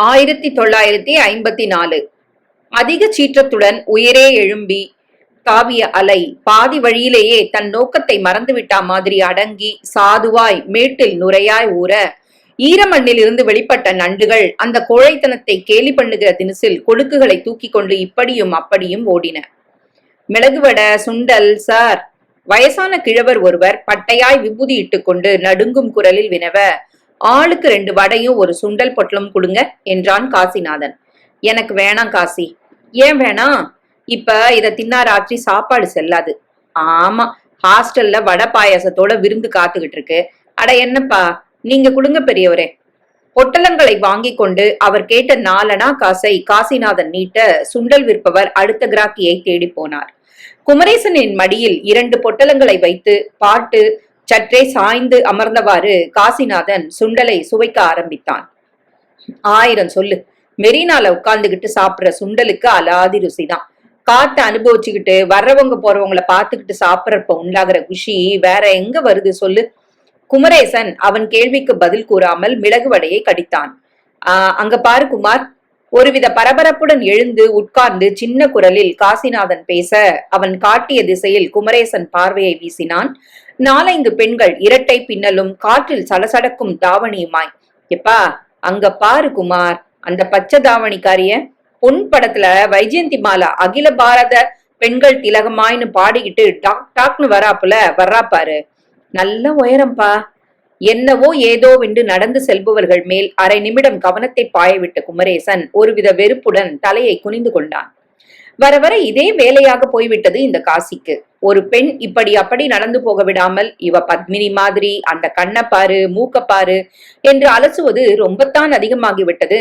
1954 அதிக சீற்றத்துடன் உயரே எழும்பி தாவிய அலை பாதி வழியிலேயே தன் நோக்கத்தை மறந்துவிட்டா மாதிரி அடங்கி சாதுவாய் மேட்டில் நுரையாய் ஊற ஈரமண்ணில் இருந்து வெளிப்பட்ட நண்டுகள் அந்த கோழைத்தனத்தை கேலி பண்ணுகிற தினசில் கொடுக்குகளை தூக்கி கொண்டு இப்படியும் அப்படியும் ஓடின. மிளகுவட சுண்டல் சார். வயசான கிழவர் ஒருவர் பட்டையாய் விபூதி இட்டுக்கொண்டு நடுங்கும் குரலில் வினவ, ஆளுக்கு 2 வடையும் ஒரு சுண்டல் பொட்டலும் கொடுங்க என்றான் காசிநாதன். எனக்கு வேணாம் காசி. ஏன் வேணாம்? இப்ப இத தின்னா ராத்திரி சாப்பாடு செல்லாது. ஆமா, ஹாஸ்டல்ல வடை பாயாசத்தோட விருந்து காத்துக்கிட்டு இருக்கு. அட என்னப்பா, நீங்க கொடுங்க பெரியவரே. பொட்டலங்களை வாங்கி கொண்டு அவர் கேட்ட 4 காசை காசிநாதன் நீட்ட சுண்டல் விற்பவர் அடுத்த கிராக்கியை தேடி போனார். குமரேசனின் மடியில் 2 பொட்டலங்களை வைத்து பாட்டு சற்றே சாய்ந்து அமர்ந்தவாறு காசிநாதன் சுண்டலை சுவைக்க ஆரம்பித்தான். 1000 சொல்லு. மெரினால உட்கார்ந்துகிட்டு சாப்பிடுற சுண்டலுக்கு அலாதி ருசிதான். காத்த அனுபவிச்சுக்கிட்டு வர்றவங்க போறவங்களை பார்த்துக்கிட்டு சாப்பிடறப்ப உண்டாகிற குஷி வேற எங்க வருது சொல்லு. குமரேசன் அவன் கேள்விக்கு பதில் கூறாமல் மிளகு வடையை கடித்தான். அங்க பாரு குமார். ஒருவித பரபரப்புடன் எழுந்து உட்கார்ந்து சின்ன குரலில் காசிநாதன் பேச அவன் காட்டிய திசையில் குமரேசன் பார்வையை வீசினான். 4-5 பெண்கள் இரட்டை பின்னலும் காற்றில் சடசடக்கும் தாவணியுமாய். எப்பா, அங்க பாரு குமார், அந்த பச்சை தாவணிக்காரிய. பொன் படத்துல வைஜெயந்தி மாலா அகில பாரத பெண்கள் திலகமாயின்னு பாடிக்கிட்டு டாக் டாக்னு வர்றாப்பாரு. நல்ல உயரம்பா. என்னவோ ஏதோ வென்று நடந்து செல்பவர்கள் மேல் அரை நிமிடம் கவனத்தை பாயவிட்ட குமரேசன் ஒருவித வெறுப்புடன் தலையை குனிந்து கொண்டான். வர வர இதே வேலையாக போய்விட்டது இந்த காசிக்கு. ஒரு பெண் இப்படி அப்படி நடந்து போக விடாமல் இவ பத்மினி மாதிரி அந்த கண்ணப்பாரு மூக்கப்பாரு என்று அலசுவது ரொம்பத்தான் அதிகமாகிவிட்டது.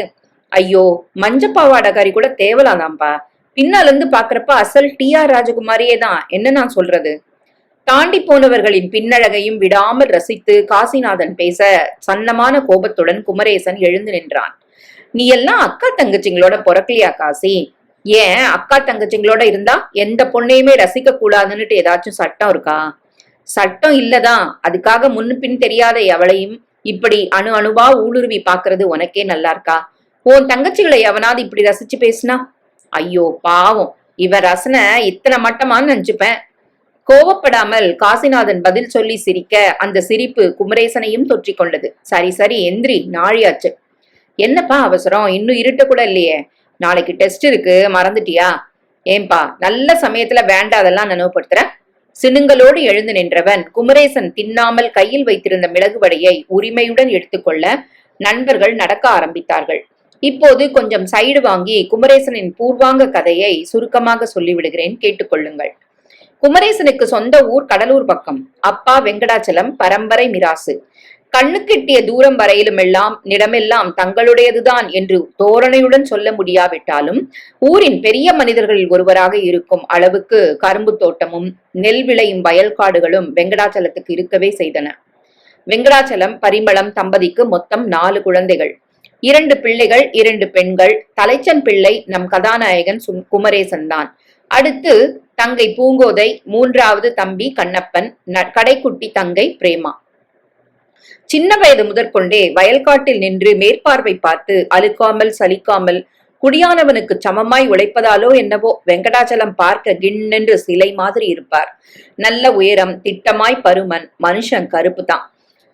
ஐயோ, மஞ்சப்பாவாடகாரி கூட தேவலாதாம்பா. பின்னாலிருந்து பாக்குறப்ப அசல் TR ராஜகுமாரியே தான். என்ன நான் சொல்றது? தாண்டி போனவர்களின் பின்னழகையும் விடாமல் ரசித்து காசிநாதன் பேச சன்னமான கோபத்துடன் குமரேசன் எழுந்து நின்றான். நீ எல்லாம் அக்கா தங்கச்சிங்களோட பொறக்கலையா காசி? ஏன் அக்கா தங்கச்சிங்களோட இருந்தா எந்த பொண்ணையுமே ரசிக்க கூடாதுன்னுட்டு ஏதாச்சும் சட்டம் இருக்கா? சட்டம் இல்லதான். அதுக்காக முன்னு பின் தெரியாத எவளையும் இப்படி அணு அணுவா ஊடுருவி பாக்குறது உனக்கே நல்லா இருக்கா? உன் தங்கச்சிகளை எவனாவது இப்படி ரசிச்சு பேசுனா? ஐயோ பாவம், இவ ரசனை இத்தனை மட்டமான்னு நினைச்சுப்பேன். கோவப்படாமல் காசிநாதன் பதில் சொல்லி சிரிக்க அந்த சிரிப்பு குமரேசனையும் தொற்றிக் கொண்டது. சரி சரி எந்திரி, நாழியாச்சு. என்னப்பா அவசரம்? இன்னும் இருட்ட கூட இல்லையே. நாளைக்கு டெஸ்ட் இருக்கு, மறந்துட்டியா? ஏன்பா, நல்ல சமயத்துல வேண்டாதெல்லாம் நினைவுபடுத்துற? சினுங்களோடு எழுந்து நின்றவன் குமரேசன் தின்னாமல் கையில் வைத்திருந்த மிளகு வடையை உரிமையுடன் எடுத்துக்கொள்ள நண்பர்கள் நடக்க ஆரம்பித்தார்கள். இப்போது கொஞ்சம் சைடு வாங்கி குமரேசனின் பூர்வாங்க கதையை சுருக்கமாக சொல்லிவிடுகிறேன், கேட்டுக்கொள்ளுங்கள். குமரேசனுக்கு சொந்த ஊர் கடலூர் பக்கம். அப்பா வெங்கடாச்சலம் பரம்பரை மிராசு. கண்ணுக்கெட்டிய தூரம் வரையிலும் எல்லாம் நிலமெல்லாம் தங்களுடையதுதான் என்று தோரணையுடன் சொல்ல முடியாவிட்டாலும் ஊரின் பெரிய மனிதர்களில் ஒருவராக இருக்கும் அளவுக்கு கரும்பு தோட்டமும் நெல் விளையும் வயல்காடுகளும் வெங்கடாச்சலத்துக்கு இருக்கவே செய்தன. வெங்கடாச்சலம் பரிமளம் தம்பதிக்கு மொத்தம் 4 குழந்தைகள். 2 பிள்ளைகள் 2 பெண்கள். தலைச்சன் பிள்ளை நம் கதாநாயகன் குமரேசன் தான். அடுத்து தங்கை பூங்கோதை, 3வது தம்பி கண்ணப்பன், கடைக்குட்டி தங்கை பிரேமா. சின்ன வயது முதற்கொண்டே வயல்காட்டில் நின்று மேற்பார்வை பார்த்து அழுக்காமல் சலிக்காமல் குடியானவனுக்கு சமமாய் உழைப்பதாலோ என்னவோ வெங்கடாச்சலம் பார்க்க கிண்ணென்று சிலை மாதிரி இருப்பார். நல்ல உயரம், திட்டமாய் பருமன், மனுஷன் கருப்பு தான்.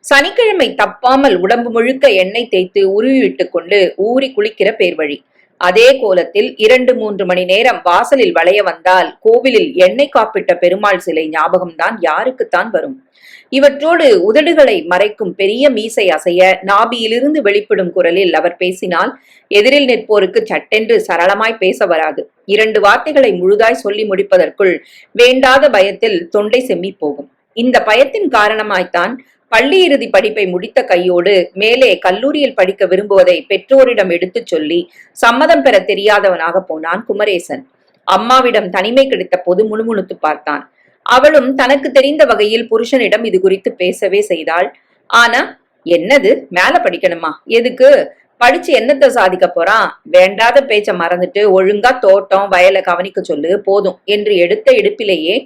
சனிக்கிழமை தப்பாமல் உடம்பு முழுக்க எண்ணெய் தேய்த்து உருவி விட்டு கொண்டு ஊறி குளிக்கிற பேர்வழி. அதே கோலத்தில் 2-3 மணி நேரம் வாசலில் வளைய வந்தால் கோவிலில் எண்ணெய் காப்பிட்ட பெருமாள் சிலை ஞாபகம்தான் யாருக்குத்தான் வரும். இவற்றோடு உதடுகளை மறைக்கும் பெரிய மீசை அசைய நாபியிலிருந்து வெளிப்படும் குரலில் அவர் பேசினால் எதிரில் நிற்போருக்கு சட்டென்று சரளமாய் பேச வராது. 2 வார்த்தைகளை முழுதாய் சொல்லி முடிப்பதற்குள் வேண்டாத பயத்தில் தொண்டை செம்மி போகும். இந்த பயத்தின் காரணமாய்த்தான் பள்ளி இறுதி படிப்பை முடித்த கையோடு மேலே கல்லூரியில் படிக்க விரும்புவதை பெற்றோரிடம் எடுத்துச் சொல்லி சம்மதம் பெற தெரியாதவனாக போனான் குமரேசன். அம்மாவிடம் தனிமை கிடைத்த போது முணுமுணுத்து பார்த்தான். அவளும் தனக்கு தெரிந்த வகையில் புருஷனிடம் இது குறித்து பேசவே செய்தாள். ஆனா என்னது, மேல படிக்கணுமா? எதுக்கு? படிச்சு என்னத்தை சாதிக்க போறான்? வேண்டாத பேச்ச மறந்துட்டு ஒழுங்கா தோட்டம் வயலை கவனிக்க சொல்லு போதும் என்று எடுத்த எடுப்பிலேயே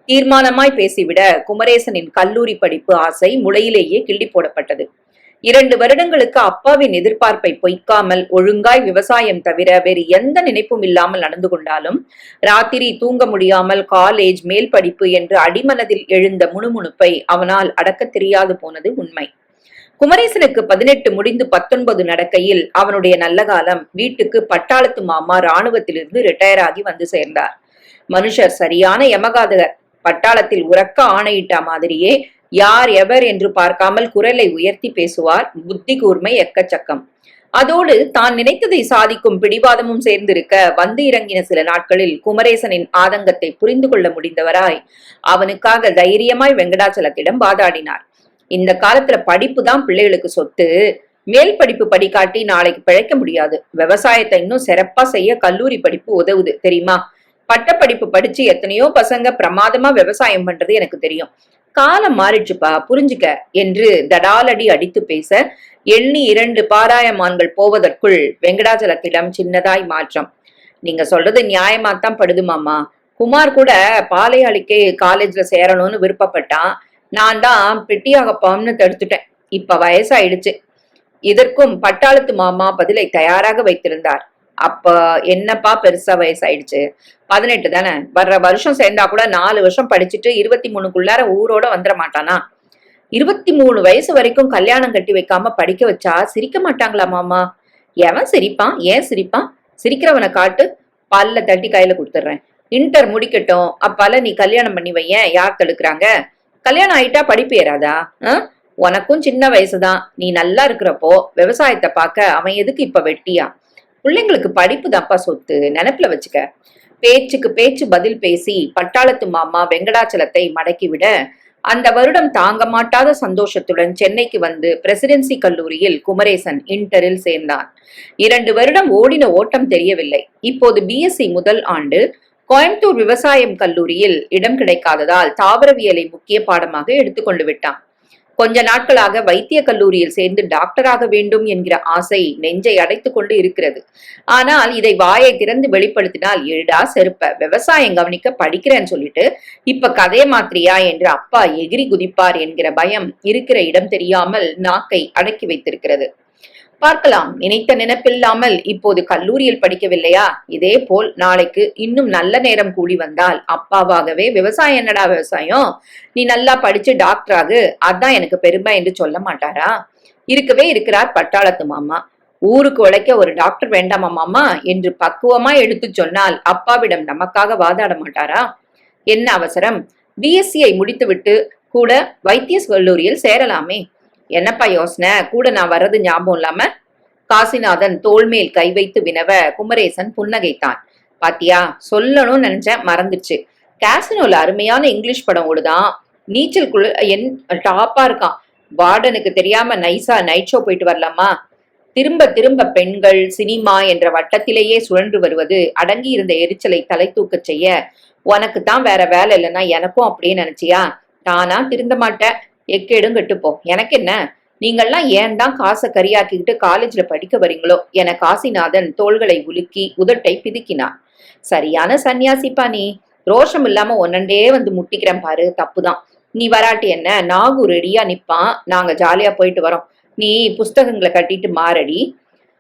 தீர்மானமாய் பேசிவிட குமரேசனின் கல்லூரி படிப்பு ஆசை முளையிலேயே கிள்ளி போடப்பட்டது. 2 வருடங்களுக்கு அப்பாவின் எதிர்பார்ப்பை பொய்க்காமல் ஒழுங்காய் விவசாயம் தவிர வேறு எந்த நினைப்பும் இல்லாமல் நடந்து கொண்டாலும் ராத்திரி தூங்க முடியாமல் காலேஜ் மேல் படிப்பு என்று அடிமனதில் எழுந்த முணுமுணுப்பை அவனால் அடக்கத் தெரியாது போனது உண்மை. குமரேசனுக்கு 18 முடிந்து 19 நடக்கையில் அவனுடைய நல்ல காலம். வீட்டுக்கு பட்டாளத்து மாமா ராணுவத்திலிருந்து ரிட்டையர் ஆகி வந்து சேர்ந்தார். மனுஷர் சரியான யமகாதகர். பட்டாளத்தில் உறக்க ஆணையிட்ட மாதிரியே யார் எவர் என்று பார்க்காமல் குரலை உயர்த்தி பேசுவார். புத்தி கூர்மை எக்கச்சக்கம். அதோடு தான் நினைத்ததை சாதிக்கும் பிடிவாதமும் சேர்ந்திருக்க வந்து இறங்கின சில நாட்களில் குமரேசனின் ஆதங்கத்தை புரிந்து கொள்ள முடிந்தவராய் அவனுக்காக தைரியமாய் வெங்கடாச்சலத்திடம் வாதாடினார். இந்த காலத்துல படிப்பு தான் பிள்ளைகளுக்கு சொத்து. மேல் படிப்பு படிக்காட்டி நாளைக்கு பிழைக்க முடியாது. விவசாயத்தை இன்னும் சிறப்பா செய்ய கல்லூரி படிப்பு உதவுது தெரியுமா? பட்டப்படிப்பு படிச்சு எத்தனையோ பசங்க பிரமாதமா விவசாயம் பண்றது எனக்கு தெரியும். காலம் மாறிடுச்சுப்பா, புரிஞ்சுக்க என்று தடாலடி அடித்து பேச எண்ணி 2 பாராயமான்கள் போவதற்குள் வெங்கடாச்சலத்திடம் சின்னதாய் மாற்றம். நீங்க சொல்றது நியாயமாத்தான் படுது மாமா. குமார் கூட பாலையாளிக்கே காலேஜ்ல சேரணும்னு விருப்பப்பட்டான். நான் தான் பெட்டியாகப்பாம்னு தடுத்துட்டேன். இப்ப வயசாயிடுச்சு. இதற்கும் பட்டாளத்து மாமா பதிலை தயாராக வைத்திருந்தார். அப்ப என்னப்பா பெருசா வயசாயிடுச்சு? 18 தானே. வர்ற வருஷம் சேர்ந்தா கூட 4 வருஷம் படிச்சுட்டு 23க்குள்ளார ஊரோட வந்துட மாட்டானா? 23 வயசு வரைக்கும் கல்யாணம் கட்டி வைக்காம படிக்க வச்சா சிரிக்க மாட்டாங்களா மாமா? எவன் சிரிப்பான்? ஏன் சிரிப்பான்? சிரிக்கிறவனை காட்டு, பல்ல தட்டி கையில கொடுத்துட்றேன். இன்டர் முடிக்கட்டும், அப்பால நீ கல்யாணம் பண்ணி வையன். யார் தடுக்கிறாங்க? கல்யாணம் ஆயிட்டா படிப்பு ஏறாதா? உனக்கும் சின்ன வயசுதான். நீ நல்லா இருக்கிறப்போ விவசாயத்தை பார்க்க அவன் எதுக்கு இப்ப வெட்டியா? பிள்ளைங்களுக்கு படிப்பு தான்ப்பா சொத்து, நினைப்புல வச்சுக்க. பேச்சுக்கு பேச்சு பதில் பேசி பட்டாளத்து மாமா வெங்கடாச்சலத்தை மடக்கிவிட அந்த வருடம் தாங்க மாட்டாத சந்தோஷத்துடன் சென்னைக்கு வந்து பிரசிடென்சி கல்லூரியில் குமரேசன் இன்டரில் சேர்ந்தான். 2 வருடம் ஓடின ஓட்டம் தெரியவில்லை. இப்போது பிஎஸ்சி முதல் ஆண்டு. கோயம்புத்தூர் விவசாயம் கல்லூரியில் இடம் கிடைக்காததால் தாவரவியலை முக்கிய பாடமாக எடுத்துக்கொண்டு விட்டான். கொஞ்ச நாட்களாக வைத்திய கல்லூரியில் சேர்ந்து டாக்டராக வேண்டும் என்கிற ஆசை நெஞ்சை அடைத்து கொண்டு இருக்கிறது. ஆனால் இதை வாயை திறந்து வெளிப்படுத்தினால் எழுடா செருப்ப, விவசாயம் கவனிக்க படிக்கிறேன்னு சொல்லிட்டு இப்ப கதைய மாத்திரியா என்று அப்பா எகிரி குதிப்பார் என்கிற பயம் இருக்கிற இடம் தெரியாமல் நாக்கை அடக்கி வைத்திருக்கிறது. பார்க்கலாம். நினைத்த நினைப்பில்லாமல் இப்போது கல்லூரியில் படிக்கவில்லையா? இதே போல் நாளைக்கு இன்னும் நல்ல நேரம் கூடி வந்தால் அப்பாவாகவே விவசாயம் என்னடா விவசாயம், நீ நல்லா படிச்சு டாக்டராகு, அதான் எனக்கு பெருமை என்று சொல்ல மாட்டாரா? இருக்கவே இருக்கிறார் பட்டாளத்து மாமா. ஊருக்கு உழைக்க ஒரு டாக்டர் வேண்டாமா மாமா என்று பக்குவமா எடுத்து சொன்னால் அப்பாவிடம் நமக்காக வாதாட மாட்டாரா? என்ன அவசரம்? பிஎஸ்சியை முடித்துவிட்டு கூட வைத்திய கல்லூரியில் சேரலாமே. என்னப்பா யோசனை? கூட நான் வர்றது ஞாபகம் இல்லாம? காசிநாதன் தோள்மேல் கை வைத்து வினவ குமரேசன் புன்னகைத்தான். பாத்தியா, சொல்லணும்னு நினைச்சேன், மறந்துச்சு. காசினோல அருமையான இங்கிலீஷ் படம் ஓடுதான். நீச்சல் குழு என் டாப்பா இருக்கான். வார்டனுக்கு தெரியாம நைஸா நைட் ஷோ போயிட்டு வரலாமா? திரும்ப திரும்ப பெண்கள் சினிமா என்ற வட்டத்திலேயே சுழன்று வருவது அடங்கி இருந்த எரிச்சலை தலை தூக்க செய்ய, உனக்கு தான் வேற வேலை இல்லைன்னா எனக்கும் அப்படியே நினைச்சியா? தானா திருந்த மாட்டேன். எக்கேடும் கெட்டுப்போ. எனக்கு என்ன? நீங்கள்லாம் ஏன் தான் காசை கரியாக்கிக்கிட்டு காலேஜ்ல படிக்க வரீங்களோ என காசிநாதன் தோள்களை உலுக்கி உதட்டை பிதுக்கினான். சரியான சன்னியாசிப்பா நீ. ரோஷம் இல்லாம ஒன்னண்டே வந்து முட்டிக்கிறேன் பாரு, தப்புதான். நீ வராட்டி என்ன? நாகு ரெடியா நிப்பான். நாங்க ஜாலியா போயிட்டு வரோம். நீ புஸ்தகங்களை கட்டிட்டு மாறடி.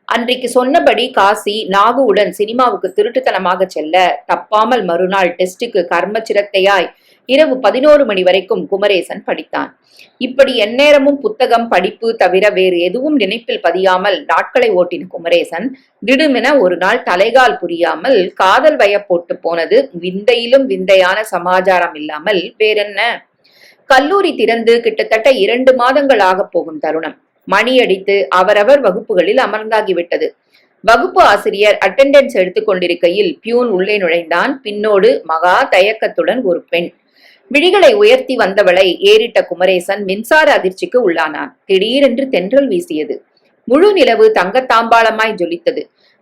அன்றைக்கு சொன்னபடி காசி நாகுவுடன் சினிமாவுக்கு திருட்டுத்தனமாக செல்ல தப்பாமல் மறுநாள் டெஸ்டுக்கு கர்ம சிரத்தையாய் இரவு 11 மணி வரைக்கும் குமரேசன் படித்தான். இப்படி எந்நேரமும் புத்தகம் படிப்பு தவிர வேறு எதுவும் நினைப்பில் பதியாமல் நாட்களை ஓட்டின குமரேசன் திடுமென ஒரு நாள் தலைகால் புரியாமல் காதல் வய போட்டு போனது விந்தையிலும் விந்தையான சமாச்சாரம் இல்லாமல் வேறென்ன? கல்லூரி திறந்து கிட்டத்தட்ட 2 மாதங்கள் ஆக போகும் தருணம். மணி அடித்து அவரவர் வகுப்புகளில் அமர்ந்தாகிவிட்டது. வகுப்பு ஆசிரியர் அட்டெண்டன்ஸ் எடுத்துக் கொண்டிருக்கையில் பியூன் உள்ளே நுழைந்தான். பின்னோடு மகா தயக்கத்துடன் ஒரு பெண். விழிகளை உயர்த்தி வந்தவளை ஏறிட்ட குமரேசன் மின்சார அதிர்ச்சிக்கு உள்ளானான். திடீரென்று தென்றல் வீசியது. முழு நிலவு தங்கத்தாம்பாளமாய் ஜொலித்தது.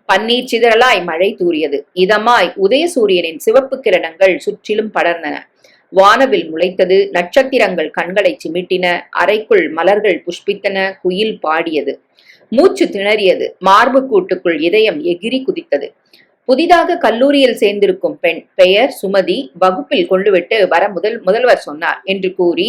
பன்னீர் சிதறலாய் மழை தூறியது. இதமாய் உதய சூரியனின் சிவப்பு கிரணங்கள் சுற்றிலும் படர்ந்தன. வானவில் முளைத்தது. நட்சத்திரங்கள் கண்களை சிமிட்டின. அறைக்குள் மலர்கள் புஷ்பித்தன. குயில் பாடியது. மூச்சு திணறியது. மார்பு கூட்டுக்குள் இதயம் எகிரி குதித்தது. புதிதாக கல்லூரியில் சேர்ந்திருக்கும் பெண், பெயர் சுமதி, வகுப்பில் கொண்டுவிட்டு வர முதல்வர் சொன்னார் என்று கூறி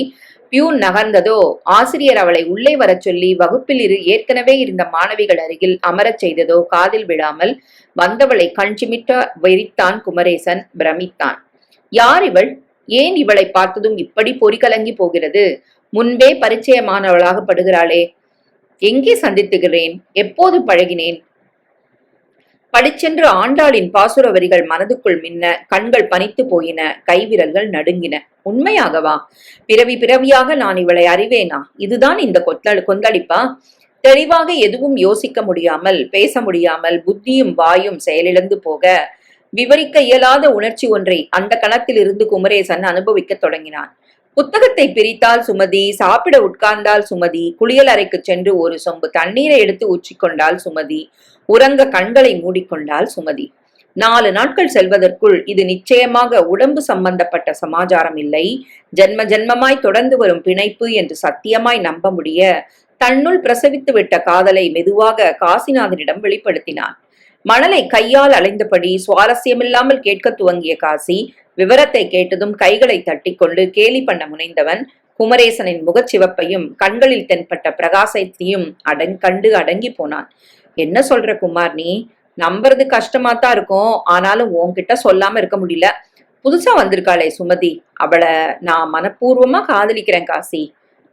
பியூன் நகர்ந்ததோ ஆசிரியர் அவளை உள்ளே வரச் சொல்லி வகுப்பில் ஏற்கனவே இருந்த மாணவிகள் அருகில் அமரச் செய்ததோ காதில் விழாமல் வந்தவளை கண்சிமிட்ட வெறித்தான் குமரேசன். பிரமித்தான். யார் இவள்? ஏன் இவளை பார்த்ததும் இப்படி பொறி கலங்கி போகிறது? முன்பே பரிச்சயமானவளாக படுகிறாளே. எங்கே சந்தித்துகிறேன்? எப்போது பழகினேன்? படிச்சென்று ஆண்டாளின் பாசுர வரிகள் மனதுக்குள் மின்ன, கண்கள் பனித்து போயின, கைவிரல்கள் நடுங்கின. உண்மையாகவா? பிறவி பிறவியாக நான் இவளை அறிவேனா? இதுதான் இந்த கொந்தளிப்பா? தெளிவாக எதுவும் யோசிக்க முடியாமல், பேச முடியாமல், புத்தியும் வாயும் செயலிழந்து போக, விவரிக்க இயலாத உணர்ச்சி ஒன்றை அந்த கணத்தில் இருந்து குமரேசன் அனுபவிக்க தொடங்கினான். புத்தகத்தை பிரித்தால் சுமதி, சாப்பிட உட்கார்ந்தால் சுமதி, குளியல் அறைக்கு சென்று ஒரு சொம்பு தண்ணீரை எடுத்து ஊற்றிக்கொண்டால் சுமதி, உறங்க கண்களை மூடிக்கொண்டால் சுமதி. 4 நாட்கள் செல்வதற்குள் இது நிச்சயமாக உடம்பு சம்பந்தப்பட்ட சமாச்சாரம் இல்லை, ஜென்ம ஜென்மமாய் தொடர்ந்து வரும் பிணைப்பு என்று சத்தியமாய் நம்ப முடிய, தன்னுள் பிரசவித்து விட்ட காதலை மெதுவாக காசிநாதனிடம் வெளிப்படுத்தினான். மணலை கையால் அலைந்தபடி சுவாரஸ்யமில்லாமல் கேட்க துவங்கிய காசி விவரத்தை கேட்டதும் கைகளை தட்டி கொண்டு கேலி பண்ண முனைந்தவன் குமரேசனின் முகச்சிவப்பையும் கண்களில் தென்பட்ட பிரகாசத்தையும் கண்டு அடங்கி போனான். என்ன சொல்ற குமார், நீ நம்புறது கஷ்டமாத்தான் இருக்கும், ஆனாலும் உன்கிட்ட சொல்லாம இருக்க முடியல. புதுசா வந்திருக்காளே சுமதி, அவளை நான் மனப்பூர்வமா காதலிக்கிறேன் காசி.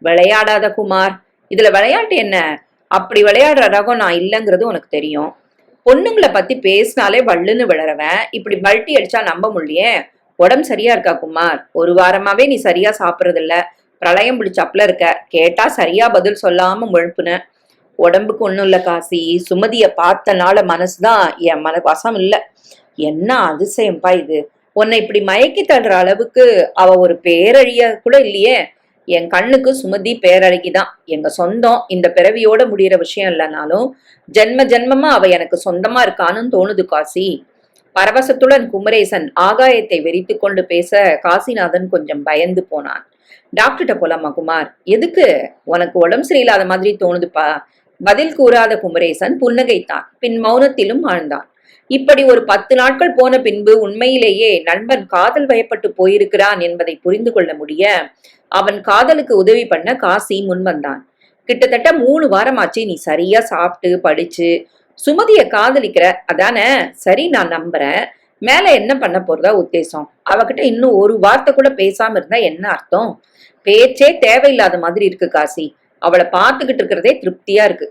விளையாடாத குமார், இதுல விளையாட்டு என்ன? அப்படி விளையாடுற ரகம் நான் இல்லைங்கிறது உனக்கு தெரியும். பொண்ணுங்களை பத்தி பேசினாலே வள்ளுன்னு விளறவன் இப்படி பல்ட்டி அடிச்சா நம்ப முடியே. உடம்பு சரியா இருக்கா குமார்? 1 வாரமாவே நீ சரியா சாப்பிட்றது இல்ல, பிரளயம் பிடிச்சாப்புல இருக்க. கேட்டா சரியா பதில் சொல்லாம முழுப்புன. உடம்புக்கு ஒண்ணும் இல்ல காசி, சுமதிய பார்த்தனால மனசுதான் என் வசம் இல்ல. என்ன அதிசயம்பா இது! உன்னை இப்படி மயக்கி தள்ளுற அளவுக்கு அவ ஒரு பேரழிய கூட இல்லையே. என் கண்ணுக்கு சுமதி பேரழகிதான். எங்க சொந்தம் இந்த பிறவியோட முடிகிற விஷயம் இல்லைனாலும் ஜென்ம ஜென்மமா அவ எனக்கு சொந்தமா இருக்கான்னு தோணுது காசி. பரவசத்துடன் குமரேசன் ஆகாயத்தை வெறித்து கொண்டு பேச காசிநாதன் கொஞ்சம் பயந்து போனான். டாக்டர்கிட்ட போலாமா குமார்? எதுக்கு? உனக்கு உடம்பு சரியில்லாத மாதிரி தோணுதுப்பா. பதில் கூறாத குமரேசன் புன்னகைத்தான். பின் மௌனத்திலும் ஆழ்ந்தான். இப்படி ஒரு 10 நாட்கள் போன பின்பு உண்மையிலேயே நண்பன் காதல் வயப்பட்டு போயிருக்கிறான் என்பதை புரிந்து கொள்ள முடிய, அவன் காதலுக்கு உதவி பண்ண காசி முன்வந்தான். கிட்டத்தட்ட 3 வாரமாச்சு நீ சரியா சாப்பிட்டு படிச்சு சுமதிய காதலிக்கிற, அதானே? சரி, நான் நம்புறேன். மேல என்ன பண்ண போறதா உத்தேசம்? அவகிட்ட இன்னும் ஒரு வார்த்தை கூட பேசாம இருந்தா என்ன அர்த்தம்? பேச்சே தேவையில்லாத மாதிரி இருக்கு காசி. அவளை பார்த்துக்கிட்டு இருக்கிறதே திருப்தியா இருக்கு.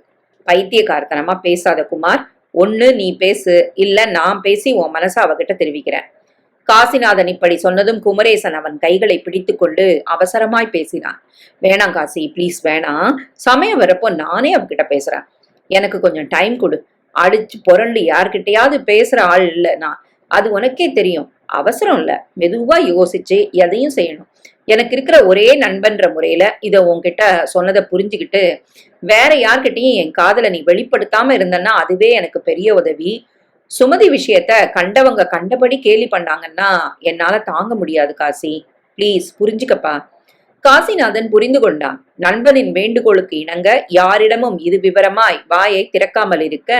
பைத்தியக்காரத்தனமா பேசாத குமார். ஒண்ணு நீ பேசு, இல்ல நான் பேசி உன் மனசை அவகிட்ட தெரிவிக்கிறேன். காசிநாதன் இப்படி சொன்னதும் குமரேசன் அவன் கைகளை பிடித்து கொண்டு அவசரமாய் பேசினான். வேணாம் காசி, பிளீஸ் வேணாம். சமயம் வரப்போ நானே அவகிட்ட பேசுறேன். எனக்கு கொஞ்சம் டைம் கொடு. அடிச்சு புரண்டு யார்கிட்டயாவது பேசுற ஆள் இல்ல நான். அது உனக்கே தெரியும். அவசரம் இல்ல, மெதுவா யோசிச்சு எதையும் செய்யணும். எனக்கு இருக்கிற ஒரே நண்பன்ற முறையில இத உன்கிட்ட சொன்னதை புரிஞ்சுக்கிட்டு வேற யார்கிட்டையும் என் காதலை நீ வெளிப்படுத்தாம இருந்தன்னா அதுவே எனக்கு பெரிய உதவி. சுமதி விஷயத்த கண்டவங்க கண்டபடி கேலி பண்ணாங்கன்னா என்னால தாங்க முடியாது காசி. பிளீஸ் புரிஞ்சுக்கப்பா. காசிநாதன் புரிந்து கொண்டான். நண்பனின் வேண்டுகோளுக்கு இணங்க யாரிடமும் இது விவரமாய் வாயை திறக்காமல் இருக்க,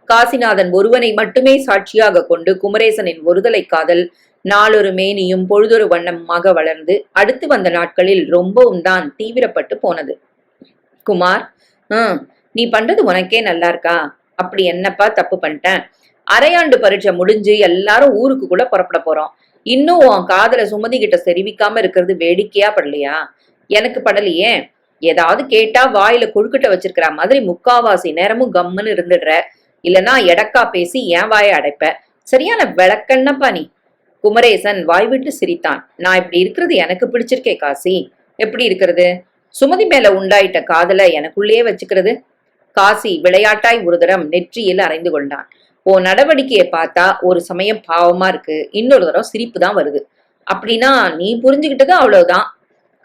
காசிநாதன் ஒருவனை மட்டுமே சாட்சியாக கொண்டு குமரேசனின் ஒருதலை காதல் நாளொரு மேனியும் பொழுதொரு வண்ணமாக வளர்ந்து அடுத்து வந்த நாட்களில் ரொம்பவும் தான் தீவிரப்பட்டு போனது. குமார், நீ பண்றது உனக்கே நல்லா இருக்கா? அப்படி என்னப்பா தப்பு பண்ணிட்டேன்? அரையாண்டு பரீட்சை முடிஞ்சு எல்லாரும் ஊருக்கு கூட புறப்பட போறோம். இன்னும் உன் காதல சுமதி கிட்ட தெரிவிக்காம இருக்கிறது வேடிக்கையா படலையா? எனக்கு படலையே. ஏதாவது கேட்டா வாயில கொழுக்கிட்ட வச்சிருக்கிற மாதிரி முக்காவாசி நேரமும் கம்முன்னு இருந்துடுற. இல்லனா எடக்கா பேசி என் வாயை அடைப்ப. சரியான விளக்கண்ணப்பா நீ. குமரேசன் வாய்விட்டு சிரித்தான். நான் இப்படி இருக்கிறது எனக்கு பிடிச்சிருக்கே காசி. எப்படி இருக்கிறது? சுமதி மேல உண்டாயிட்ட காதல எனக்குள்ளேயே வச்சுக்கிறது. காசி விளையாட்டாய் ஒரு தரம் நெற்றியில் அரைந்து கொண்டான். உன் நடவடிக்கையை பார்த்தா ஒரு சமயம் பாவமா இருக்கு, இன்னொரு தரம் சிரிப்பு தான் வருது. அப்படின்னா நீ புரிஞ்சுக்கிட்டது அவ்வளவுதான்.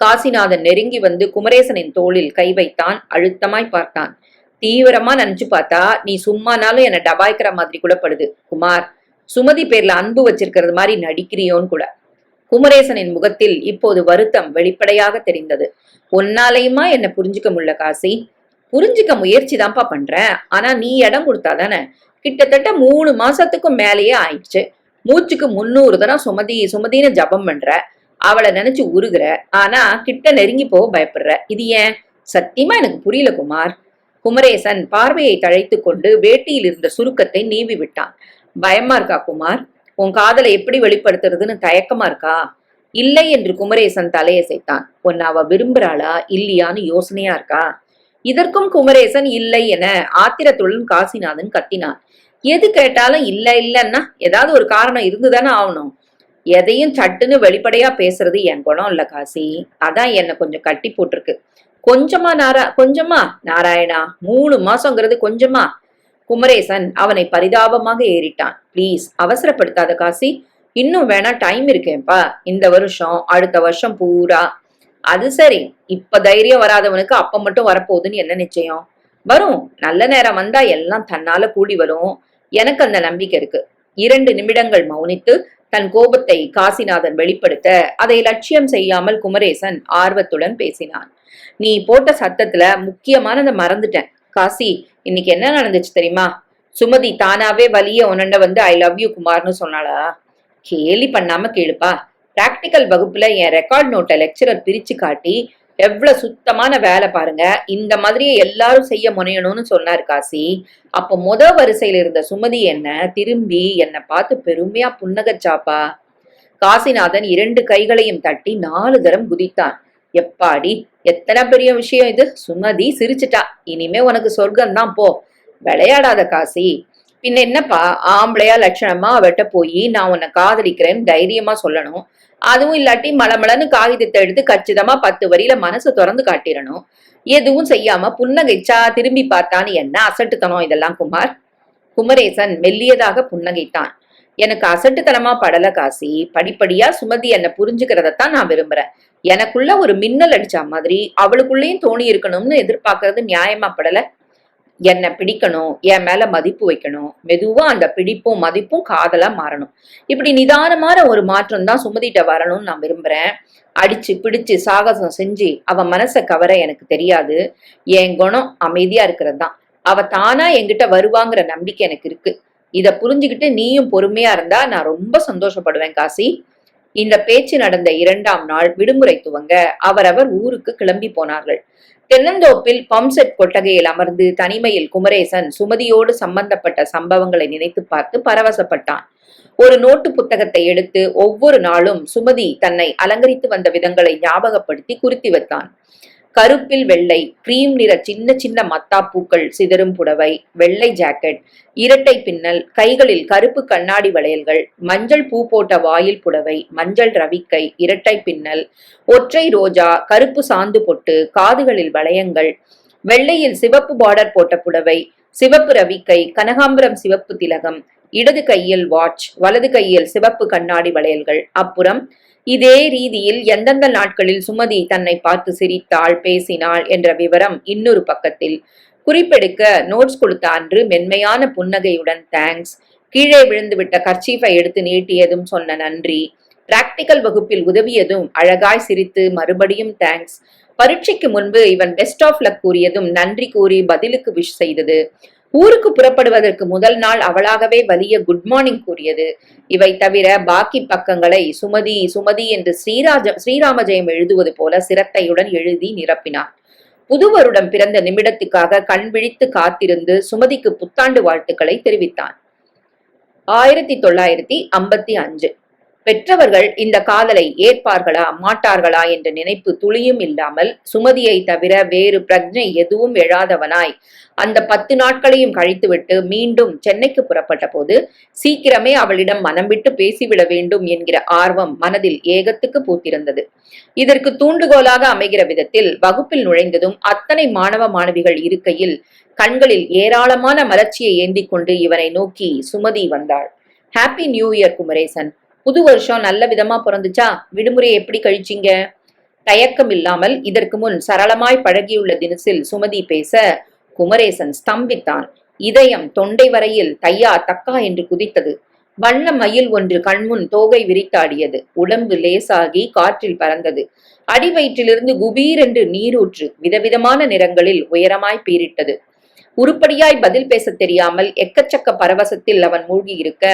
காசிநாதன் நெருங்கி வந்து குமரேசனின் தோளில் கை வைத்தான். அழுத்தமாய் பார்த்தான். தீவிரமா நினைச்சு பார்த்தா நீ சும்மானாலும் என்னை டபாய்க்கிற மாதிரி கூட படுது குமார். சுமதி பேர்ல அன்பு வச்சிருக்கிறது மாதிரி நடிக்கிறியோன்னு கூட. குமரேசனின் முகத்தில் இப்போது வருத்தம் வெளிப்படையாக தெரிந்தது. உன்னாலையுமா என்ன புரிஞ்சுக்க முடியல காசி? புரிஞ்சுக்க முயற்சி தான்ப்பா பண்றேன். ஆனா நீ இடம் கொடுத்தாதானே. கிட்டத்தட்ட 3 மாசத்துக்கும் மேலேயே ஆயிடுச்சு. மூச்சுக்கு 300 தரம் சுமதி சுமதின்னு ஜபம் பண்ற. அவளை நினைச்சு உருகுற, ஆனா கிட்ட நெருங்கி போக பயப்படுற. இது ஏன்? சத்தியமா எனக்கு புரியல குமார். குமரேசன் பார்வையை தழைத்து கொண்டு வேட்டியில் இருந்த சுருக்கத்தை நீவி விட்டான். பயமா இருக்கா குமார்? உன் காதலை எப்படி வெளிப்படுத்துறதுன்னு தயக்கமா இருக்கா? இல்லை என்று குமரேசன் தலையசைத்தான். உன்னை அவ விரும்புறாளா இல்லையான்னு யோசனையா இருக்கா? இதற்கும் குமரேசன் இல்லை என ஆத்திரத்துடன் காசிநாதன் கத்தினான். எது கேட்டாலும் இல்ல இல்லன்னா ஏதாவது ஒரு காரணம் இருந்துதானே ஆகணும். எதையும் சட்டுன்னு வெளிப்படையா பேசுறது என் குணம் இல்ல காசி. அதான் என்ன கொஞ்சம் கட்டி போட்டிருக்கு. கொஞ்சமா நாராயணா, 3 மாசங்கிறது கொஞ்சமா? குமரேசன் அவனை பரிதாபமாக ஏறிட்டான். ப்ளீஸ் அவசரப்படுத்தாத காசி, இன்னும் வேணா டைம் இருக்கேன்ப்பா. இந்த வருஷம், அடுத்த வருஷம் பூரா. அது சரி, இப்ப தைரியம் வராதவனுக்கு அப்ப மட்டும் வரப்போகுதுன்னு என்ன நிச்சயம்? வரும், நல்ல நேரம் வந்தா எல்லாம் தன்னால கூடி வரும். எனக்கு அந்த நம்பிக்கை இருக்கு. 2 நிமிடங்கள் மௌனித்து தன் கோபத்தை காசிநாதன் வெளிப்படுத்த அதை லட்சியம் செய்யாமல் குமரேசன் ஆர்வத்துடன் பேசினான். நீ போட்ட சத்தத்துல முக்கியமானதை மறந்துட்டேன் காசி. இன்னைக்கு என்ன நடந்துச்சு தெரியுமா? சுமதி தானாவே வலிய உன்னண்ட வந்து ஐ லவ் யூ குமார்னு சொன்னாளா? கேலி பண்ணாம கேளுப்பா. பிராக்டிக்கல் வகுப்புல என் ரெக்கார்ட் நோட்டை லெக்சரர் பிரிச்சு காட்டி எவ்வளவு சுத்தமான வேலை பாருங்க, இந்த மாதிரியே எல்லாரும் செய்ய முனையணும்னு சொன்னார் காசி. அப்போ வரிசையில இருந்த சுமதி திரும்பி என்னை பார்த்து பெருமையா புன்னகச்சாப்பா. காசிநாதன் 2 கைகளையும் தட்டி 4 தரம் குதித்தான். எப்பாடி, எத்தனை பெரிய விஷயம் இது! சுமதி சிரிச்சுட்டா. இனிமே உனக்கு சொர்க்கம்தான் போ. விளையாடாத காசி. பின்ன என்னப்பா, ஆம்பளையா லட்சணமா அவட்ட போய் நான் உன்னை காதலிக்கிறேன்னு தைரியமா சொல்லணும். அதுவும் இல்லாட்டி மலமளன்னு காகிதத்தை எடுத்து கச்சிதமா 10 வரியில மனசு திறந்து காட்டிடணும். எதுவும் செய்யாம புன்னகைச்சா திரும்பி பார்த்தான்னு என்ன அசட்டுத்தனம் இதெல்லாம் குமார்? குமரேசன் மெல்லியதாக புன்னகைத்தான். எனக்கு அசட்டுத்தனமா படல காசி. படிப்படியா சுமதி என்ன புரிஞ்சுக்கிறதத்தான் நான் விரும்புறேன். எனக்குள்ள ஒரு மின்னல் அடிச்சா மாதிரி அவளுக்குள்ளேயும் தோணி இருக்கணும்னு எதிர்பார்க்கறது நியாயமா படல? என்னை பிடிக்கணும், என் மேல மதிப்பு வைக்கணும். மெதுவா அந்த பிடிப்பும் மதிப்பும் காதலா மாறணும். இப்படி நிதானமான ஒரு மாற்றம் தான் சுமதிட்ட வரணும்னு நான் விரும்புறேன். அடிச்சு பிடிச்சு சாகசம் செஞ்சு அவ மனசை கவர எனக்கு தெரியாது. என் குணம் அமைதியா இருக்கிறது தான். அவ தானா என்கிட்ட வருவாங்கிற நம்பிக்கை எனக்கு இருக்கு. இத புரிஞ்சுக்கிட்டு நீயும் பொறுமையா இருந்தா நான் ரொம்ப சந்தோஷப்படுவேன் காசி. இந்த பேச்சு நடந்த 2ஆம் நாள் விடுமுறை துவங்க அவரவர் ஊருக்கு கிளம்பி போனார்கள். தென்னந்தோப்பில் பம்செட் கொட்டகையில் அமர்ந்து தனிமையில் குமரேசன் சுமதியோடு சம்பந்தப்பட்ட சம்பவங்களை நினைத்து பார்த்து பரவசப்பட்டான். ஒரு நோட்டு புத்தகத்தை எடுத்து ஒவ்வொரு நாளும் சுமதி தன்னை அலங்கரித்து வந்த விதங்களை ஞாபகப்படுத்தி குறித்து வைத்தான். கருப்பில் வெள்ளை, கிரீம் நிற சின்ன சின்ன மத்தாப்பூக்கள் சிதறும் புடவை, வெள்ளை ஜாக்கெட், இரட்டை பின்னல், கைகளில் கருப்பு கண்ணாடி வளையல்கள், மஞ்சள் பூ போட்ட வாயில் புடவை, மஞ்சள் ரவிக்கை, இரட்டை பின்னல், ஒற்றை ரோஜா, கருப்பு சாந்து பொட்டு, காதுகளில் வளையங்கள், வெள்ளையில் சிவப்பு பார்டர் போட்ட புடவை, சிவப்பு ரவிக்கை, கனகாம்பரம் சிவப்பு திலகம், இடது கையில் வாட்ச், வலது கையில் சிவப்பு கண்ணாடி வளையல்கள். அப்புறம் இதே ரீதியில் எந்தெந்த நாட்களில் சுமதி தன்னை பார்த்து சிரித்தாள், பேசினாள் என்ற விவரம் இன்னொரு பக்கத்தில். குறிப்பெடுக்க நோட்ஸ் கொடுத்த அன்று மென்மையான புன்னகையுடன் தேங்க்ஸ், கீழே விழுந்துவிட்ட கர்ச்சீஃபை எடுத்து நீட்டியதும் சொன்ன நன்றி, பிராக்டிக்கல் வகுப்பில் உதவியதும் அழகாய் சிரித்து மறுபடியும் தேங்க்ஸ், பரீட்சைக்கு முன்பு இவன் பெஸ்ட் ஆஃப் லக் கூறியதும் நன்றி கூறி பதிலுக்கு விஷ் செய்தது, ஊருக்கு புறப்படுவதற்கு முதல் நாள் அவளாகவே வலிய குட் மார்னிங் கூறியது. இவை தவிர பாக்கி பக்கங்களை சுமதி சுமதி என்று ஸ்ரீராம ஜெயம் எழுதுவது போல சிரத்தையுடன் எழுதி நிரப்பினான். புது வருடம் பிறந்த நிமிடத்துக்காக கண் விழித்து காத்திருந்து சுமதிக்கு புத்தாண்டு வாழ்த்துக்களை தெரிவித்தான். 1955. பெற்றவர்கள் இந்த காதலை ஏற்பார்களா மாட்டார்களா என்ற நினைப்பு துளியும் இல்லாமல் சுமதியை தவிர வேறு பிரஜை எதுவும் எழாதவனாய் அந்த 10 நாட்களையும் கழித்துவிட்டு மீண்டும் சென்னைக்கு புறப்பட்ட போது சீக்கிரமே அவளிடம் மனம் விட்டு பேசிவிட வேண்டும் என்கிற ஆர்வம் மனதில் ஏகத்துக்கு பூத்திருந்தது. இதற்கு தூண்டுகோலாக அமைகிற விதத்தில் வகுப்பில் நுழைந்ததும் அத்தனை மாணவ மாணவிகள் இருக்கையில் கண்களில் ஏராளமான மலர்ச்சியை ஏந்தி கொண்டு இவனை நோக்கி சுமதி வந்தாள். Happy new year Kumaresan. புது வருஷம் நல்ல விதமா பிறந்துச்சா? விடுமுறையை எப்படி கழிச்சிங்க? தயக்கம் இல்லாமல் இதற்கு முன் சரளமாய் பழகியுள்ள தினசில் சுமதி பேச குமரேசன் ஸ்தம்பித்தான். இதயம் தொண்டை வரையில் தையா தக்கா என்று குதித்தது. வண்ண மயில் ஒன்று கண்முன் தோகை விரித்தாடியது. உடம்பு லேசாகி காற்றில் பறந்தது. அடிவயிற்றிலிருந்து குபீரென்று நீரூற்று விதவிதமான நிறங்களில் உயரமாய் பீரிட்டது. உருப்படியாய் பதில் பேச தெரியாமல் எக்கச்சக்க பரவசத்தில் அவன் மூழ்கி இருக்க,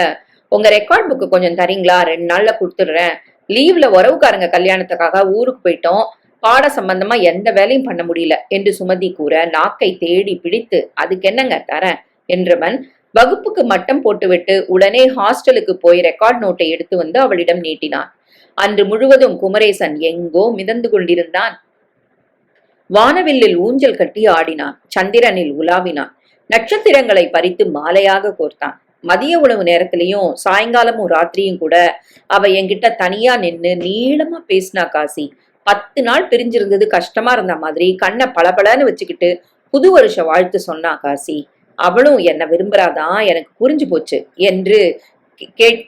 உங்க ரெக்கார்ட் புக்கு கொஞ்சம் தரீங்களா? 2 நாள்ல கொடுத்துடுறேன். லீவ்ல உறவுக்காரங்க கல்யாணத்துக்காக ஊருக்கு போயிட்டோம். பாட சம்பந்தமா எந்த வேலையும் பண்ண முடியல என்று சுமதி கூற, நாக்கை தேடி பிடித்து அதுக்கு என்னங்க தரேன் என்றவன் வகுப்புக்கு மட்டம் போட்டுவிட்டு உடனே ஹாஸ்டலுக்கு போய் ரெக்கார்ட் நோட்டை எடுத்து வந்து அவளிடம் நீட்டினான். அன்று முழுவதும் குமரேசன் எங்கோ மிதந்து கொண்டிருந்தான். வானவில்லில் ஊஞ்சல் கட்டி ஆடினான். சந்திரனில் உலாவினான். நட்சத்திரங்களை பறித்து மாலையாக கோர்த்தான். மதிய உணவு நேரத்திலையும் சாயங்காலமும் ராத்திரியும் கூட அவ என்கிட்ட தனியா நின்னு நீளமா பேசினா காசி. 10 நாள் பிரிஞ்சிருந்தது கஷ்டமா இருந்த மாதிரி கண்ணை பளபளன்னு வச்சுக்கிட்டு புது வருஷ வாழ்த்து சொன்னா காசி. அவளும் என்ன விரும்புறாதான் எனக்கு புரிஞ்சு போச்சு என்று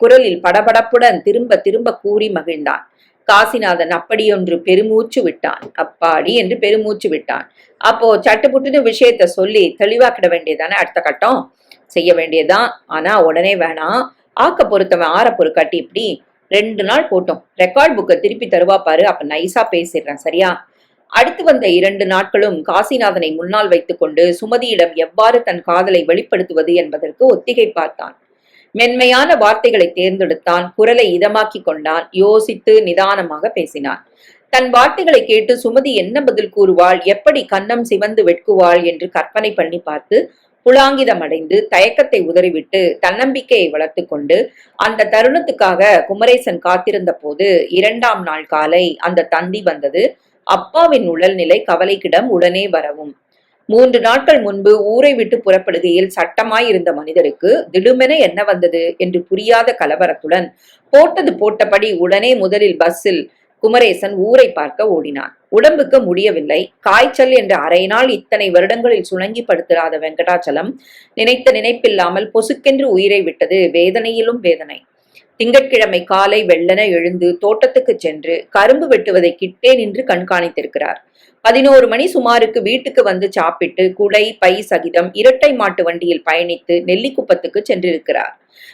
குரலில் படபடப்புடன் திரும்ப திரும்ப கூறி மகிழ்ந்தான். காசிநாதன் அப்படியொன்று பெருமூச்சு விட்டான். அப்பாடி என்று பெருமூச்சு விட்டான். அப்போ சட்டுப்புட்டுன்னு விஷயத்த சொல்லி தெளிவாக்கிட வேண்டியதானே அடுத்த கட்டம்? செய்ய வேண்டியதுதான். ஆனா உடனே வேணாம். ஆக்க பொறுத்தவன் ஆற பொறுக்காட்டி இப்படி 2 நாள் போட்டோம். ரெக்கார்ட் புக்கை திருப்பி தருவா பாரு, அப்ப நைஸா பேசிடுறேன், சரியா? அடுத்து வந்த 2 நாட்களும் காசிநாதனை முன்னால் வைத்துக் கொண்டு சுமதியிடம் எவ்வாறு தன் காதலை வெளிப்படுத்துவது என்பதற்கு ஒத்திகை பார்த்தான். மென்மையான வார்த்தைகளை தேர்ந்தெடுத்தான். குரலை இதமாக்கி கொண்டான். யோசித்து நிதானமாக பேசினான். தன் வார்த்தைகளை கேட்டு சுமதி என்ன பதில் கூறுவாள், எப்படி கன்னம் சிவந்து வெட்குவாள் என்று கற்பனை பண்ணி பார்த்து புலாங்கிதம் அடைந்து தயக்கத்தை உதறிவிட்டு தன்னம்பிக்கையை வளர்த்து கொண்டு அந்த தருணத்துக்காக குமரேசன் காத்திருந்த போது 2ஆம் நாள் காலை அந்த தந்தி வந்தது. அப்பாவின் உடல்நிலை கவலைக்கிடம் உடனே வரவும். 3 நாட்கள் முன்பு ஊரை விட்டு புறப்படுகையில் சட்டமாயிருந்த மனிதருக்கு திடுமென என்ன வந்தது என்று புரியாத கலவரத்துடன் போட்டது போட்டபடி உடனே முதலில் பஸ்ஸில் குமரேசன் ஊரை பார்க்க ஓடினான். உடம்புக்கு முடியவில்லை. காய்ச்சல் என்ற அரை நாள் இத்தனை வருடங்களில் சுணங்கி படுத்திராத வெங்கடாச்சலம் நினைத்த நினைப்பில்லாமல் பொசுக்கென்று உயிரை விட்டது வேதனையிலும் வேதனை. திங்கட்கிழமை காலை வெள்ளென எழுந்து தோட்டத்துக்கு சென்று கரும்பு வெட்டுவதை கிட்டே நின்று கண்காணித்திருக்கிறார். 11 மணி சுமாருக்கு வீட்டுக்கு வந்து சாப்பிட்டு குடை பை சகிதம் இரட்டை மாட்டு வண்டியில் பயணித்து நெல்லிக்குப்பத்துக்கு சென்றிருக்கிறார்.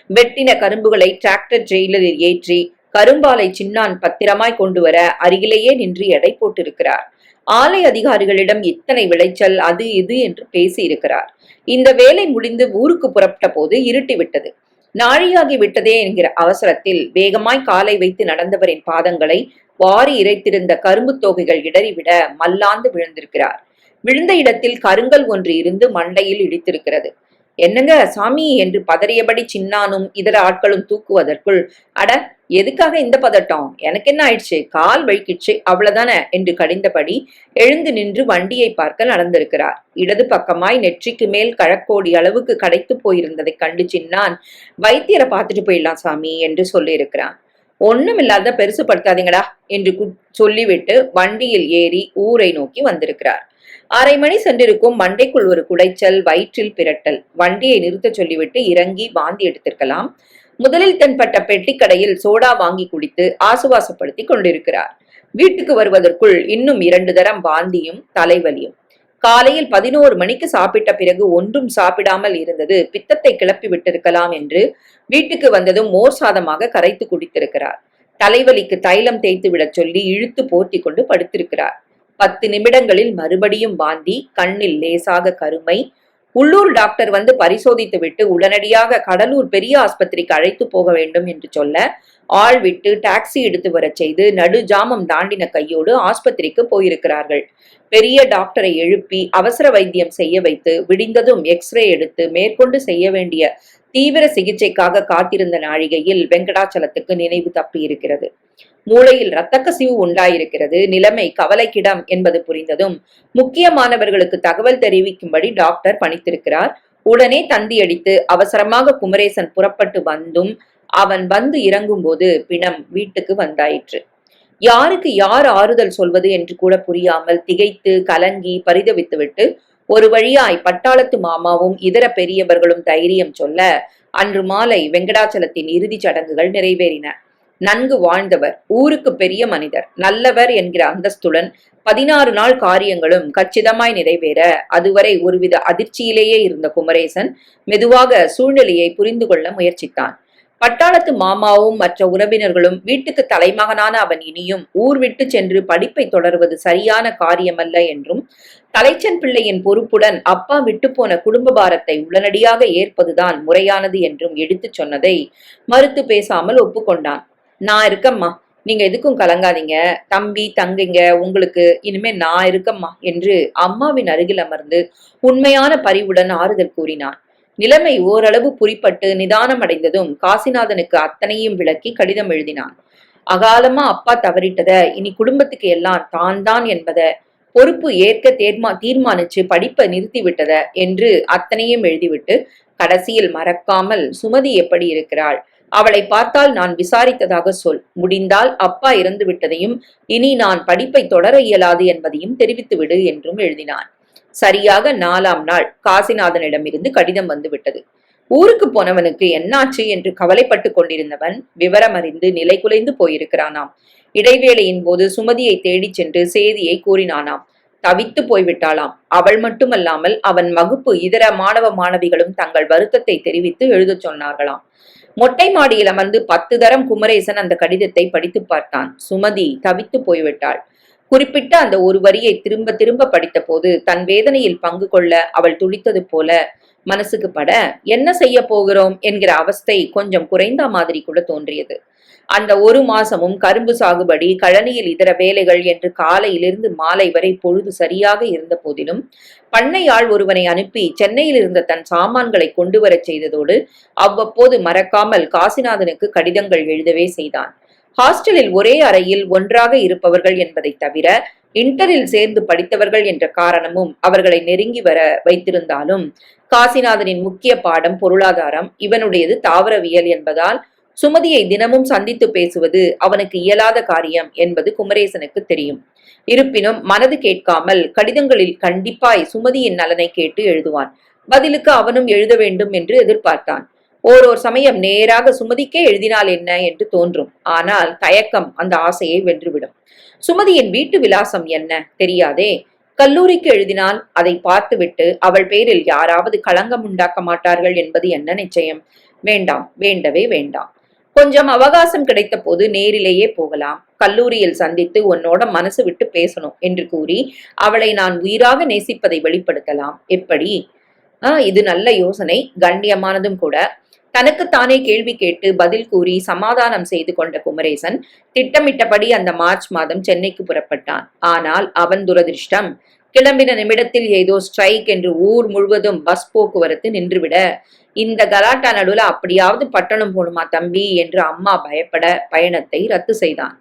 வெட்டின கரும்புகளை டிராக்டர் ஜெயிலரில் ஏற்றி கரும்பாலை சின்னான் பத்திரமாய் கொண்டு வர அருகிலேயே நின்று எடை போட்டிருக்கிறார். ஆலை அதிகாரிகளிடம் இத்தனை விளைச்சல் அது இது என்று பேசி இருக்கிறார். இந்த வேலை முடிந்து ஊருக்கு புறப்பட்ட போது இருட்டிவிட்டது. நாழியாகி விட்டதே என்கிற அவசரத்தில் வேகமாய் காலை வைத்து நடந்தவரின் பாதங்களை வாரி இறைத்திருந்த கரும்பு தோகைகள் இடறிவிட மல்லாந்து விழுந்திருக்கிறார். விழுந்த இடத்தில் கருங்கல் ஒன்று இருந்து மண்டையில் இடித்திருக்கிறது. என்னங்க சாமி என்று பதறியபடி சின்னானும் இதர ஆட்களும் தூக்குவதற்குள், அட எதுக்காக இந்த பதட்டம், எனக்கு என்ன ஆயிடுச்சு, கால் வழுக்கிடுச்சு அவ்வளவுதானே என்று கடிந்தபடி எழுந்து நின்று வண்டியை பார்க்க நடந்திருக்கிறார். இடது பக்கமாய் நெற்றிக்கு மேல் கழக்கோடி அளவுக்கு கடைத்து போயிருந்ததை கண்டு சின்னான், வைத்தியரை பார்த்துட்டு போயிடலாம் சாமி என்று சொல்லியிருக்கிறான். ஒண்ணுமில்லாத பெருசுப்படுத்தாதீங்கடா என்று சொல்லிவிட்டு வண்டியில் ஏறி ஊரை நோக்கி வந்திருக்கிறார். 1/2 மணி சென்றிருக்கும். மண்டைக்குள் ஒரு குடைச்சல், வயிற்றில் பிரட்டல். வண்டியை நிறுத்த சொல்லிவிட்டு இறங்கி வாந்தி எடுத்திருக்கலாம். முதலில் தென்பட்ட பெட்டிக்கடையில் சோடா வாங்கி குடித்து ஆசுவாசப்படுத்தி கொண்டிருக்கிறார். வீட்டுக்கு வருவதற்குள் இன்னும் 2 தரம் வாந்தியும் தலைவலியும். காலையில் 11 மணிக்கு சாப்பிட்ட பிறகு ஒன்றும் சாப்பிடாமல் இருந்தது பித்தத்தை கிளப்பி விட்டிருக்கலாம் என்று வீட்டுக்கு வந்ததும் மோர் சாதமாக கரைத்து குடித்திருக்கிறார். தலைவலிக்கு தைலம் தேய்த்து விடச் சொல்லி இழுத்து போர்த்தி கொண்டு படுத்திருக்கிறார். 10 நிமிடங்களில் மறுபடியும் வாந்தி, கண்ணில் லேசாக கருமை. உள்ளூர் டாக்டர் வந்து பரிசோதித்து விட்டு உடனடியாக கடலூர் பெரிய ஆஸ்பத்திரிக்கு அழைத்து போக வேண்டும் என்று சொல்ல ஆள் விட்டு டாக்ஸி எடுத்து வர செய்து நடு ஜாமம் தாண்டின கையோடு ஆஸ்பத்திரிக்கு போயிருக்கிறார்கள். பெரிய டாக்டரை எழுப்பி அவசர வைத்தியம் செய்ய வைத்து விடிந்ததும் எக்ஸ்ரே எடுத்து மேற்கொண்டு செய்ய வேண்டிய தீவிர சிகிச்சைக்காக காத்திருந்த நாழிகையில் வெங்கடாச்சலத்துக்கு நினைவு தப்பி இருக்கிறது. மூளையில் இரத்த கசிவு உண்டாயிருக்கிறது. நிலைமை கவலைக்கிடம் என்பது புரிந்ததும் முக்கியமானவர்களுக்கு தகவல் தெரிவிக்கும்படி டாக்டர் பணித்திருக்கிறார். உடனே தந்தி அடித்து அவசரமாக குமரேசன் புறப்பட்டு வந்தும் அவன் வந்து இறங்கும் போது பிணம் வீட்டுக்கு வந்தாயிற்று. யாருக்கு யார் ஆறுதல் சொல்வது என்று கூட புரியாமல் திகைத்து கலங்கி பரிதவித்துவிட்டு ஒரு வழியாய் பட்டாளத்து மாமாவும் இதர பெரியவர்களும் தைரியம் சொல்ல அன்று மாலை வெங்கடாச்சலத்தின் இறுதி சடங்குகள் நிறைவேறின. நன்கு வாழ்ந்தவர், ஊருக்கு பெரிய மனிதர், நல்லவர் என்கிற அந்தஸ்துடன் 16 நாள் காரியங்களும் கச்சிதமாய் நிறைவேற அதுவரை ஒருவித அதிர்ச்சியிலேயே இருந்த குமரேசன் மெதுவாக சூழ்நிலையை புரிந்து கொள்ள முயற்சித்தான். பட்டாளத்து மாமாவும் மற்ற உறவினர்களும் வீட்டுக்கு தலைமகனான அவன் இனியும் ஊர் விட்டு சென்று படிப்பை தொடர்வது சரியான காரியமல்ல என்றும் தலைச்சன் பிள்ளையின் பொறுப்புடன் அப்பா விட்டு போன குடும்ப பாரத்தை உடனடியாக ஏற்பதுதான் முறையானது என்றும் எடுத்துச் சொன்னதை மறுத்து பேசாமல் ஒப்புக்கொண்டான். நான் இருக்கம்மா, நீங்க எதுக்கும் கலங்காதீங்க. தம்பி தங்கைங்க உங்களுக்கு இனிமே நான் இருக்கம்மா என்று அம்மாவின் அருகில் அமர்ந்து உண்மையான பரிவுடன் ஆறுதல் கூறினான். நிலைமை ஓரளவு புரிப்பட்டு நிதானம் அடைந்ததும் காசிநாதனுக்கு அத்தனையும் விளக்கி கடிதம் எழுதினான். அகாலமா அப்பா தவறிட்டத, இனி குடும்பத்துக்கு எல்லாம் தான் தான் என்பத, பொறுப்பு ஏற்க தீர்மானிச்சு படிப்பை நிறுத்தி விட்டத என்று அத்தனையும் எழுதிவிட்டு கடைசியில் மறக்காமல் சுமதி எப்படி இருக்கிறாள், அவளை பார்த்தால் நான் விசாரித்ததாக சொல், முடிந்தால் அப்பா இறந்து விட்டதையும் இனி நான் படிப்பை தொடர இயலாது என்பதையும் தெரிவித்துவிடு என்றும் எழுதினான். சரியாக 4ஆம் நாள் காசிநாதனிடமிருந்து கடிதம் வந்துவிட்டது. ஊருக்கு போனவனுக்கு என்னாச்சு என்று கவலைப்பட்டு கொண்டிருந்தவன் விவரம் அறிந்து நிலை குலைந்து போயிருக்கிறானாம். இடைவேளையின் போது சுமதியை தேடிச் சென்று செய்தியை கூறினானாம். தவித்து போய்விட்டாளாம். அவள் மட்டுமல்லாமல் அவன் வகுப்பு இதர மாணவ மாணவிகளும் தங்கள் வருத்தத்தை தெரிவித்து எழுதச் சொன்னார்களாம். மொட்டை மாடியில் அமர்ந்து 10 தரம் குமரேசன் அந்த கடிதத்தை படித்து பார்த்தான். சுமதி தவித்து போய்விட்டாள். குறிப்பிட்ட அந்த ஒரு வரியை திரும்ப திரும்ப படித்த போது தன் வேதனையில் பங்கு கொள்ள அவள் துடித்தது போல மனசுக்கு பட, என்ன செய்ய போகிறோம் என்கிற அவஸ்தை கொஞ்சம் குறைந்த மாதிரி கூட தோன்றியது. அந்த ஒரு மாசமும் கரும்பு சாகுபடி, கழனியில் இதர வேலைகள் என்று காலையிலிருந்து மாலை வரை பொழுது சரியாக இருந்த போதிலும் பண்ணையாள் ஒருவனை அனுப்பி சென்னையில் இருந்த தன் சாமான்களை கொண்டு வரச் செய்ததோடு அவ்வப்போது மறக்காமல் காசிநாதனுக்கு கடிதங்கள் எழுதவே செய்தான். ஹாஸ்டலில் ஒரே அறையில் ஒன்றாக இருப்பவர்கள் என்பதை தவிர இன்டரில் சேர்ந்து படித்தவர்கள் என்ற காரணமும் அவர்களை நெருங்கி வர வைத்திருந்தாலும் காசிநாதனின் முக்கிய பாடம் பொருளாதாரம், இவனுடையது தாவரவியல் என்பதால் சுமதியை தினமும் சந்தித்து பேசுவது அவனுக்கு இயலாத காரியம் என்பது குமரேசனுக்கு தெரியும். இருப்பினும் மனது கேட்காமல் கடிதங்களில் கண்டிப்பாய் சுமதியின் நலனை கேட்டு எழுதுவான். பதிலுக்கு அவனும் எழுத வேண்டும் என்று எதிர்பார்த்தான். ஓரோர் சமயம் நேராக சுமதிக்கே எழுதினால் என்ன என்று தோன்றும். ஆனால் தயக்கம் அந்த ஆசையை வென்றுவிடும். சுமதியின் வீட்டு விலாசம் என்ன தெரியாதே. கல்லூரிக்கு எழுதினால் அதை பார்த்துவிட்டு அவள் பேரில் யாராவது களங்கம் உண்டாக்க மாட்டார்கள் என்பது என்ன நிச்சயம்? வேண்டாம், வேண்டவே வேண்டாம். கொஞ்சம் அவகாசம் கிடைத்த போது நேரிலேயே போகலாம், கல்லூரியில் சந்தித்து உன்னோட மனசு விட்டு பேசணும் என்று கூறி அவளை நான் உயிராக நேசிப்பதை வெளிப்படுத்தலாம். எப்படி? இது நல்ல யோசனை, கண்ணியமானதும் கூட. தனக்குத்தானே கேள்வி கேட்டு பதில் கூறி சமாதானம் செய்து கொண்ட குமரேசன் திட்டமிட்டபடி அந்த மார்ச் மாதம் சென்னைக்கு புறப்பட்டான். ஆனால் அவன் துரதிருஷ்டம், கிளம்பின நிமிடத்தில் ஏதோ ஸ்ட்ரைக் என்று ஊர் முழுவதும் பஸ் போக்குவரத்து நின்றுவிட, இந்த கலாட்டா நடுவுல அப்படியாவது பட்டணம் போணுமா தம்பி என்று அம்மா பயப்பட பயணத்தை ரத்து செய்தான்.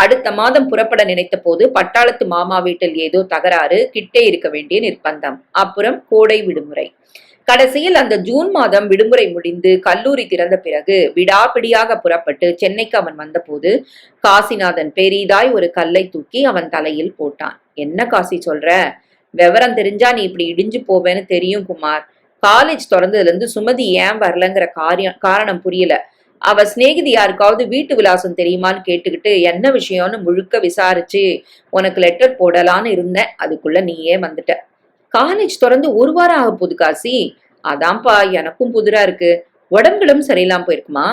அடுத்த மாதம் புறப்பட நினைத்த போது பட்டாளத்து மாமா வீட்டில் ஏதோ தகராறு, கிட்டே இருக்க வேண்டிய நிர்பந்தம். அப்புறம் கோடை விடுமுறை. கடைசியில் அந்த ஜூன் மாதம் விடுமுறை முடிந்து கல்லூரி திறந்த பிறகு விடாப்பிடியாக புறப்பட்டு சென்னைக்கு அவன் வந்தபோது காசிநாதன் பெரிதாய் ஒரு கல்லை தூக்கி அவன் தலையில் போட்டான். என்ன காசி சொல்ற? விவரம் தெரிஞ்சா நீ இப்படி இடிஞ்சு போவேன்னு தெரியும் குமார். காலேஜ் திறந்ததுல இருந்து சுமதி ஏன் வரலங்கிற காரணம் புரியல. அவ சிநேகிதி யாருக்காவது வீட்டு விலாசம் தெரியுமான்னு கேட்டுக்கிட்டு என்ன விஷயம்னு முழுக்க விசாரிச்சு உனக்கு லெட்டர் போடலான்னு இருந்தேன். அதுக்குள்ள நீயே வந்துட்ட. காலேஜ் திறந்து ஒரு வாரம் ஆக போகுது காசி. அதான்ப்பா எனக்கும் புதிரா இருக்கு. உடம்புகளும் சரியில்லாம போயிருக்குமா?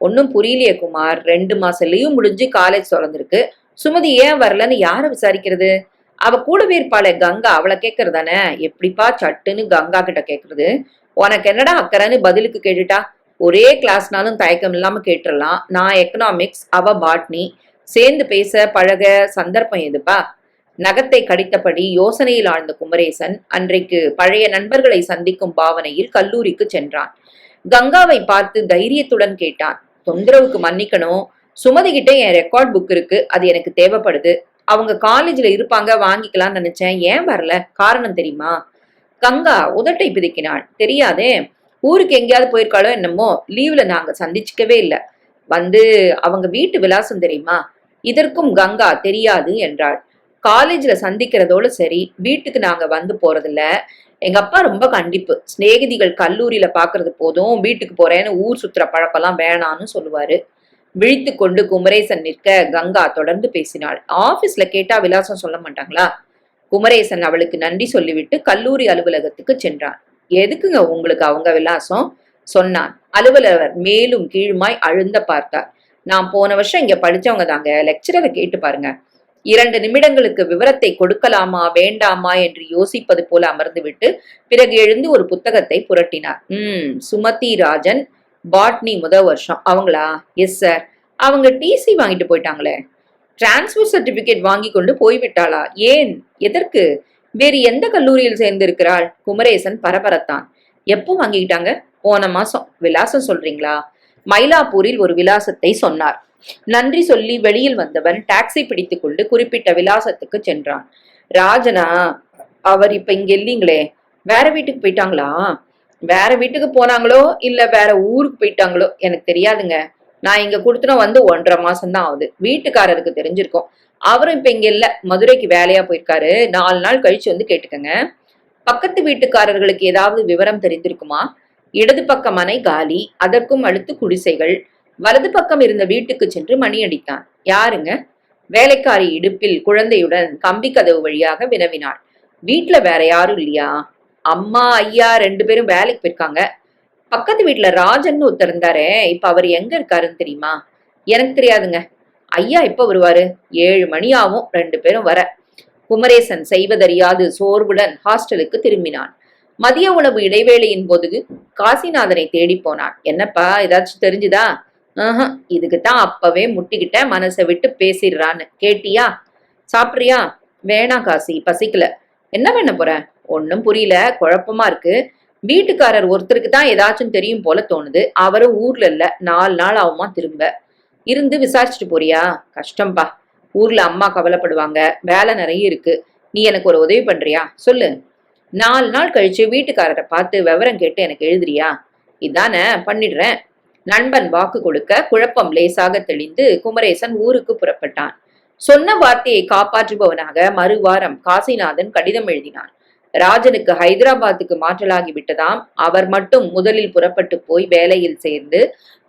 ஒன்னும் புரியலையே குமார். 2 மாசம் லீவ் முடிஞ்சு காலேஜ் திறந்திருக்கு. சுமதி ஏன் வரலன்னு யார விசாரிக்கிறது? அவ கூடவே இருப்பாளே கங்கா, அவளை கேட்கறதானே. எப்படிப்பா சட்டுன்னு கங்கா கிட்ட கேக்குறது? உனக்கு என்னடா அக்கறைன்னு பதிலுக்கு கேட்டுட்டா? ஒரே கிளாஸ்னாலும் தயக்கம் இல்லாம கேட்டுடலாம். நான் எக்கனாமிக்ஸ், அவ பாட்னி. சேர்ந்து பேச பழக சந்தர்ப்பம் எதுப்பா? நகத்தை கடித்தபடி யோசனையில் ஆழ்ந்த குமரேசன் அன்றைக்கு பழைய நண்பர்களை சந்திக்கும் பாவனையில் கல்லூரிக்கு சென்றான். கங்காவை பார்த்து தைரியத்துடன் கேட்டான். தொந்தரவுக்கு மன்னிக்கணும், சுமதி கிட்ட என் ரெக்கார்ட் புக் இருக்கு, அது எனக்கு தேவைப்படுது. அவங்க காலேஜ்ல இருப்பாங்க, வாங்கிக்கலாம்னு நினைச்சேன். ஏன் வரல? காரணம் தெரியுமா? கங்கா உதட்டை பிதுக்கினாள். தெரியாதே. ஊருக்கு எங்கேயாவது போயிருக்காளோ என்னமோ. லீவ்ல நாங்க சந்திச்சுக்கவே இல்லை. வந்து அவங்க வீட்டு விலாசம் தெரியுமா? இதற்கும் கங்கா தெரியாது என்றாள். காலேஜ்ல சந்திக்கிறதோட சரி, வீட்டுக்கு நாங்க வந்து போறதில்ல. எங்க அப்பா ரொம்ப கண்டிப்பு. சிநேகிதிகள் கல்லூரியில பாக்குறது போதும், வீட்டுக்கு போறேன்னு ஊர் சுத்துற பழக்கம்லாம் வேணான்னு சொல்லுவாரு. விழித்து கொண்டு குமரேசன் நிற்க கங்கா தொடர்ந்து பேசினாள். ஆபீஸ்ல கேட்டா விலாசம் சொல்ல மாட்டாங்களா? குமரேசன் அவளுக்கு நன்றி சொல்லிவிட்டு கல்லூரி அலுவலகத்துக்கு சென்றான். எதுக்குங்க உங்களுக்கு அவங்க விலாசம் சொன்னான். அலுவலர் மேலும் கீழுமாய் அழுந்த பார்த்தார். நான் போன வருஷம் இங்க படிச்சவங்க தாங்க, லெக்சரரை கேட்டு பாருங்க. 2 நிமிடங்களுக்கு விவரத்தை கொடுக்கலாமா வேண்டாமா என்று யோசிப்பது போல அமர்ந்துவிட்டு பிறகு எழுந்து ஒரு புத்தகத்தை புரட்டினார். சுமதி ராஜன், பாட்னி 1 வருஷம். அவங்களா? Yes sir. அவங்க டிசி வாங்கிட்டு போயிட்டாங்களே. டிரான்ஸ்ஃபர் சர்டிபிகேட் வாங்கி கொண்டு போய்விட்டாளா? ஏன்? எதற்கு? வேறு எந்த கல்லூரியில் சேர்ந்திருக்கிறாள்? குமரேசன் பரபரத்தான். எப்போ வாங்கிக்கிட்டாங்க? போன மாசம். விலாசம் சொல்றீங்களா? மயிலாப்பூரில் ஒரு விலாசத்தை சொன்னார். நன்றி சொல்லி வெளியில் வந்தவன் டாக்ஸி பிடித்துக் கொண்டு குறிப்பிட்ட விலாசத்துக்கு சென்றான். ராஜனா? அவர் இப்ப இங்க இல்லீங்களே. வேற வீட்டுக்கு போயிட்டாங்களா? வேற வீட்டுக்கு போனாங்களோ இல்ல வேற ஊருக்கு போயிட்டாங்களோ எனக்கு தெரியாதுங்க. நான் இங்க கொடுத்துன வந்து 1.5 மாசம் தான் ஆகுது. வீட்டுக்காரருக்கு தெரிஞ்சிருக்கும். அவரும் இப்ப இங்க இல்ல, மதுரைக்கு வேலையா போயிருக்காரு. 4 நாள் கழிச்சு வந்து கேட்டுக்கங்க. பக்கத்து வீட்டுக்காரர்களுக்கு ஏதாவது விவரம் தெரிந்திருக்குமா? இடது பக்க மனை காலி, அதற்கும் அடுத்து குடிசைகள். வலது பக்கம் இருந்த வீட்டுக்கு சென்று மணி அடித்தான். யாருங்க? வேலைக்காரி இடுப்பில் குழந்தையுடன் கம்பி கதவு வழியாக வினவினாள். வீட்டுல வேற யாரும் இல்லையா? அம்மா ஐயா 2 பேரும் வேலைக்கு போயிருக்காங்க. பக்கத்து வீட்டுல ராஜன் ஒருத்தர் இருந்தாரே, இப்ப அவர் எங்க இருக்காருன்னு தெரியுமா? எனக்கு தெரியாதுங்க. ஐயா எப்ப வருவாரு? 7 மணி ஆகும் 2 பேரும் வர. குமரேசன் செய்வதறியாது சோர்வுடன் ஹாஸ்டலுக்கு திரும்பினான். மதிய உணவு இடைவேளையின் போது காசிநாதனை தேடி போனான். என்னப்பா, ஏதாச்சும் தெரிஞ்சுதா? இதுக்குத்தான் அப்பவே முட்டிக்கிட்ட, மனசை விட்டு பேசிடுறான்னு. கேட்டியா? சாப்பிட்றியா? வேணாம் காசி, பசிக்கல. என்ன பண்ண போற? ஒன்னும் புரியல, குழப்பமா இருக்கு. வீட்டுக்காரர் ஒருத்தருக்கு தான் ஏதாச்சும் தெரியும் போல தோணுது. அவரும் ஊர்ல இல்ல, 4 நாள் ஆகுமா திரும்ப. இருந்து விசாரிச்சுட்டு போறியா? கஷ்டம்பா. ஊர்ல அம்மா கவலைப்படுவாங்க, வேலை நிறைய இருக்கு. நீ எனக்கு ஒரு உதவி பண்றியா? சொல்லு. 4 நாள் கழிச்சு வீட்டுக்காரரை பார்த்து விவரம் கேட்டு எனக்கு எழுதுறியா? இதானே, பண்ணிடுறேன். நண்பன் வாக்கு கொடுக்க குழப்பம் லேசாக தெளிந்து குமரேசன் ஊருக்கு புறப்பட்டான். சொன்ன வார்த்தையை காப்பாற்றுபவனாக மறுவாரம் காசிநாதன் கடிதம் எழுதினான். ராஜனுக்கு ஹைதராபாத்துக்கு மாற்றலாகி விட்டதாம். அவர் மட்டும் முதலில் புறப்பட்டு போய் வேலையில் சேர்ந்து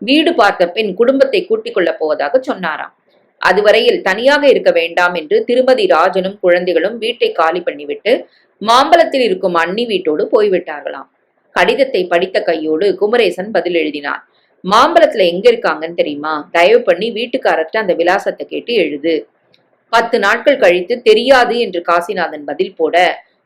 வீடு பார்த்த பின் குடும்பத்தை கூட்டிக் கொள்ளப் போவதாக சொன்னாராம். அதுவரையில் தனியாக இருக்க வேண்டாம் என்று திருமதி ராஜனும் குழந்தைகளும் வீட்டை காலி பண்ணிவிட்டு மாம்பலத்தில் இருக்கும் அண்ணி வீட்டோடு போய்விட்டார்களாம். கடிதத்தை படித்த கையோடு குமரேசன் பதில் எழுதினான். மாம்பலத்துல எங்க இருக்காங்கன்னு தெரியுமா? தயவு பண்ணி வீட்டுக்காரர்கிட்ட அந்த விலாசத்தை கேட்டு எழுது. 10 நாட்கள் கழித்து தெரியாது என்று காசிநாதன் பதில் போட,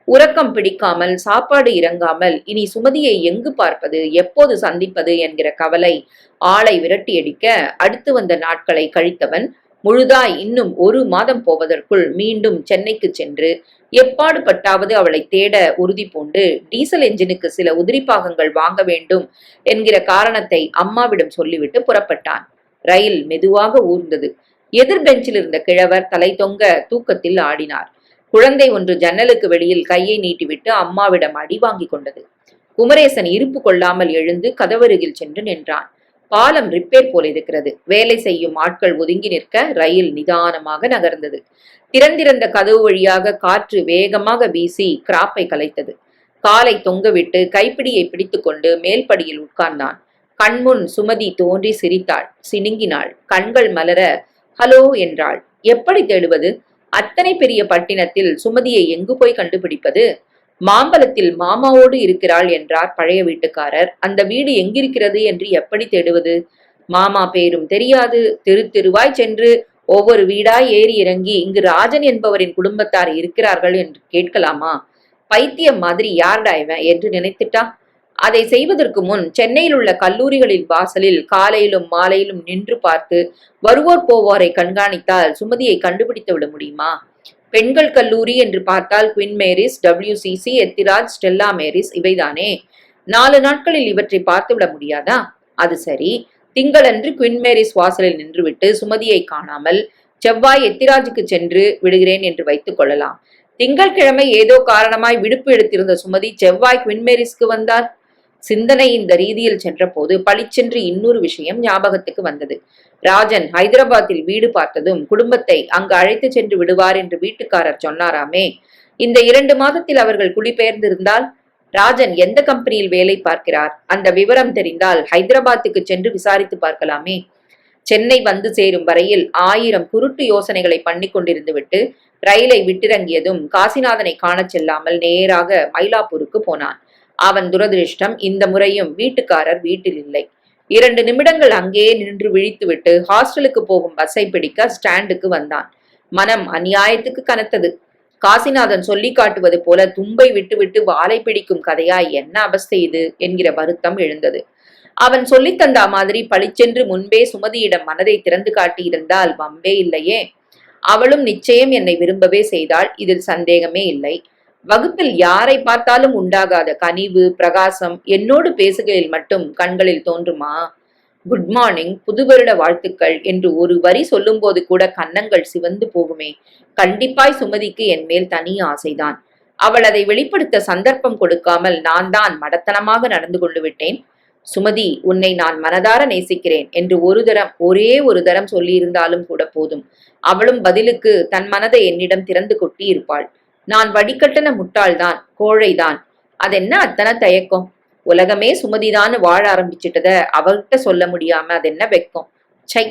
உறக்கம் பிடிக்காமல், சாப்பாடு இறங்காமல், இனி சுமதியை எங்கு பார்ப்பது, எப்போது சந்திப்பது என்கிற கவலை ஆளை விரட்டியடிக்க, அடுத்து வந்த நாட்களை கழித்தவன் முழுதாய் இன்னும் 1 மாதம் போவதற்குள் மீண்டும் சென்னைக்கு சென்று எப்பாடு பட்டாவது அவளை தேட உறுதி பூண்டு டீசல் என்ஜினுக்கு சில உதிரி பாகங்கள் வாங்க வேண்டும் என்கிற காரணத்தை அம்மாவிடம் சொல்லிவிட்டு புறப்பட்டான். ரயில் மெதுவாக ஊர்ந்தது. எதிர் பெஞ்சில் இருந்த கிழவர் தலை தொங்க தூக்கத்தில் ஆடினார். குழந்தை ஒன்று ஜன்னலுக்கு வெளியில் கையை நீட்டிவிட்டு அம்மாவிடம் அடி வாங்கி கொண்டது. குமரேசன் இருப்பு கொள்ளாமல் எழுந்து கதவருகில் சென்று நின்றான். பாலம் ரிப்பேர் போல இருக்கிறது. வேலை செய்யும் ஆட்கள் ஒதுங்கி நிற்க ரயில் நிதானமாக நகர்ந்தது. திறந்திருந்த கதவு வழியாக காற்று வேகமாக வீசி கிராப்பை கலைத்தது. காலை தொங்கவிட்டு கைப்பிடியை பிடித்துக்கொண்டு மேல்படியில் உட்கார்ந்தான். கண்முன் சுமதி தோன்றி சிரித்தாள், சினுங்கினாள், கண்கள் மலர ஹலோ என்றாள். எப்படி தேடுவது? அத்தனை பெரிய பட்டினத்தில் சுமதியை எங்கு போய் கண்டுபிடிப்பது? மாம்பலத்தில் மாமாவோடு இருக்கிறாள் என்றார் பழைய வீட்டுக்காரர். அந்த வீடு எங்கிருக்கிறது என்று எப்படி தேடுவது? மாமா பேரும் தெரியாது. தெரு தெருவாய் சென்று ஒவ்வொரு வீடாய் ஏறி இறங்கி இங்கு ராஜன் என்பவரின் குடும்பத்தார் இருக்கிறார்கள் என்று கேட்கலாமா? பைத்தியம் மாதிரி யார்டா இவன் என்று நினைத்துட்டா. அதை செய்வதற்கு முன் சென்னையில் உள்ள கல்லூரிகளின் வாசலில் காலையிலும் மாலையிலும் நின்று பார்த்து வருவோர் போவோரை கண்காணித்தால் சுமதியை கண்டுபிடித்து விட முடியுமா? பெண்கள் கல்லூரி என்று பார்த்தால் Queen Mary's, WCC, Ethiraj, Stella Maris இவைதானே. 4 நாட்களில் இவற்றை பார்த்து விட முடியாதா? அது சரி. திங்களன்று குயின் மேரிஸ் வாசலில் நின்றுவிட்டு சுமதியை காணாமல் செவ்வாய் எத்திராஜுக்கு சென்று விடுகிறேன் என்று வைத்துக் கொள்ளலாம். திங்கட்கிழமை ஏதோ காரணமாய் விடுப்பு எடுத்திருந்த சுமதி செவ்வாய் குயின் மேரிஸ்க்கு வந்தால்? சிந்தனை இந்த ரீதியில் சென்ற போது பளிச்சென்று இன்னொரு விஷயம் ஞாபகத்துக்கு வந்தது. ராஜன் ஹைதராபாத்தில் வீடு பார்த்ததும் குடும்பத்தை அங்கு அழைத்து சென்று விடுவார் என்று வீட்டுக்காரர் சொன்னாராமே. இந்த 2 மாதத்தில் அவர்கள் குடிபெயர்ந்திருந்தால்? ராஜன் எந்த கம்பெனியில் வேலை பார்க்கிறார்? அந்த விவரம் தெரிந்தால் ஹைதராபாத்துக்கு சென்று விசாரித்து பார்க்கலாமே. சென்னை வந்து சேரும் வரையில் 1000 குருட்டு யோசனைகளை பண்ணி கொண்டிருந்து விட்டு ரயிலை விட்டிறங்கியதும் காசிநாதனை காணச் செல்லாமல் நேராக மயிலாப்பூருக்கு போனான். அவன் துரதிருஷ்டம் இந்த முறையும் வீட்டுக்காரர் வீட்டில் இல்லை. 2 நிமிடங்கள் அங்கே நின்று விழித்துவிட்டு ஹாஸ்டலுக்கு போகும் பஸ்ஸை பிடிக்க ஸ்டாண்டுக்கு வந்தான். மனம் அநியாயத்துக்கு கனத்தது. காசிநாதன் சொல்லி காட்டுவது போல தும்பை விட்டுவிட்டு வாளை பிடிக்கும் கதையாய் என்ன அவஸ்தை இது என்கிற வருத்தம் எழுந்தது. அவன் சொல்லித் தந்தா மாதிரி பளிச்சென்று முன்பே சுமதியிடம் மனதை திறந்து காட்டியிருந்தால் வம்பே இல்லையே. அவளும் நிச்சயம் என்னை விரும்பவே செய்தாள், இதில் சந்தேகமே இல்லை. வகுப்பில் யாரை பார்த்தாலும் உண்டாகாத கனிவு பிரகாசம் என்னோடு பேசுகையில் மட்டும் கண்களில் தோன்றுமா? குட் மார்னிங், புது வருட வாழ்த்துக்கள் என்று ஒரு வரி சொல்லும்போது கூட கன்னங்கள் சிவந்து போகுமே. கண்டிப்பாய் சுமதிக்கு என் மேல் தனி ஆசைதான். அவள் அதை வெளிப்படுத்த சந்தர்ப்பம் கொடுக்காமல் நான் தான் மடத்தனமாக நடந்து கொண்டு விட்டேன். சுமதி, உன்னை நான் மனதார நேசிக்கிறேன் என்று ஒரே ஒரு தரம் சொல்லியிருந்தாலும் கூட போதும். அவளும் பதிலுக்கு தன் மனதை என்னிடம் திறந்து கொட்டி இருப்பாள். நான் வடிகட்டன முட்டாள்தான், கோழைதான். அதென்ன அத்தனை தயக்கம்? உலகமே சுமதிதான் வாழ ஆரம்பிச்சிட்டத அவகிட்ட சொல்ல முடியாம அதென்ன வெக்கம்? சை,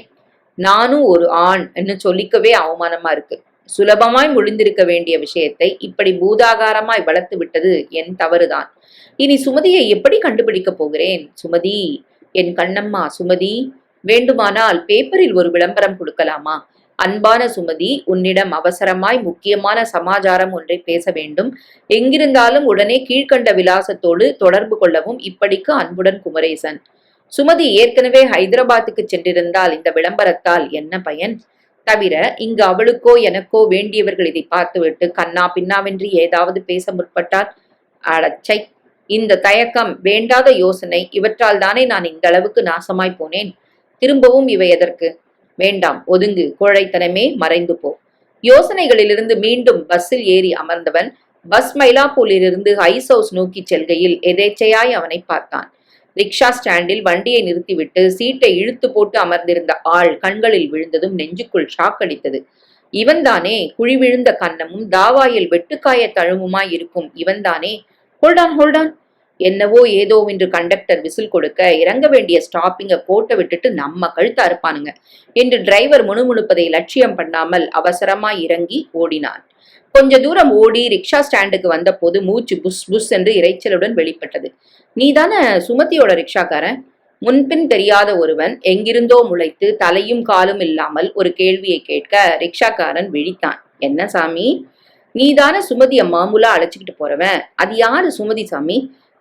நானும் ஒரு ஆண் என்று சொல்லிக்கவே அவமானமா இருக்கு. சுலபமாய் முடிந்திருக்க வேண்டிய விஷயத்தை இப்படி பூதாகாரமாய் வளர்த்து விட்டது என் தவறுதான். இனி சுமதியை எப்படி கண்டுபிடிக்கப் போகிறேன்? சுமதி, என் கண்ணம்மா சுமதி, வேண்டுமானால் பேப்பரில் ஒரு விளம்பரம் கொடுக்கலாமா? அன்பான சுமதி, உன்னிடம் அவசரமாய் முக்கியமான சமாச்சாரம் ஒன்றை பேச வேண்டும். எங்கிருந்தாலும் உடனே கீழ்கண்ட விலாசத்தோடு தொடர்பு கொள்ளவும். இப்படிக்கு அன்புடன் குமரேசன். சுமதி ஏற்கனவே ஹைதராபாத்துக்கு சென்றிருந்தால் இந்த விளம்பரத்தால் என்ன பயன்? தவிர இங்கு அவளுக்கோ எனக்கோ வேண்டியவர்கள் இதை பார்த்துவிட்டு கண்ணா பின்னாவென்று ஏதாவது பேச முற்பட்டால், அடச்சை, இந்த தயக்கம், வேண்டாத யோசனை, இவற்றால் தானே நான் இந்த அளவுக்கு நாசமாய் போனேன். திரும்பவும் இவை எதற்கு? வேண்டாம், ஒதுங்கு, கோழைத்தனமே, மறைந்து போ. யோசனைகளிலிருந்து மீண்டும் பஸ்ஸில் ஏறி அமர்ந்தவன் பஸ் மயிலாப்பூரிலிருந்து ஐஸ் ஹவுஸ் நோக்கி செல்கையில் எதேச்சையாய் அவனை பார்த்தான். ரிக்ஷா ஸ்டாண்டில் வண்டியை நிறுத்திவிட்டு சீட்டை இழுத்து போட்டு அமர்ந்திருந்த ஆள் கண்களில் விழுந்ததும் நெஞ்சுக்குள் ஷாக் அடித்தது. இவன்தானே குழி விழுந்த கன்னமும் தாவாயில் வெட்டுக்காய தழுவுமாய் இருக்கும் இவன்தானே? ஹோல்டான் ஹோல்டான், என்னவோ ஏதோ என்று கண்டக்டர் விசில் கொடுக்க இறங்க வேண்டிய ஸ்டாப்பிங்க கோட்டை விட்டுட்டு நம்ம கழுத்த அறுப்பானுங்க என்று டிரைவர் முணுமுணுப்பதை லட்சியம் பண்ணாமல் அவசரமாய் இறங்கி ஓடினான். கொஞ்ச தூரம் ஓடி ரிக்ஷா ஸ்டாண்டுக்கு வந்த போது மூச்சு புஷ் புஷ் என்று இறைச்சலுடன் வெளிப்பட்டது. நீதானே சுமதியோட ரிக்ஷாக்காரன்? முன்பின் தெரியாத ஒருவன் எங்கிருந்தோ முளைத்து தலையும் காலும் இல்லாமல் ஒரு கேள்வியை கேட்க ரிக்ஷாக்காரன் விழித்தான். என்ன சாமி, நீதானே சுமதிய மாமூலா அழைச்சிக்கிட்டு போறவன்? அது யாரு சுமதி சாமி?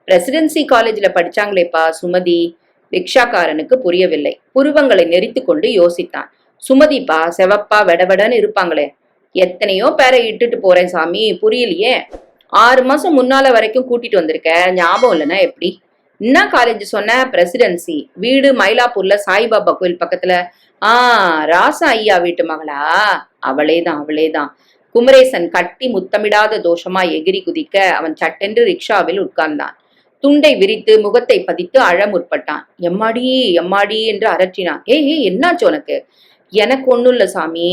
பிரசிடென்சி காலேஜ்ல படிச்சாங்களேப்பா சுமதி. ரிக்ஷாக்காரனுக்கு புரியவில்லை. புருவங்களை நெறித்து கொண்டு யோசித்தான். சுமதிப்பா, செவப்பா வெடவெடன்னு இருப்பாங்களே. எத்தனையோ பேரை இட்டுட்டு போறேன் சாமி, புரியலையே. 6 மாசம் முன்னால வரைக்கும் கூட்டிட்டு வந்திருக்க, ஞாபகம் இல்லைன்னா எப்படி? என்ன காலேஜ் சொன்ன? பிரசிடென்சி. வீடு மயிலாப்பூர்ல சாய்பாபா கோயில் பக்கத்துல. ராசா ஐயா வீட்டு மகளா? அவளேதான் அவளேதான். குமரேசன் கட்டி முத்தமிடாத தோஷமா எகிரி குதிக்க அவன் சட்டென்று ரிக்ஷாவில் உட்கார்ந்தான். துண்டை விரித்து முகத்தை பதித்து அழ முற்பட்டான். எம்மாடி எம்மாடி என்று அரற்றினான். ஏய், என்னாச்சு உனக்கு? எனக்கு ஒண்ணும் இல்ல சாமி,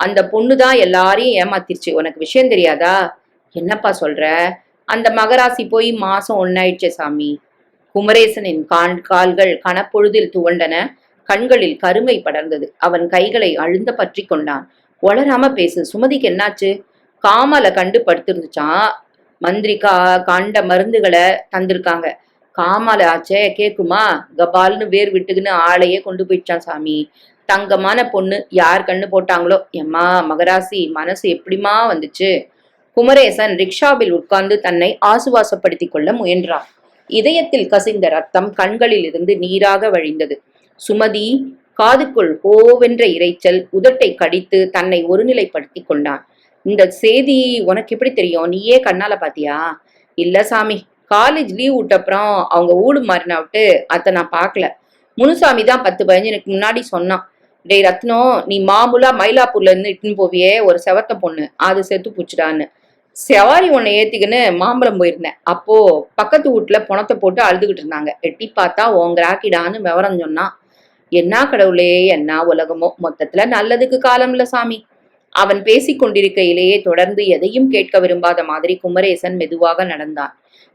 அந்த பொண்ணுதான் எல்லாரையும் ஏமாத்திருச்சு. உனக்கு விஷயம் தெரியாதா? என்னப்பா சொல்ற? அந்த மகராசி போய் மாசம் 1 ஆயிடுச்சே சாமி. குமரேசனின் கால்கள் கனப்பொழுதில் துவண்டன. கண்களில் கருமை படர்ந்தது. அவன் கைகளை அழுந்த பற்றி கொண்டான். ஒளராம பேசு, சுமதிக்கு என்னாச்சு? காமலை கண்டு படுத்துருந்துச்சான். மந்திரிக்கா கண்ட மருந்துகளை தந்திருக்காங்க. காமால ஆச்சே, கேக்குமா? கபால்னு வேர் விட்டுக்குன்னு ஆளையே கொண்டு போயிடுச்சான் சாமி. தங்கமான பொண்ணு, யார் கண்ணு போட்டாங்களோ. எம்மா மகராசி, மனசு எப்படிமா வந்துச்சு? குமரேசன் ரிக்ஷாவில் உட்கார்ந்து தன்னை ஆசுவாசப்படுத்திக் கொள்ள முயன்றான். இதயத்தில் கசிந்த ரத்தம் கண்களில் இருந்து நீராக வழிந்தது. சுமதி, காதுக்குள் ஹோவென்ற இரைச்சல். உதட்டை கடித்து தன்னை ஒருநிலைப்படுத்தி கொண்டான். இந்த செய்தி உனக்கு எப்படி தெரியும்? நீயே கண்ணால பாத்தியா? இல்ல சாமி, காலேஜ் லீவ் விட்டப்புறம் அவங்க ஊடு மாறினா விட்டு அத நான் பாக்கல. முனுசாமி தான் 10-15 முன்னாடி சொன்னான். டேய் ரத்னம், நீ மாமூலா மயிலாப்பூர்ல இருந்து இட்டுன்னு போவியே ஒரு செவத்த பொண்ணு, அது செத்து பூச்சுடான்னு. செவாரி உன்னை ஏத்திக்கின்னு மாம்பழம் போயிருந்தேன். அப்போ பக்கத்து வீட்டுல பணத்தை போட்டு அழுதுகிட்டு இருந்தாங்க. எட்டி பார்த்தா உங்க ராக்கிடான்னு விவரம் சொன்னான். என்ன கடவுளே, என்ன உலகமோ. மொத்தத்துல நல்லதுக்கு காலம் இல்ல சாமி. அவன் பேசிக் கொண்டிருக்கையிலேயே தொடர்ந்து எதையும் கேட்க விரும்பாத மாதிரி குமரேசன் மெதுவாக நடந்தான்.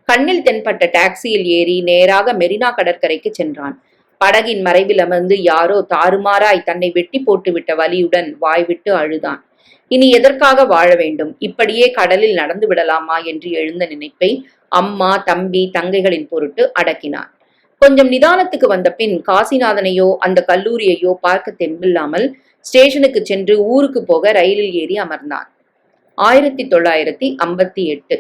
கண்ணில் தென்பட்ட டாக்ஸியில் ஏறி நேராக மெரினா கடற்கரைக்கு சென்றான். படகின் மறைவில் அமர்ந்து யாரோ தாறுமாறாய் தன்னை வெட்டி போட்டு விட்ட வலியுடன் வாய்விட்டு அழுதான். இனி எதற்காக வாழ வேண்டும்? இப்படியே கடலில் நடந்து விடலாமா என்று எழுந்த நினைப்பை அம்மா, தம்பி, தங்கைகளின் பொருட்டு அடக்கினான். கொஞ்சம் நிதானத்துக்கு வந்த பின் காசிநாதனையோ அந்த கல்லூரியையோ பார்க்க தெம்பில்லாமல் ஸ்டேஷனுக்கு சென்று ஊருக்கு போக ரயிலில் ஏறி அமர்ந்தான். 1958.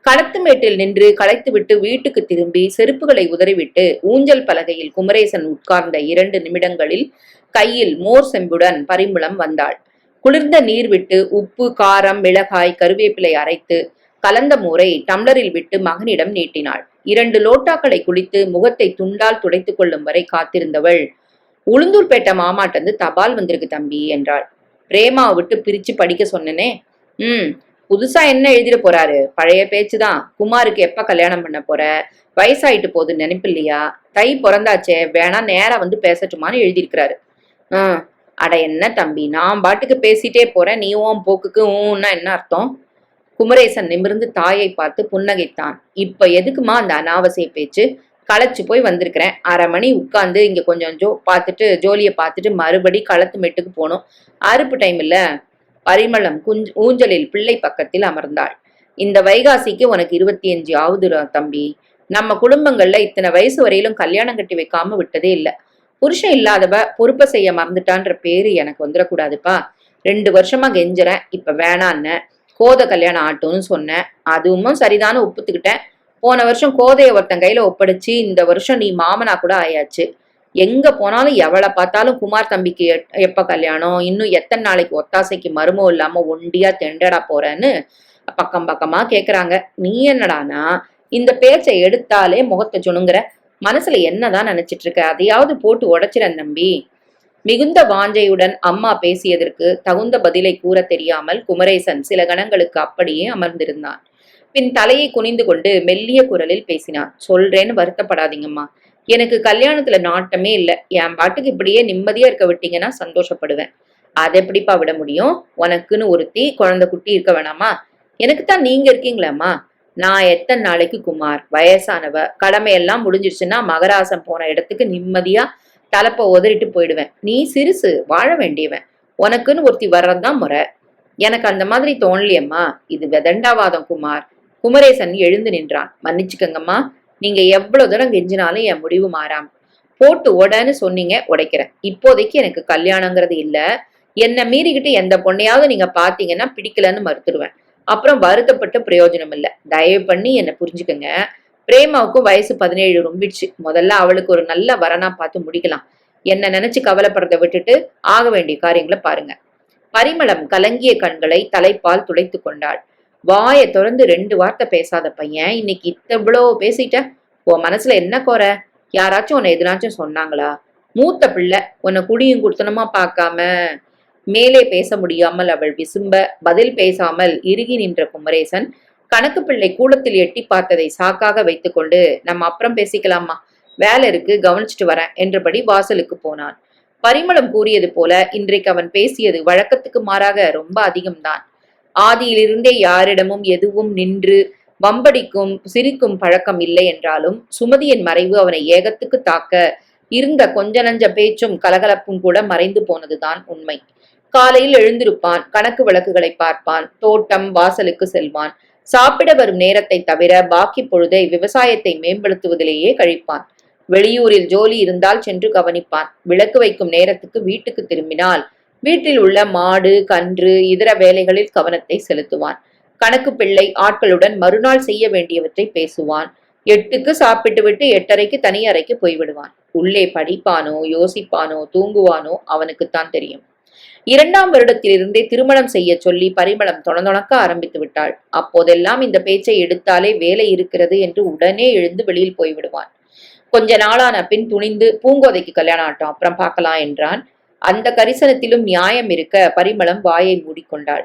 களத்து மேட்டில் நின்று களைத்துவிட்டு வீட்டுக்கு திரும்பி செருப்புகளை உதறிவிட்டு ஊஞ்சல் பலகையில் குமரேசன் உட்கார்ந்த 2 நிமிடங்களில் கையில் மோர் செம்புடன் பரிமளம் வந்தாள். குளிர்ந்த நீர் விட்டு உப்பு, காரம், மிளகாய், கருவேப்பிலை அரைத்து கலந்த மோரை டம்ளரில் விட்டு மகனிடம் நீட்டினாள். 2 லோட்டாக்களை குளித்து முகத்தை துண்டால் துடைத்துக் கொள்ளும் வரை காத்திருந்தவள், உளுந்தூர்பேட்டை மாமாட்டந்து தபால் வந்திருக்கு தம்பி என்றாள். பிரேமாவை விட்டு பிரிச்சு படிக்க சொன்னனே. புதுசா என்ன எழுதிட போறாரு? பழைய பேச்சுதான். குமாருக்கு எப்ப கல்யாணம் பண்ண போற? வயசாயிட்டு போகுதுன்னு நினைப்பு இல்லையா? தை பிறந்தாச்சே, வேணா நேரா வந்து பேசட்டுமான்னு எழுதியிருக்கிறாரு. அட என்ன தம்பி, நான் பாட்டுக்கு பேசிட்டே போறேன், நீ உன் போக்குக்கு ஊன்னா என்ன அர்த்தம்? குமரேசன் நிமிர்ந்து தாயை பார்த்து புன்னகைத்தான். இப்ப எதுக்குமா அந்த அனாவசிய பேச்சு? களைச்சு போய் வந்திருக்கிறேன். 1/2 மணி உட்கார்ந்து இங்க கொஞ்சம் ஜோலியை பார்த்துட்டு மறுபடி களத்து மெட்டுக்கு போகணும். அறுப்பு டைம் இல்ல. பரிமளம் ஊஞ்சலில் பிள்ளை பக்கத்தில் அமர்ந்தாள். இந்த வைகாசிக்கு உனக்கு 25 ஆகுது தம்பி. நம்ம குடும்பங்கள்ல இத்தனை வயசு வரையிலும் கல்யாணம் கட்டி வைக்காம விட்டதே இல்ல. புருஷன் இல்லாதவ பொறுப்பை செய்ய மறந்துட்டான்ற பேரு எனக்கு வந்துடக்கூடாதுப்பா. 2 வருஷமா கெஞ்சுறேன், இப்ப வேணான்னு. கோதை கல்யாணம் ஆட்டும்னு சொன்னேன், அதுவும் சரிதானு ஒப்புத்துக்கிட்டேன். போன வருஷம் கோதைய ஒருத்தன் கையில ஒப்படைச்சு இந்த வருஷம் நீ மாமனா கூட ஆயாச்சு. எங்க போனாலும் எவளை பார்த்தாலும் குமார் தம்பிக்கு எப்ப கல்யாணம், இன்னும் எத்தனை நாளைக்கு ஒத்தாசைக்கு மருமம் இல்லாம ஒண்டியா தெண்டடா போறேன்னு பக்கம் பக்கமா கேக்குறாங்க. நீ என்னடானா இந்த பேச்சை எடுத்தாலே முகத்தை சுணுங்குற. மனசுல என்னதான் நினைச்சிட்டு இருக்க? அதையாவது போட்டு உடைச்சிறேன் தம்பி. மிகுந்த வாஞ்சையுடன் அம்மா பேசியதற்கு தகுந்த பதிலை கூற தெரியாமல் குமரேசன் சில கணங்களுக்கு அப்படியே அமர்ந்திருந்தான். பின் தலையை குனிந்து கொண்டு மெல்லிய குரலில் பேசினான். சொல்றேன்னு வருத்தப்படாதீங்கம்மா. எனக்கு கல்யாணத்துல நாட்டமே இல்லை. என் பாட்டுக்கு இப்படியே நிம்மதியா இருக்க விட்டீங்கன்னா சந்தோஷப்படுவேன். அதை எப்படிப்பா விட முடியும்? உனக்குன்னு ஒருத்தி குழந்தை குட்டி இருக்க வேணாமா? எனக்குத்தான் நீங்க இருக்கீங்களேம்மா. நான் எத்தனை நாளைக்கு குமார்? வயசானவ. கடமையெல்லாம் முடிஞ்சிருச்சுன்னா மகராசம் போன இடத்துக்கு நிம்மதியா தலப்ப உதறிட்டு போயிடுவேன். நீ சிறுசு, வாழ வேண்டியவன். உனக்குன்னு ஒருத்தி வர்றதுதான் முறை. எனக்கு அந்த மாதிரி தோணலையம்மா. இது வெதண்டாவாதம் குமார். குமரேசன் எழுந்து நின்றான். மன்னிச்சுக்கங்கம்மா, நீங்க எவ்வளவு தூரம் கெஞ்சினாலும் என் முடிவு மாறாம. போட்டு உடன்னு சொன்னீங்க, உடைக்கிறேன். இப்போதைக்கு எனக்கு கல்யாணங்கிறது இல்ல. என்னை மீறிக்கிட்டு எந்த பொண்ணையாவது நீங்க பாத்தீங்கன்னா பிடிக்கலன்னு மறுத்துடுவேன். அப்புறம் வருத்தப்பட்டு பிரயோஜனம் இல்ல. தயவு பண்ணி என்னை புரிஞ்சுக்கங்க. பிரேமாவுக்கும் வயசு 17 ரொம்பிடுச்சு. முதல்ல அவளுக்கு ஒரு நல்ல வரனா பார்த்து முடிக்கலாம். என்ன நினைச்சு கவலைப்படுறதை விட்டுட்டு ஆக வேண்டிய காரியங்களை பாருங்க. பரிமளம் கலங்கிய கண்களை தலைப்பால் துடைத்து கொண்டாள். வாயை திறந்து 2 வார்த்தை பேசாத பையன் இன்னைக்கு இவ்வளோ பேசிட்ட. உன் மனசுல என்ன குறை? யாராச்சும் உன்னை எதுனாச்சும் சொன்னாங்களா? மூத்த பிள்ளை, உன்னை குடியும் குடுத்தனமா பார்க்காம. மேலே பேச முடியாமல் அவள் விசும்ப பதில் பேசாமல் இறுகி நின்ற குமரேசன் கணக்கு பிள்ளை கூடத்தில் எட்டி பார்த்ததை சாக்காக வைத்துக்கொண்டு, நம்ம அப்புறம் பேசிக்கலாமா, வேலை இருக்கு, கவனிச்சுட்டு வரேன் என்றபடி வாசலுக்கு போனான். பரிமளம் கூறியது போல இன்றைக்கு அவன் பேசியது வழக்கத்துக்கு மாறாக ரொம்ப அதிகம்தான். ஆதியிலிருந்தே யாரிடமும் எதுவும் நின்று வம்படிக்கும் சிரிக்கும் பழக்கம் இல்லை என்றாலும் சுமதியின் மறைவு அவனை ஏகத்துக்கு தாக்க இருந்த கொஞ்ச நஞ்ச பேச்சும் கலகலப்பும் கூட மறைந்து போனதுதான் உண்மை. காலையில் எழுந்திருப்பான், கணக்கு விளக்குகளை பார்ப்பான், தோட்டம் வாசலுக்கு செல்வான். சாப்பிட வரும் நேரத்தை தவிர பாக்கி பொழுதை விவசாயத்தை மேம்படுத்துவதிலேயே கழிப்பான். வெளியூரில் ஜோலி இருந்தால் சென்று கவனிப்பான். விளக்கு வைக்கும் நேரத்துக்கு வீட்டுக்கு திரும்பினால் வீட்டில் உள்ள மாடு, கன்று, இதர வேலைகளில் கவனத்தை செலுத்துவான். கணக்கு பிள்ளை ஆட்களுடன் மறுநாள் செய்ய வேண்டியவற்றை பேசுவான். 8க்கு சாப்பிட்டு விட்டு 8:30க்கு தனி அறைக்கு போய்விடுவான். உள்ளே படிப்பானோ, யோசிப்பானோ, தூங்குவானோ அவனுக்குத்தான் தெரியும். 2ஆம் வருடத்திலிருந்தே திருமணம் செய்ய சொல்லி பரிமளம் தொணக்க ஆரம்பித்து விட்டாள். அப்போதெல்லாம் இந்த பேச்சை எடுத்தாலே வேலை இருக்கிறது என்று உடனே எழுந்து வெளியில் போய்விடுவான். கொஞ்ச நாளான பின் துணிந்து பூங்கோதைக்கு கல்யாணம் ஆட்டம் அப்புறம் பார்க்கலாம் என்றான். அந்த கரிசனத்திலும் நியாயம் இருக்க பரிமளம் வாயை மூடிக்கொண்டாள்.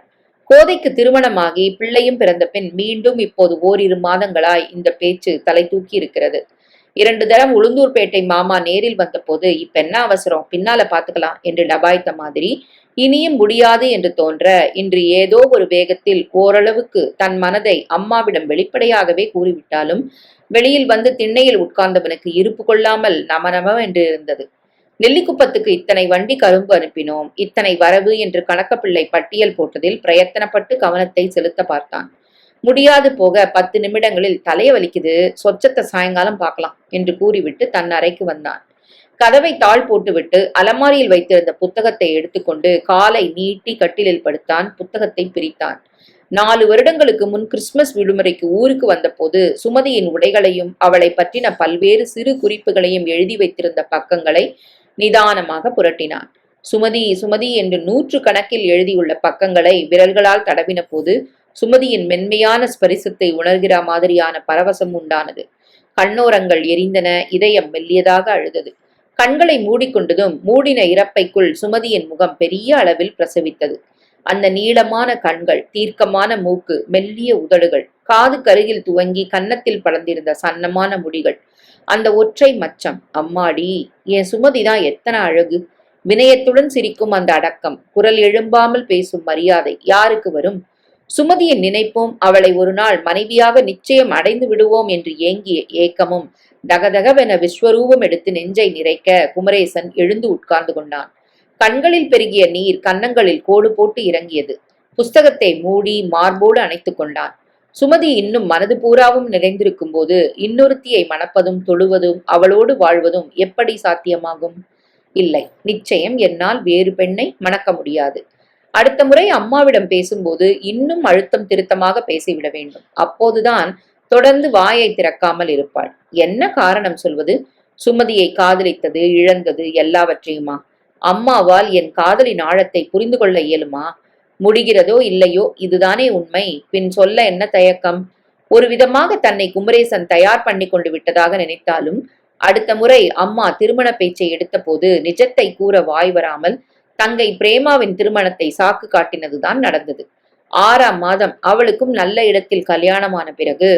கோதைக்கு திருமணமாகி பிள்ளையும் பிறந்த பின் மீண்டும் இப்போது 1 மாதங்களாய் இந்த பேச்சு தலை தூக்கி இருக்கிறது. 2 தரம் உளுந்தூர்பேட்டை மாமா நேரில் வந்தபோது இப்ப என்ன அவசரம், பின்னால பாத்துக்கலாம் என்று டபாய்த்த மாதிரி இனியும் முடியாது என்று தோன்ற இன்று ஏதோ ஒரு வேகத்தில் ஓரளவுக்கு தன் மனதை அம்மாவிடம் வெளிப்படையாகவே கூறிவிட்டாலும் வெளியில் வந்து திண்ணையில் உட்கார்ந்தவனுக்கு இருப்பு கொள்ளாமல் நமநம என்று இருந்தது. நெல்லிக்குப்பத்துக்கு இத்தனை வண்டி கரும்பு அனுப்பினோம், இத்தனை வரவு என்று கணக்கப்பிள்ளை பட்டியல் போட்டதில் பிரயத்தனப்பட்டு கவனத்தை செலுத்த பார்த்தான். முடியாது போக 10 நிமிடங்களில் தலைய வலிக்குது, சொச்சத்தை சாயங்காலம் பார்க்கலாம் என்று கூறிவிட்டு தன் அறைக்கு வந்தான். கதவை தாழ் போட்டுவிட்டு அலமாரியில் வைத்திருந்த புத்தகத்தை எடுத்துக்கொண்டு காலை நீட்டி கட்டிலில் படுத்தான். புத்தகத்தை பிரித்தான். 4 வருடங்களுக்கு முன் கிறிஸ்துமஸ் விடுமுறைக்கு ஊருக்கு வந்தபோது சுமதியின் உடைகளையும் அவளை பற்றின பல்வேறு சிறு குறிப்புகளையும் எழுதி வைத்திருந்த பக்கங்களை நிதானமாக புரட்டினான். சுமதி சுமதி என்று 100 கணக்கில் எழுதியுள்ள பக்கங்களை விரல்களால் தடவின போது சுமதியின் மென்மையான ஸ்பரிசத்தை உணர்கிற மாதிரியான பரவசம் உண்டானது. கண்ணோரங்கள் எரிந்தன, இதயம் மெல்லியதாக அழுதது. கண்களை மூடிக்கொண்டதும் மூடின இறப்பைக்குள் சுமதியின் முகம் பெரிய அளவில் பிரசவித்தது. அந்த நீளமான கண்கள், தீர்க்கமான மூக்கு, மெல்லிய உதடுகள், காது கருகில் துவங்கி கன்னத்தில் படர்ந்திருந்த சன்னமான முடிகள், அந்த ஒற்றை மச்சம், அம்மாடி, என் சுமதிதான் எத்தனை அழகு! வினயத்துடன் சிரிக்கும் அந்த அடக்கம், குரல் எழும்பாமல் பேசும் மரியாதை யாருக்கு வரும்? சுமதியின் நினைப்பும் அவளை ஒரு நாள் மனைவியாக நிச்சயம் அடைந்து விடுவோம் என்று ஏங்கிய ஏக்கமும் தகதகவென விஸ்வரூபம் எடுத்து நெஞ்சை நிறைக்க குமரேசன் எழுந்து உட்கார்ந்து கொண்டான். கண்களில் பெருகிய நீர் கன்னங்களில் கோடு போட்டு இறங்கியது. புஸ்தகத்தை மூடி மார்போடு அணைத்துக் கொண்டான். சுமதி இன்னும் மனது பூராவும் நிறைந்திருக்கும் போது இன்னொருத்தியை மணப்பதும் தொழுவதும் அவளோடு வாழ்வதும் எப்படி சாத்தியமாகும்? இல்லை, நிச்சயம் என்னால் வேறு பெண்ணை மணக்க முடியாது. அடுத்த முறை அம்மாவிடம் பேசும்போது இன்னும் அழுத்தம் திருத்தமாக பேசிவிட வேண்டும். அப்போதுதான் தொடர்ந்து வாயை திறக்காமல் இருப்பாள். என்ன காரணம் சொல்வது? சுமதியை காதலித்தது, இழந்தது எல்லாவற்றையுமா? அம்மாவால் என் காதலின் ஆழத்தை புரிந்து கொள்ள இயலுமா? முடிகிறதோ இல்லையோ, இதுதானே உண்மை. பின் சொல்ல என்ன தயக்கம்? ஒரு விதமாக தன்னை குமரேசன் தயார் பண்ணி கொண்டு விட்டதாக நினைத்தாலும் அடுத்த முறை அம்மா திருமண பேச்சை எடுத்த போது நிஜத்தை கூற வாய் வராமல் தங்கை பிரேமாவின் திருமணத்தை சாக்கு காட்டினதுதான் நடந்தது. 6ஆம் மாதம் அவளுக்கும் நல்ல இடத்தில் கல்யாணமான பிறகு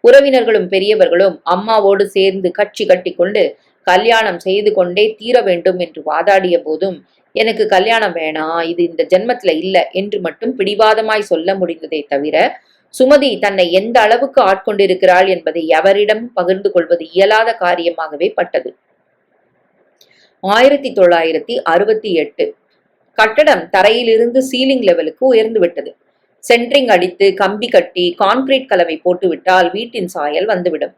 உறவினர்களும் பெரியவர்களும் அம்மாவோடு சேர்ந்து கட்சி கட்டி கொண்டு கல்யாணம் செய்து கொண்டே தீர வேண்டும் என்று வாதாடிய போதும் எனக்கு கல்யாணம் வேணாம், இது இந்த ஜென்மத்துல இல்ல என்று மட்டும் பிடிவாதமாய் சொல்ல முடிந்ததே தவிர சுமதி தன்னை எந்த அளவுக்கு ஆட்கொண்டிருக்கிறாள் என்பதை எவரிடம் பகிர்ந்து கொள்வது இயலாத காரியமாகவே பட்டது. 1968 கட்டடம் தரையிலிருந்து சீலிங் லெவலுக்கு உயர்ந்து விட்டது. சென்ட்ரிங் அடித்து கம்பி கட்டி கான்கிரீட் கலவை போட்டுவிட்டால் வீட்டின் சாயல் வந்துவிடும்.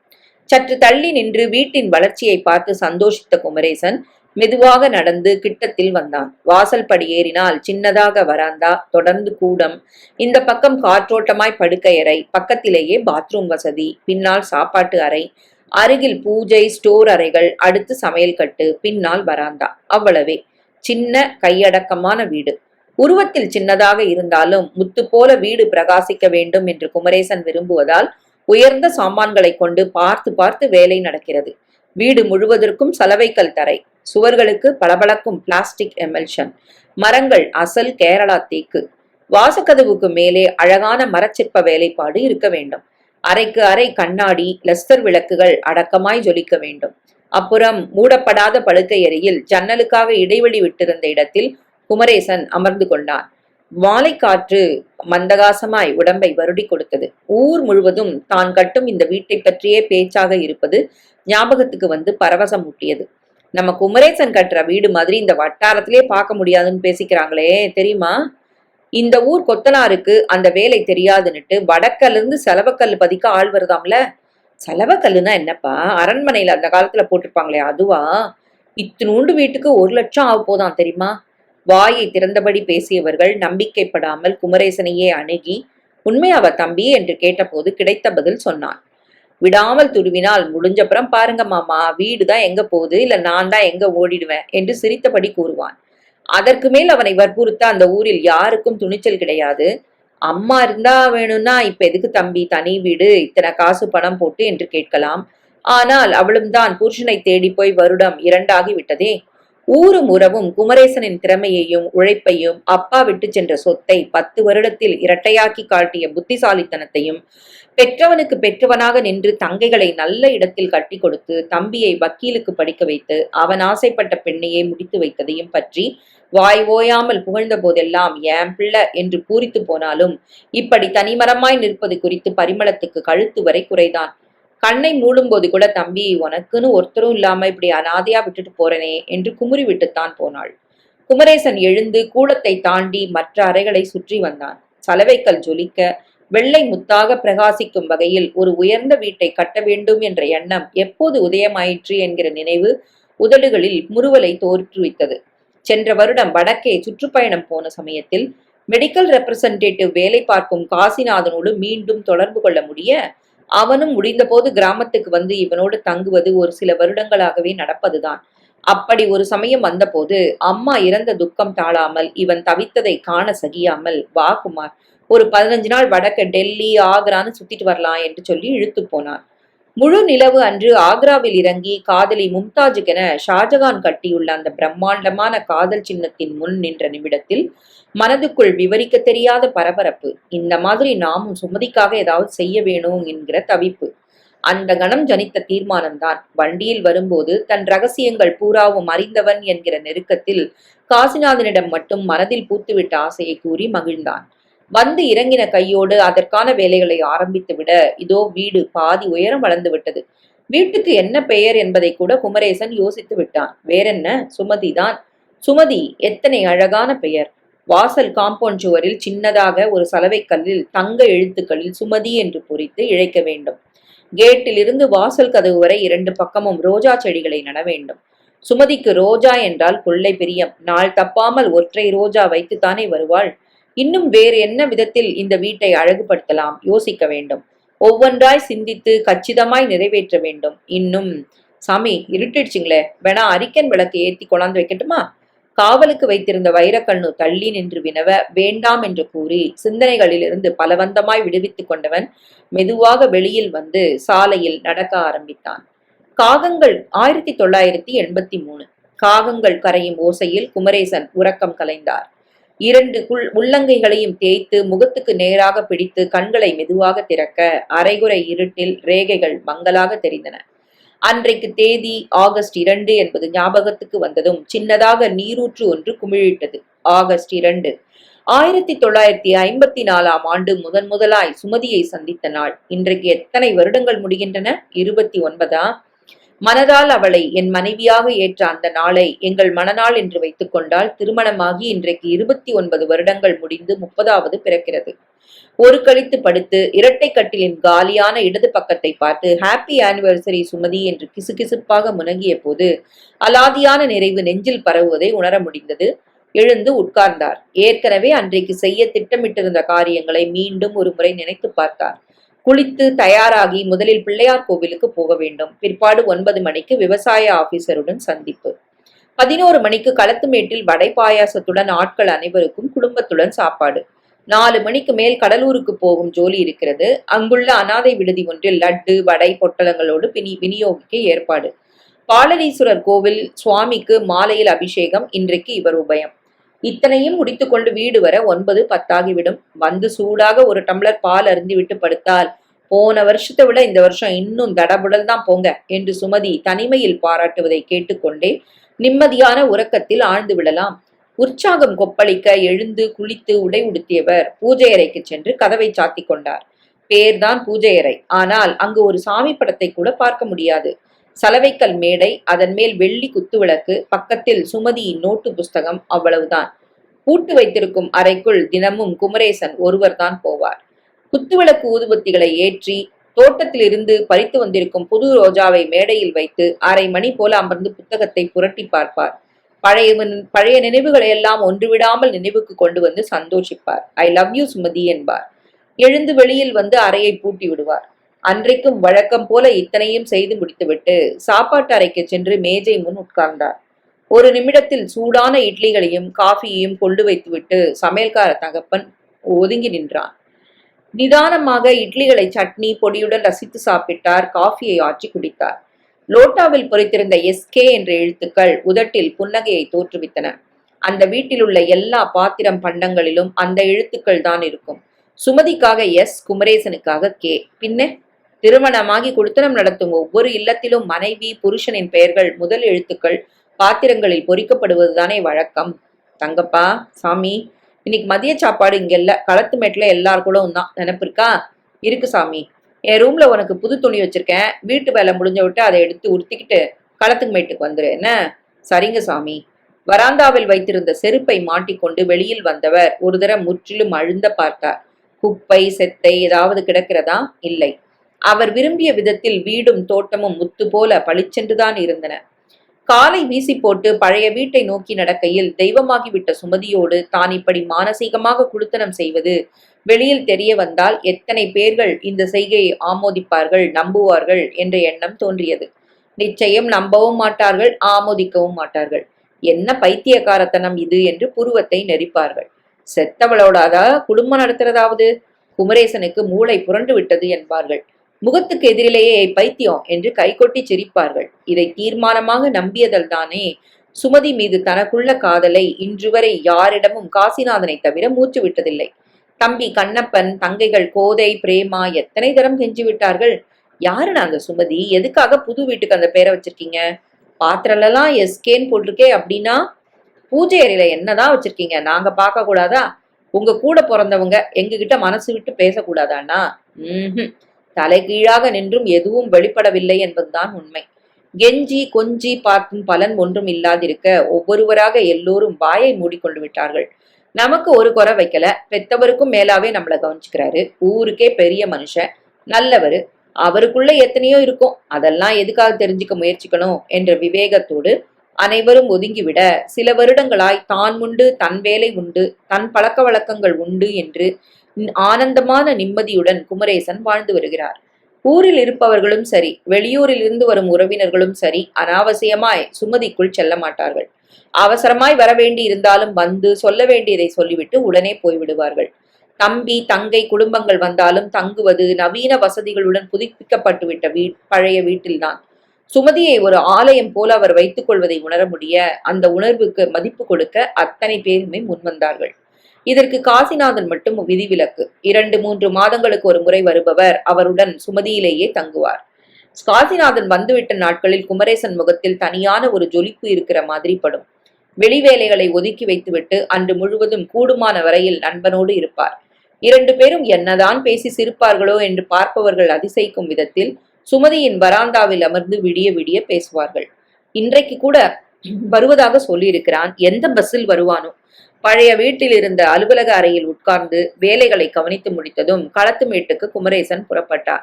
சற்று தள்ளி நின்று வீட்டின் வளர்ச்சியை பார்த்து சந்தோஷித்த குமரேசன் மெதுவாக நடந்து கிட்டத்தில் வந்தான். வாசல் படி ஏறினால் சின்னதாக வராந்தா, தொடர்ந்து கூடம், இந்த பக்கம் காற்றோட்டமாய் படுக்கையறை, பக்கத்திலேயே பாத்ரூம் வசதி, பின்னால் சாப்பாட்டு அறை, அருகில் பூஜை ஸ்டோர் அறைகள், அடுத்து சமையல் கட்டு, பின்னால் வராந்தா. அவ்வளவே. சின்ன கையடக்கமான வீடு. உருவத்தில் சின்னதாக இருந்தாலும் முத்து போல வீடு பிரகாசிக்க வேண்டும் என்று குமரேசன் விரும்புவதால் உயர்ந்த சாமான்களை கொண்டு பார்த்து பார்த்து வேலை நடக்கிறது. வீடு முழுவதற்கும் சலவைக்கல் தரை, சுவர்களுக்கு பளபளக்கும் பிளாஸ்டிக் எமல்ஷன், மரங்கள் அசல் கேரளா தேக்கு. வாசக்கதவுக்கு மேலே அழகான மரச்சிற்ப வேலைப்பாடு இருக்க வேண்டும். அறைக்கு அறை கண்ணாடி, லெஸ்டர் விளக்குகள் அடக்கமாய் ஜொலிக்க வேண்டும். அப்புறம் மூடப்படாத படுக்கையறையில் ஜன்னலுக்காக இடைவெளி விட்டிருந்த இடத்தில் குமரேசன் அமர்ந்து கொண்டான். மாலை காற்று மந்தகாசமாய் உடம்பை வருடி கொடுத்தது. ஊர் முழுவதும் தான் கட்டும் இந்த வீட்டை பற்றியே பேச்சாக இருப்பது ஞாபகத்துக்கு வந்து பரவசம் ஊட்டியது. நம்ம குமரேசன் கட்டுற வீடு மாதிரி இந்த வட்டாரத்திலே பார்க்க முடியாதுன்னு பேசிக்கிறாங்களே, தெரியுமா? இந்த ஊர் கொத்தனாருக்கு அந்த வேலை தெரியாதுன்னுட்டு வடக்கல்ல இருந்து செலவக்கல் பதிக்க ஆள் வருதாம்ல. செலவக்கல்லுனா என்னப்பா? அரண்மனையில அந்த காலத்துல போட்டிருப்பாங்களே அதுவா? இத்தினூண்டு வீட்டுக்கு 1 லட்சம் ஆக போதான் தெரியுமா? வாயை திறந்தபடி பேசியவர்கள் நம்பிக்கைப்படாமல் குமரேசனையே அணுகி, உண்மையாவ தம்பி என்று கேட்டபோது கிடைத்த பதில் சொன்னான். விடாமல் துருவினால் முடிஞ்சப்புறம் பாருங்க மாமா, வீடுதான் எங்க போகுது, இல்ல நான் தான் எங்க ஓடிடுவேன் என்று சிரித்தபடி கூறுவான். அதற்கு மேல் அவனை வற்புறுத்த அந்த ஊரில் யாருக்கும் துணிச்சல் கிடையாது. அம்மா இருந்தா வேணும்னா இப்ப எதுக்கு தம்பி தனி வீடு, இத்தனை காசு பணம் போட்டு என்று கேட்கலாம். ஆனால் அவளும் தான் புருஷனை தேடி போய் வருடம் 2 விட்டதே. ஊரும் உறவும் குமரேசனின் திறமையையும் உழைப்பையும், அப்பா விட்டு சென்ற சொத்தை 10 வருடத்தில் இரட்டையாக்கி காட்டிய புத்திசாலித்தனத்தையும், பெற்றவனுக்கு பெற்றவனாக நின்று தங்கைகளை நல்ல இடத்தில் கட்டி கொடுத்து தம்பியை வக்கீலுக்கு படிக்க வைத்து அவன் ஆசைப்பட்ட பெண்ணையே முடித்து வைத்ததையும் பற்றி வாய் ஓயாமல் புகழ்ந்த போதெல்லாம் என் பிள்ளை என்று பூரித்து போனாலும் இப்படி தனிமரமாய் நிற்பது குறித்து பரிமளத்துக்கு கழுத்து வரை குறைதான். கண்ணை மூடும் போது கூட தம்பி உனக்குன்னு ஒருத்தரும் இல்லாம இப்படி அனாதையா விட்டுட்டு போறனே என்று குமுறி விட்டுத்தான் போனாள். குமரேசன் எழுந்து கூடத்தை தாண்டி மற்ற அறைகளை சுற்றி வந்தான். சலவைக்கல் ஜொலிக்க வெள்ளை முத்தாக பிரகாசிக்கும் வகையில் ஒரு உயர்ந்த வீட்டை கட்ட வேண்டும் என்ற எண்ணம் எப்போது உதயமாயிற்று என்கிற நினைவு உதடுகளில் முறுவலை தோற்றுவித்தது. சென்ற வருடம் வடக்கே சுற்றுப்பயணம் போன சமயத்தில் மெடிக்கல் ரெப்ரசன்டேட்டிவ் வேலை பார்க்கும் காசிநாதனோடு மீண்டும் தொடர்பு கொள்ள முடிய, அவனும் முடிந்தபோது கிராமத்துக்கு வந்து இவனோடு தங்குவது ஒரு சில வருடங்களாகவே நடப்பதுதான். அப்படி ஒரு சமயம் வந்தபோது அம்மா இறந்த துக்கம் தாழாமல் இவன் தவித்ததை காண சகியாமல், வா குமார், ஒரு 15 நாள் வடக்க டெல்லி ஆக்ரான்னு சுத்திட்டு வரலாம் என்று சொல்லி இழுத்து போனான். முழு நிலவு அன்று ஆக்ராவில் இறங்கி காதலி மும்தாஜுக்கென ஷாஜகான் கட்டியுள்ள அந்த பிரம்மாண்டமான காதல் சின்னத்தின் முன் நின்ற நிமிடத்தில் மனதுக்குள் விவரிக்க தெரியாத பரபரப்பு. இந்த மாதிரி நாமும் சுமதிக்காக ஏதாவது செய்ய வேணும் என்கிற தவிப்பு. அந்த கணம் ஜனித்த தீர்மானம்தான். வண்டியில் வரும்போது தன் ரகசியங்கள் பூராவும் அறிந்தவன் என்கிற நெருக்கத்தில் காசிநாதனிடம் மட்டும் மனதில் பூத்துவிட்ட ஆசையை கூறி மகிழ்ந்தான். வந்து இறங்கின கையோடு அதற்கான வேலைகளை ஆரம்பித்து விட, இதோ வீடு பாதி உயரம் வளர்ந்து விட்டது. வீட்டுக்கு என்ன பெயர் என்பதை கூட குமரேசன் யோசித்து விட்டான். வேறென்ன, சுமதிதான். சுமதி, எத்தனை அழகான பெயர்! வாசல் காம்பவுண்ட் சுவரில் சின்னதாக ஒரு சலவைக்கல்லில் தங்க எழுத்துக்களில் சுமதி என்று பொறித்து இழைக்க வேண்டும். கேட்டிலிருந்து வாசல் கதவு வரை 2 பக்கமும் ரோஜா செடிகளை நட வேண்டும். சுமதிக்கு ரோஜா என்றால் கொள்ளை பிரியம். நாள் தப்பாமல் ஒற்றை ரோஜா வைத்துத்தானே வருவாள். இன்னும் வேறு என்ன விதத்தில் இந்த வீட்டை அழகுபடுத்தலாம் யோசிக்க வேண்டும். ஒவ்வொன்றாய் சிந்தித்து கச்சிதமாய் நிறைவேற்ற வேண்டும். இன்னும், சாமி இருட்டிடுச்சுங்களே, வேணா அரிக்கன் விளக்கு ஏத்தி கொண்டாந்து வைக்கட்டுமா? காவலுக்கு வைத்திருந்த வைரக்கண்ணு தள்ளி நின்று வினவ, வேண்டாம் என்று கூறி சிந்தனைகளிலிருந்து பலவந்தமாய் விடுவித்துக் கொண்டவன் மெதுவாக வெளியில் வந்து சாலையில் நடக்க ஆரம்பித்தான். காகங்கள் 1983. காகங்கள் கரையும் ஓசையில் குமரேசன் உறக்கம் கலைந்தார். 2 உள்ளங்கைகளையும் தேய்த்து முகத்துக்கு நேராக பிடித்து கண்களை மெதுவாக திறக்க அரைகுறை இருட்டில் ரேகைகள் மங்கலாக தெரிந்தன. அன்றைக்கு தேதி ஆகஸ்ட் 2 என்பது ஞாபகத்துக்கு வந்ததும் சின்னதாக நீரூற்று ஒன்று குமிழிட்டது. ஆகஸ்ட் 2, 1954ஆம் ஆண்டு முதலாய் சுமதியை சந்தித்த நாள். இன்றைக்கு எத்தனை வருடங்கள் முடிகின்றன? 29ஆ? மனதால் அவளை என் மனைவியாக ஏற்ற அந்த நாளை எங்கள் மணநாள் என்று வைத்துக் கொண்டால் திருமணமாகி இன்றைக்கு 29 வருடங்கள் முடிந்து 30வது பிறக்கிறது. ஒரு கழித்து படுத்து இரட்டை கட்டிலின் காலியான இடது பக்கத்தை பார்த்து ஹாப்பி ஆனிவர்சரி சுமதி என்று கிசுகிசுப்பாக முனகிய போது அலாதியான நிறைவு நெஞ்சில் பரவுவதை உணர முடிந்தது. எழுந்து உட்கார்ந்தார். ஏற்கனவே அன்றைக்கு செய்ய திட்டமிட்டிருந்த காரியங்களை மீண்டும் ஒரு முறை நினைத்து பார்த்தார். குளித்து தயாராகி முதலில் பிள்ளையார் கோவிலுக்கு போக வேண்டும். பிற்பாடு 9 மணிக்கு விவசாய ஆபீசருடன் சந்திப்பு. 11 மணிக்கு களத்துமேட்டில் வடை பாயாசத்துடன் ஆட்கள் அனைவருக்கும் குடும்பத்துடன் சாப்பாடு. 4 மணிக்கு மேல் கடலூருக்கு போகும் ஜோலி இருக்கிறது. அங்குள்ள அனாதை விடுதி ஒன்றில் லட்டு வடை பொட்டலங்களோடு விநியோகிக்க ஏற்பாடு. பாலரீஸ்வரர் கோவில் சுவாமிக்கு மாலையில் அபிஷேகம். இன்றைக்கு இவர் உபயம். இத்தனையும் முடித்துக்கொண்டு வீடு வர 9-10 ஆகிவிடும். வந்து சூடாக ஒரு டம்ளர் பால் அருந்திவிட்டு படுத்தால், போன வருஷத்தை விட இந்த வருஷம் இன்னும் தடபுடல் தான் போங்க என்று சுமதி தனிமையில் பாராட்டுவதை கேட்டுக்கொண்டே நிம்மதியான உறக்கத்தில் ஆழ்ந்து விடலாம். உற்சாகம் கொப்பளிக்க எழுந்து குளித்து உடை உடுத்தியவர் பூஜை அறைக்கு சென்று கதவை சாத்தி கொண்டார். பேர்தான் பூஜை அறை, ஆனால் அங்கு ஒரு சாமி படத்தை கூட பார்க்க முடியாது. சலவைக்கல் மேடை, அதன் மேல் வெள்ளி குத்துவிளக்கு, பக்கத்தில் சுமதியின் நோட்டு புஸ்தகம், அவ்வளவுதான். பூட்டு வைத்திருக்கும் அறைக்குள் தினமும் குமரேசன் ஒருவர்தான் போவார். குத்துவிளக்கு ஊதுபத்திகளை ஏற்றி தோட்டத்திலிருந்து பறித்து வந்திருக்கும் புது ரோஜாவை மேடையில் வைத்து அரை மணி போல அமர்ந்து புத்தகத்தை புரட்டி பார்ப்பார். பழைய நினைவுகளை எல்லாம் ஒன்றுவிடாமல் நினைவுக்கு கொண்டு வந்து சந்தோஷிப்பார். ஐ லவ் யூ சுமதி என்பார். எழுந்து வெளியில் வந்து அறையை பூட்டி விடுவார். அன்றைக்கும் வழக்கம் போல இத்தனையும் செய்து முடித்துவிட்டு சாப்பாட்டு அறைக்கு சென்று மேஜை முன் உட்கார்ந்தார். ஒரு நிமிடத்தில் சூடான இட்லிகளையும் காஃபியையும் கொண்டு வைத்துவிட்டு சமையல்கார தகப்பன் ஒதுங்கி நின்றான். நிதானமாக இட்லிகளை சட்னி பொடியுடன் ரசித்து சாப்பிட்டார். காஃபியை ஆற்றி குடித்தார். லோட்டாவில் பொறித்திருந்த எஸ்கே என்ற எழுத்துக்கள் உதட்டில் புன்னகையை தோற்றுவித்தன. அந்த வீட்டில் உள்ள எல்லா பாத்திரம் பண்டங்களிலும் அந்த எழுத்துக்கள் தான் இருக்கும். சுமதிக்காக எஸ், குமரேசனுக்காக கே. பின்ன திருமணமாகி குடித்தனம் நடத்தும் ஒவ்வொரு இல்லத்திலும் மனைவி புருஷனின் பெயர்கள் முதல் எழுத்துக்கள் பாத்திரங்களில் பொறிக்கப்படுவதுதானே வழக்கம். தங்கப்பா, சாமி, இன்னைக்கு மதிய சாப்பாடு இங்க இல்ல, களத்து மேட்ல எல்லாருக்கூடவும் தான். நினைப்பு இருக்கா? இருக்கு சாமி. என் ரூம்ல உனக்கு புது துணி வச்சிருக்கேன். வீட்டு வேலை முடிஞ்ச விட்டு அதை எடுத்து உடுத்திக்கிட்டு களத்துக்கு மேட்டுக்கு வந்துரு என்ன? சரிங்க சாமி. வராந்தாவில் வைத்திருந்த செருப்பை மாட்டிக்கொண்டு வெளியில் வந்தவர் ஒரு தரம் முற்றிலும் அழுந்த பார்த்தார். குப்பை செத்தை ஏதாவது கிடக்கிறதா? இல்லை. அவர் விரும்பிய விதத்தில் வீடும் தோட்டமும் முத்து போல பளிச்சென்றுதான் இருந்தன. காலை வீசி போட்டு பழைய வீட்டை நோக்கி நடக்கையில் தெய்வமாகிவிட்ட சுமதியோடு தான் இப்படி மானசீகமாக குடுத்தனம் செய்வது வெளியில் தெரிய வந்தால் எத்தனை பேர்கள் இந்த செய்கையை ஆமோதிப்பார்கள், நம்புவார்கள் என்ற எண்ணம் தோன்றியது. நிச்சயம் நம்பவும் மாட்டார்கள், ஆமோதிக்கவும் மாட்டார்கள். என்ன பைத்தியக்காரத்தனம் இது என்று புருவத்தை நெரிப்பார்கள். செத்தவளோடாதா குடும்பம் நடத்துறதாவது? குமரேசனுக்கு மூளை புரண்டு விட்டது என்பார்கள். முகத்துக்கு எதிரிலேயே பைத்தியம் என்று கைகொட்டி சிரிப்பார்கள். இதை தீர்மானமாக நம்பியதல் தானே சுமதி மீது தனக்குள்ள காதலை இன்று வரை யாரிடமும் காசிநாதனை தவிர மூச்சு விட்டதில்லை. தம்பி கண்ணப்பன், தங்கைகள் கோதை, பிரேமா எத்தனை தரம் செஞ்சு விட்டார்கள். யாருன்னு அந்த சுமதி? எதுக்காக புது வீட்டுக்கு அந்த பேரை வச்சிருக்கீங்க? பாத்திரலாம் எஸ்கேன்னு போட்டிருக்கே, அப்படின்னா பூஜை அறையில என்னதான் வச்சிருக்கீங்க? நாங்க பார்க்க கூடாதா? உங்க கூட பிறந்தவங்க எங்ககிட்ட மனசு விட்டு பேசக்கூடாதாண்ணா? தலை கீழாக நின்றும் எதுவும் வெளிப்படவில்லை என்பதுதான் உண்மை. கெஞ்சி கொஞ்சி பார்த்தும் பலன் ஒன்றும் இல்லாதிருக்க ஒவ்வொருவராக எல்லோரும் வாயை மூடிக்கொண்டு விட்டார்கள். நமக்கு ஒரு குறை வைக்கல, பெத்தவருக்கும் மேலாவே நம்மளை கவனிச்சுக்கிறாரு, ஊருக்கே பெரிய மனுஷன், நல்லவரு, அவருக்குள்ள எத்தனையோ இருக்கும், அதெல்லாம் எதுக்காக தெரிஞ்சுக்க முயற்சிக்கணும் என்ற விவேகத்தோடு அனைவரும் ஒதுங்கிவிட சில வருடங்களாய் தான் உண்டு, தன் வேலை உண்டு, தன் பழக்க வழக்கங்கள் உண்டு என்று ஆனந்தமான நிம்மதியுடன் குமரேசன் வாழ்ந்து வருகிறார். ஊரில் இருப்பவர்களும் சரி, வெளியூரில் இருந்து வரும் உறவினர்களும் சரி, அனாவசியமாய் சுமதிக்குள் செல்ல மாட்டார்கள். அவசரமாய் வரவேண்டி இருந்தாலும் வந்து சொல்ல வேண்டியதை சொல்லிவிட்டு உடனே போய்விடுவார்கள். தம்பி தங்கை குடும்பங்கள் வந்தாலும் தங்குவது நவீன வசதிகளுடன் புதுப்பிக்கப்பட்டுவிட்ட பழைய வீட்டில்தான். சுமதியை ஒரு ஆலயம் போல அவர் வைத்துக் கொள்வதை உணர முடிய அந்த உணர்வுக்கு மதிப்பு கொடுக்க அத்தனை பேருமே முன்வந்தார்கள். இதற்கு காசிநாதன் மட்டும் விதிவிலக்கு. 2-3 மாதங்களுக்கு ஒரு முறை வருபவர் அவருடன் சுமதியிலேயே தங்குவார். காசிநாதன் வந்துவிட்ட நாட்களில் குமரேசன் முகத்தில் தனியான ஒரு ஜொலிப்பு இருக்கிற மாதிரி படும். வெளி வேலைகளை ஒதுக்கி வைத்துவிட்டு அன்று முழுவதும் கூடுமான வரையில் நண்பனோடு இருப்பார். 2 பேரும் என்னதான் பேசி சிரிப்பார்களோ என்று பார்ப்பவர்கள் அதிசயிக்கும் விதத்தில் சுமதியின் வராந்தாவில் அமர்ந்து விடிய விடிய பேசுவார்கள். இன்றைக்கு கூட வருவதாக சொல்லியிருக்கிறான். எந்த பஸ்ஸில் வருவானோ? பழைய வீட்டில் இருந்த அலுவலக அறையில் உட்கார்ந்து வேலைகளை கவனித்து முடித்ததும் களத்துமேட்டுக்கு குமரேசன் புறப்பட்டார்.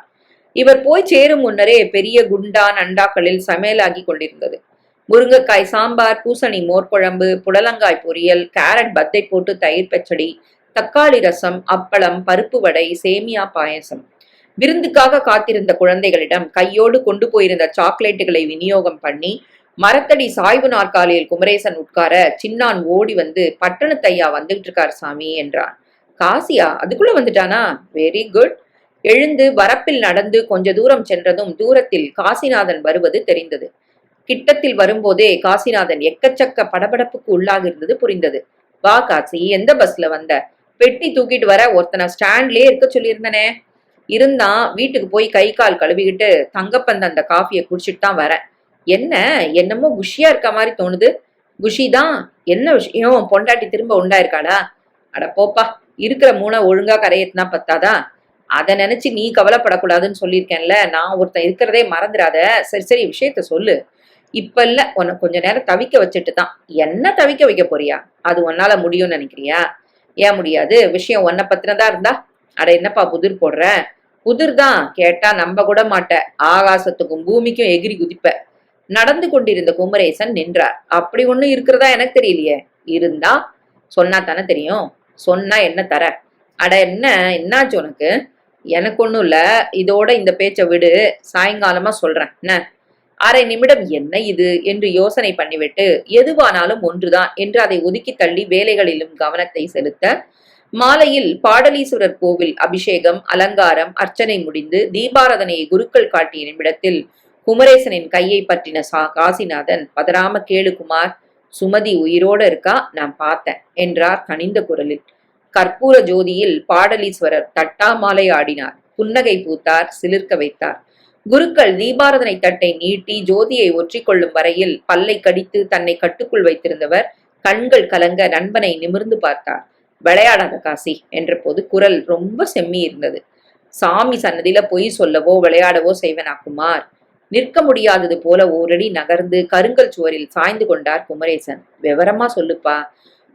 இவர் போய் சேரும் முன்னரே பெரிய குண்டா நண்டாக்களில் சமையலாகி கொண்டிருந்தது. முருங்கைக்காய் சாம்பார், பூசணி மோர்குழம்பு, புடலங்காய் பொரியல், கேரட் பத்தை போட்டு தயிர் பச்சடி, தக்காளி ரசம், அப்பளம், பருப்பு வடை, சேமியா பாயசம். விருந்துக்காக காத்திருந்த குழந்தைகளிடம் கையோடு கொண்டு போயிருந்த சாக்லேட்டுகளை விநியோகம் பண்ணி மரத்தடி சாய்வு நாற்காலியில் குமரேசன் உட்கார சின்னான் ஓடி வந்து, பட்டணத்தையா வந்துகிட்டு இருக்கார் சாமி என்றான். காசியா? அதுக்குள்ள வந்துட்டானா? Very good. எழுந்து வரப்பில் நடந்து கொஞ்ச தூரம் சென்றதும் தூரத்தில் காசிநாதன் வருவது தெரிந்தது. கிட்டத்தில் வரும்போதே காசிநாதன் எக்கச்சக்க படபடப்புக்கு உள்ளாகிருந்தது புரிந்தது. வா காசி, எந்த பஸ்ல வந்த? பெட்டி தூக்கிட்டு வர ஒருத்தனை ஸ்டாண்ட்லயே இருக்க சொல்லியிருந்தனே. இருந்தான், வீட்டுக்கு போய் கை கால் கழுவிக்கிட்டு தங்கப்பந்த அந்த காஃபியை குடிச்சிட்டு தான் வரேன். என்ன, என்னமோ குஷியா இருக்க மாதிரி தோணுது. குஷிதான். என்ன விஷயம்? பொண்டாட்டி திரும்ப உண்டாயிருக்காளா? அட போப்பா, இருக்கிற மூணை ஒழுங்கா கரையேத்தினா பத்தாதா? அதை நினைச்சு நீ கவலைப்படக்கூடாதுன்னு சொல்லியிருக்கேன்ல. நான் ஒருத்தன் இருக்கிறதே மறந்துடாத. சரி சரி, விஷயத்த சொல்லு. இப்ப இல்ல, உன்னை கொஞ்ச நேரம் தவிக்க வச்சுட்டு தான். என்ன தவிக்க வைக்க போறியா? அது உன்னால முடியும்னு நினைக்கிறியா? ஏன் முடியாது? விஷயம் உன்னை பத்தினதா இருந்தா? அட என்னப்பா புதிர் போடுற? புதிர் தான். கேட்டா நம்ப கூட மாட்ட. ஆகாசத்துக்கும் பூமிக்கும் எகிரி குதிப்ப. நடந்து கொண்டிருந்த குமரேசன் நின்றார். அப்படி ஒண்ணு இருக்கிறதா எனக்கு தெரியலையே. இருந்தா சொன்னா தானே தெரியும். சொன்னா என்ன தர? அட என்ன, என்னாச்சு உனக்கு? எனக்கு ஒண்ணும் இல்ல. இதோட இந்த பேச்சை விடு, சாயங்காலமா சொல்றேன். என்ன? அரை நிமிடம் என்ன இது என்று யோசனை பண்ணிவிட்டு எதுவானாலும் ஒன்றுதான் என்று அதை ஒதுக்கி தள்ளி வேலைகளிலும் கவனத்தை செலுத்த மாலையில் பாடலீஸ்வரர் கோவில் அபிஷேகம், அலங்காரம், அர்ச்சனை முடிந்து தீபாராதனையை குருக்கள் காட்டிய நிமிடத்தில் குமரேசனின் கையை பற்றின காசிநாதன், பதறாம கேளு குமார், சுமதி உயிரோட இருக்கா, நான் பார்த்தேன் என்றார் கனிந்த குரலில். கற்பூர ஜோதியில் பாடலீஸ்வரர் தட்டாமாலை ஆடினார். புன்னகை பூத்தார், சிலிர்க்க வைத்தார். குருக்கள் தீபாராதனை தட்டை நீட்டி ஜோதியை ஒற்றிக்கொள்ளும் வரையில் பல்லை கடித்து தன்னை கட்டுக்குள் வைத்திருந்தவர் கண்கள் கலங்க நண்பனை நிமிர்ந்து பார்த்தார். விளையாடாத காசி என்ற போது குரல் ரொம்ப செம்மி இருந்தது. சாமி சன்னதியில பொய் சொல்லவோ விளையாடவோ செய்வனா குமார்? நிற்க முடியாதது போல ஓரடி நகர்ந்து கருங்கல் சுவரில் சாய்ந்து கொண்டார் குமரேசன். விவரமா சொல்லுப்பா.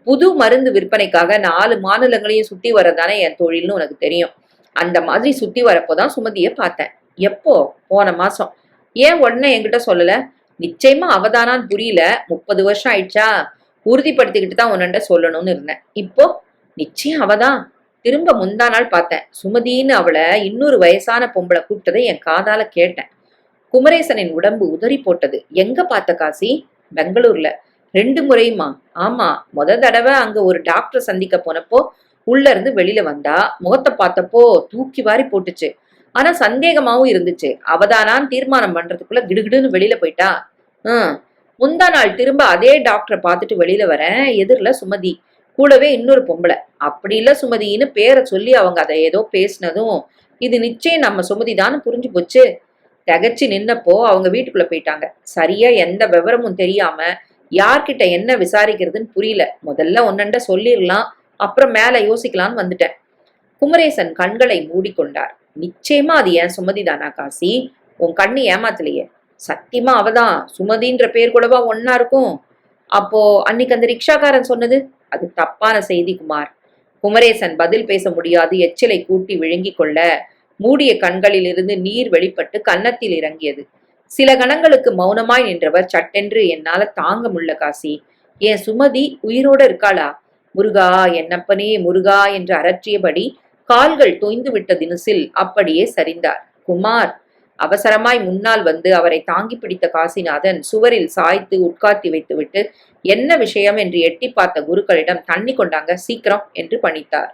புது மருந்து விற்பனைக்காக 4 மாநிலங்களையும் சுத்தி வரதானே என் தொழில்னு உனக்கு தெரியும். அந்த மாதிரி சுத்தி வரப்போதான் சுமதியை பார்த்தேன். எப்போ? போன மாசம். ஏன் உடனே என்கிட்ட சொல்லல? நிச்சயமா அவதானான்னு புரியல. 30 வருஷம் ஆயிடுச்சா? உறுதிப்படுத்திக்கிட்டு தான் உன்னண்ட சொல்லணும்னு இருந்தேன். இப்போ நிச்சயம் அவதான். திரும்ப முந்தா நாள் பார்த்தேன். சுமதின்னு அவளை இன்னொரு வயசான பொம்பளை கூப்பிட்டதை என் காதால கேட்டேன். குமரேசனின் உடம்பு உதறி போட்டது. எங்க பார்த்த காசி? பெங்களூர்ல. 2 முறையுமா? ஆமா. தடவை அங்க ஒரு டாக்டர் சந்திக்க போனப்போ உள்ள இருந்து வெளியில வந்தா. முகத்தை பார்த்தப்போ தூக்கி வாரி போட்டுச்சு. ஆனா சந்தேகமாவும் இருந்துச்சு. அவதானான்னு தீர்மானம் பண்றதுக்குள்ள கிடுகிடுன்னு வெளியில போயிட்டா. முந்தா நாள் திரும்ப அதே டாக்டரை பார்த்துட்டு வெளியில வரேன். எதிரில சுமதி, கூடவே இன்னொரு பொம்பளை. அப்படி இல்ல சுமதின்னு பேரை சொல்லி அவங்க அதை ஏதோ பேசினதும் இது நிச்சயம் நம்ம சுமதிதான்னு புரிஞ்சு போச்சு. திகச்சு நின்னப்போ அவங்க வீட்டுக்குள்ள போயிட்டாங்க. சரியா எந்த விவரமும் தெரியாம யார்கிட்ட என்ன விசாரிக்கிறதுன்னு புரியல. முதல்ல ஒன்னண்ட சொல்லிடலாம், அப்புறம் மேல யோசிக்கலாம்னு வந்துட்டேன். குமரேசன் கண்களை மூடிக்கொண்டார். நிச்சயமா அது ஏன் சுமதிதானா காசி? உன் கண்ணு ஏமாத்தலையே. சத்தியமா அவதான். சுமதின்ற பேர் கூடவா ஒன்னா இருக்கும்? அப்போ அன்னைக்கு அந்த ரிக்ஷாக்காரன் சொன்னது அது தப்பான செய்தி குமார். குமரேசன் பதில் பேச முடியாது எச்சிலை கூட்டி விழுங்கிக் கொள்ள மூடிய கண்களில் இருந்து நீர் வெளிப்பட்டு கன்னத்தில் இறங்கியது. சில கணங்களுக்கு மௌனமாய் நின்றவர் சட்டென்று என்னால தாங்க முள்ள காசி. என் சுமதி உயிரோட இருக்காளா? முருகா என்னப்பனே முருகா என்று அரற்றியபடி கால்கள் தொய்ந்து விட்ட தினுசில் அப்படியே சரிந்தார். குமார்! அவசரமாய் முன்னால் வந்து அவரை தாங்கி பிடித்த காசிநாதன் சுவரில் சாய்த்து உட்கார்த்தி வைத்துவிட்டு என்ன விஷயம் என்று எட்டி பார்த்த குருக்களிடம் தண்ணி கொண்டாங்க சீக்கிரம் என்று பணித்தார்.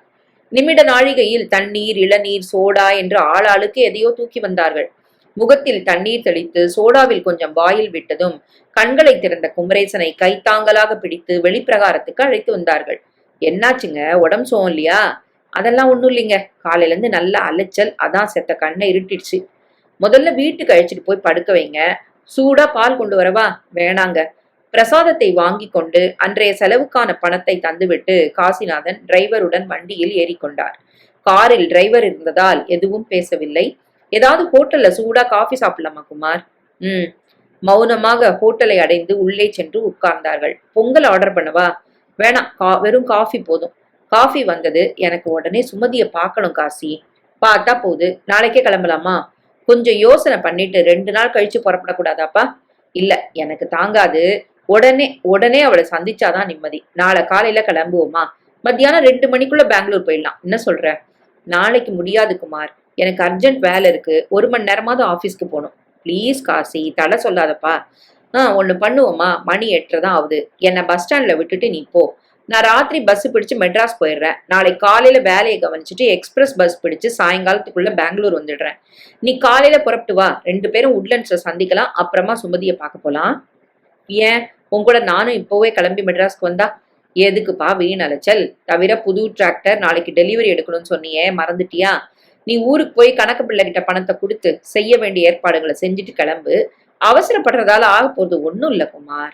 நிமிட நாழிகையில் தண்ணீர், இளநீர், சோடா என்று ஆளாளுக்கு எதையோ தூக்கி வந்தார்கள். முகத்தில் தண்ணீர் தெளித்து சோடாவில் கொஞ்சம் வாயில் விட்டதும் கண்களை திறந்த குமரேசனை கைத்தாங்கலாக பிடித்து வெளிப்பிரகாரத்துக்கு அழைத்து வந்தார்கள். என்னாச்சுங்க? உடம்பு சோகம் இல்லையா? அதெல்லாம் ஒண்ணும் இல்லைங்க. காலையில இருந்து நல்ல அலைச்சல், அதான் செத்த கண்ணை இருட்டிடுச்சு. முதல்ல வீட்டுக்கு அழைச்சிட்டு போய் படுக்க வைங்க. சூடா பால் கொண்டு வரவா? வேணாங்க. பிரசாதத்தை வாங்கி கொண்டு அன்றைய செலவுக்கான பணத்தை தந்துவிட்டு காசிநாதன் டிரைவருடன் வண்டியில் ஏறிக்கொண்டார். காரில் டிரைவர் இருந்ததால் எதுவும் பேசவில்லை. ஏதாவது ஹோட்டல்ல சூடா காஃபி சாப்பிடலாமா குமார்? மௌனமாக ஹோட்டலை அடைந்து உள்ளே சென்று உட்கார்ந்தார்கள். பொங்கல் ஆர்டர் பண்ணவா? வேணாம், வெறும் காஃபி போதும். காஃபி வந்தது. எனக்கு உடனே சுமதியை பார்க்கணும் காசி. பார்த்தா போகுது. நாளைக்கே கிளம்பலாமா? கொஞ்சம் யோசனை பண்ணிட்டு 2 நாள் கழிச்சு புறப்படக்கூடாதாப்பா? இல்ல, எனக்கு தாங்காது. உடனே உடனே அவளை சந்திச்சாதான் நிம்மதி. நாளை காலையில கிளம்புவோமா? மத்தியானம் 2 மணிக்குள்ள பெங்களூர் போயிடலாம். என்ன சொல்ற? நாளைக்கு முடியாது குமார். எனக்கு அர்ஜென்ட் வேலை இருக்கு. 1 மணி நேரமாவது ஆபீஸ்க்கு போகணும். ப்ளீஸ் காசி, தடை சொல்லாதப்பா. ஒண்ணு பண்ணுவோமா? மணி 8:30 தான் ஆகுது. என்னை பஸ் ஸ்டாண்ட்ல விட்டுட்டு நீ போ. நான் ராத்திரி பஸ் பிடிச்சு மெட்ராஸ் போயிடுறேன். நாளை காலையில வேலையை கவனிச்சுட்டு எக்ஸ்பிரஸ் பஸ் பிடிச்சு சாயங்காலத்துக்குள்ள பெங்களூர் வந்துடுறேன். நீ காலையில புறப்பட்டு வா. 2 பேரும் உட்லண்ட்ஸ்ல சந்திக்கலாம். அப்புறமா சுமதியை பார்க்க போலாம். ஏன் உன் கூட நானும் இப்போவே கிளம்பி மெட்ராஸ்க்கு வந்தா? எதுக்குப்பா வீண் அலைச்சல்? தவிர புது டிராக்டர் நாளைக்கு டெலிவரி எடுக்கணும்னு சொன்னியே, மறந்துட்டியா? நீ ஊருக்கு போய் கணக்கு பிள்ளை கிட்ட பணத்தை கொடுத்து செய்ய வேண்டிய ஏற்பாடுகளை செஞ்சுட்டு கிளம்பு. அவசரப்படுறதால ஆக போறது ஒன்னும் இல்ல குமார்.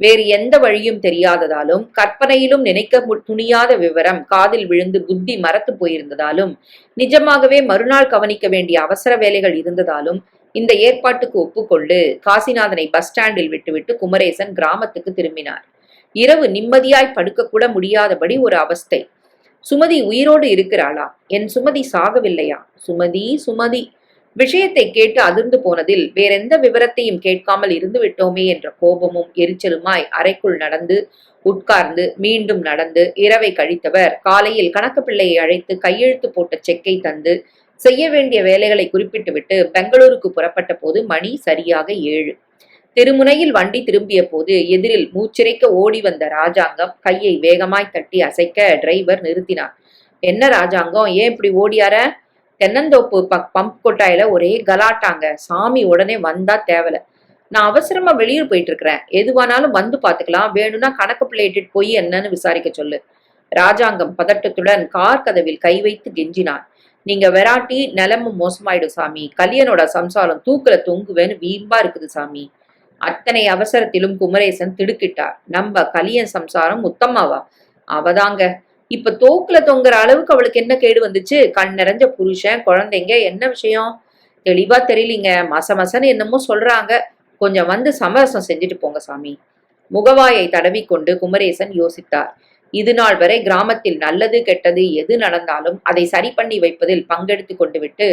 வேறு எந்த வழியும் தெரியாததாலும் கற்பனையிலும் நினைக்க துணியாத விவரம் காதில் விழுந்து புத்தி மறத்து போயிருந்ததாலும் நிஜமாகவே மறுநாள் கவனிக்க வேண்டிய அவசர வேலைகள் இருந்ததாலும் இந்த ஏற்பாட்டுக்கு ஒப்புக்கொண்டு காசிநாதனை பஸ் ஸ்டாண்டில் விட்டுவிட்டு குமரேசன் கிராமத்துக்கு திரும்பினார். இரவு நிம்மதியாய் படுக்க கூட முடியாதபடி ஒரு அவஸ்தை. சுமதி உயிரோடு இருக்கிறாளா? என் சுமதி சாகவில்லையா? சுமதி சுமதி விஷயத்தை கேட்டு அதிர்ந்து போனதில் வேறெந்த விவரத்தையும் கேட்காமல் இருந்து விட்டோமே என்ற கோபமும் எரிச்சலுமாய் அறைக்குள் நடந்து உட்கார்ந்து மீண்டும் நடந்து இரவை கழித்தவர் காலையில் கணக்கு பிள்ளையை அழைத்து கையெழுத்து போட்ட செக்கை தந்து செய்ய வேண்டிய வேலைகளை குறிப்பிட்டுவிட்டு பெங்களூருக்கு புறப்பட்ட போது மணி சரியாக 7. திருமுனையில் வண்டி திரும்பிய போது எதிரில் மூச்சிறைக்க ஓடி வந்த ராஜாங்கம் கையை வேகமாய் தட்டி அசைக்க டிரைவர் நிறுத்தினார். என்ன ராஜாங்கம், ஏன் இப்படி ஓடியார? தென்னந்தோப்பு பம்ப் கொட்டாயில ஒரே கலாட்டாங்க. சாமி உடனே வந்தா தேவல. நான் அவசரமா வெளியூர் போயிட்டு இருக்கிறேன். எதுவானாலும் வந்து பாத்துக்கலாம். வேணும்னா கணக்கு பிள்ளையிட்டு போய் என்னன்னு விசாரிக்க சொல்லு. ராஜாங்கம் பதட்டத்துடன் கார் கதவில் கை வைத்து கெஞ்சினான். நீங்க வெராட்டி நிலமும் மோசமாயிடும் சாமி. கல்யாணோட சம்சாரம் தூக்குல தொங்குவேன்னு வீம்பா இருக்குது சாமி. அத்தனை அவசரத்திலும் குமரேசன் திடுக்கிட்டார். நம்ம கலியன் சம்சாரம் முத்தம்மாவா? அவதாங்க. இப்ப தோக்குல தொங்குற அளவுக்கு அவளுக்கு என்ன கேடு வந்துச்சு? கண் நிறைஞ்ச புருஷன், குழந்தைங்க, என்ன விஷயம் தெளிவா தெரியலீங்க. மசமசன்னு என்னமோ சொல்றாங்க. கொஞ்சம் வந்து சமரசம் செஞ்சுட்டு போங்க சாமி. முகவாயை தடவி கொண்டு குமரேசன் யோசித்தார். இது நாள் வரை கிராமத்தில் நல்லது கெட்டது எது நடந்தாலும் அதை சரி பண்ணி வைப்பதில் பங்கெடுத்து கொண்டு விட்டு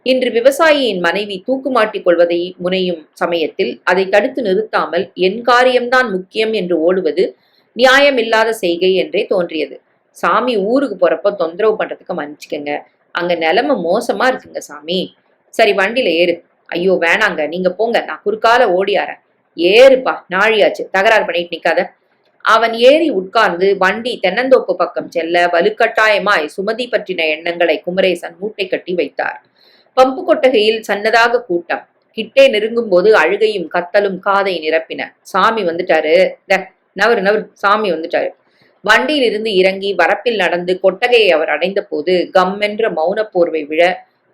இன்று விவசாயியின் மனைவி தூக்குமாட்டிக் கொள்வதை முனையும் சமயத்தில் அதை தடுத்து நிறுத்தாமல் என் காரியம்தான் முக்கியம் என்று ஓடுவது நியாயமில்லாத செய்கை என்றே தோன்றியது. சாமி ஊருக்கு போறப்போ தொந்தரவு பண்றதுக்கு மன்னிச்சுக்கங்க, அங்க நிலைமை மோசமா இருக்குங்க சாமி. சரி வண்டியில ஏறு. ஐயோ வேணாங்க, நீங்க போங்க, நான் குறுக்கால ஓடியாரேன். ஏறுப்பா, நாழியாச்சு, தகராறு பண்ணிட்டு நிக்காத. அவன் ஏறி உட்கார்ந்து வண்டி தென்னந்தோப்பு பக்கம் செல்ல வலுக்கட்டாயமாய் சுமதி பற்றின எண்ணங்களை குமரேசன் மூட்டை கட்டி வைத்தார். பம்பு கொட்டகையில் சன்னதாக கூட்டம். கிட்டே நெருங்கும் போது அழுகையும் கத்தலும் காதை நிரப்பின. சாமி வந்துட்டாரு, நவரு நவரு, சாமி வந்துட்டாரு. வண்டியில் இருந்து இறங்கி வரப்பில் நடந்து கொட்டகையை அவர் அடைந்த போது கம்மென்ற மௌன போர்வை விழ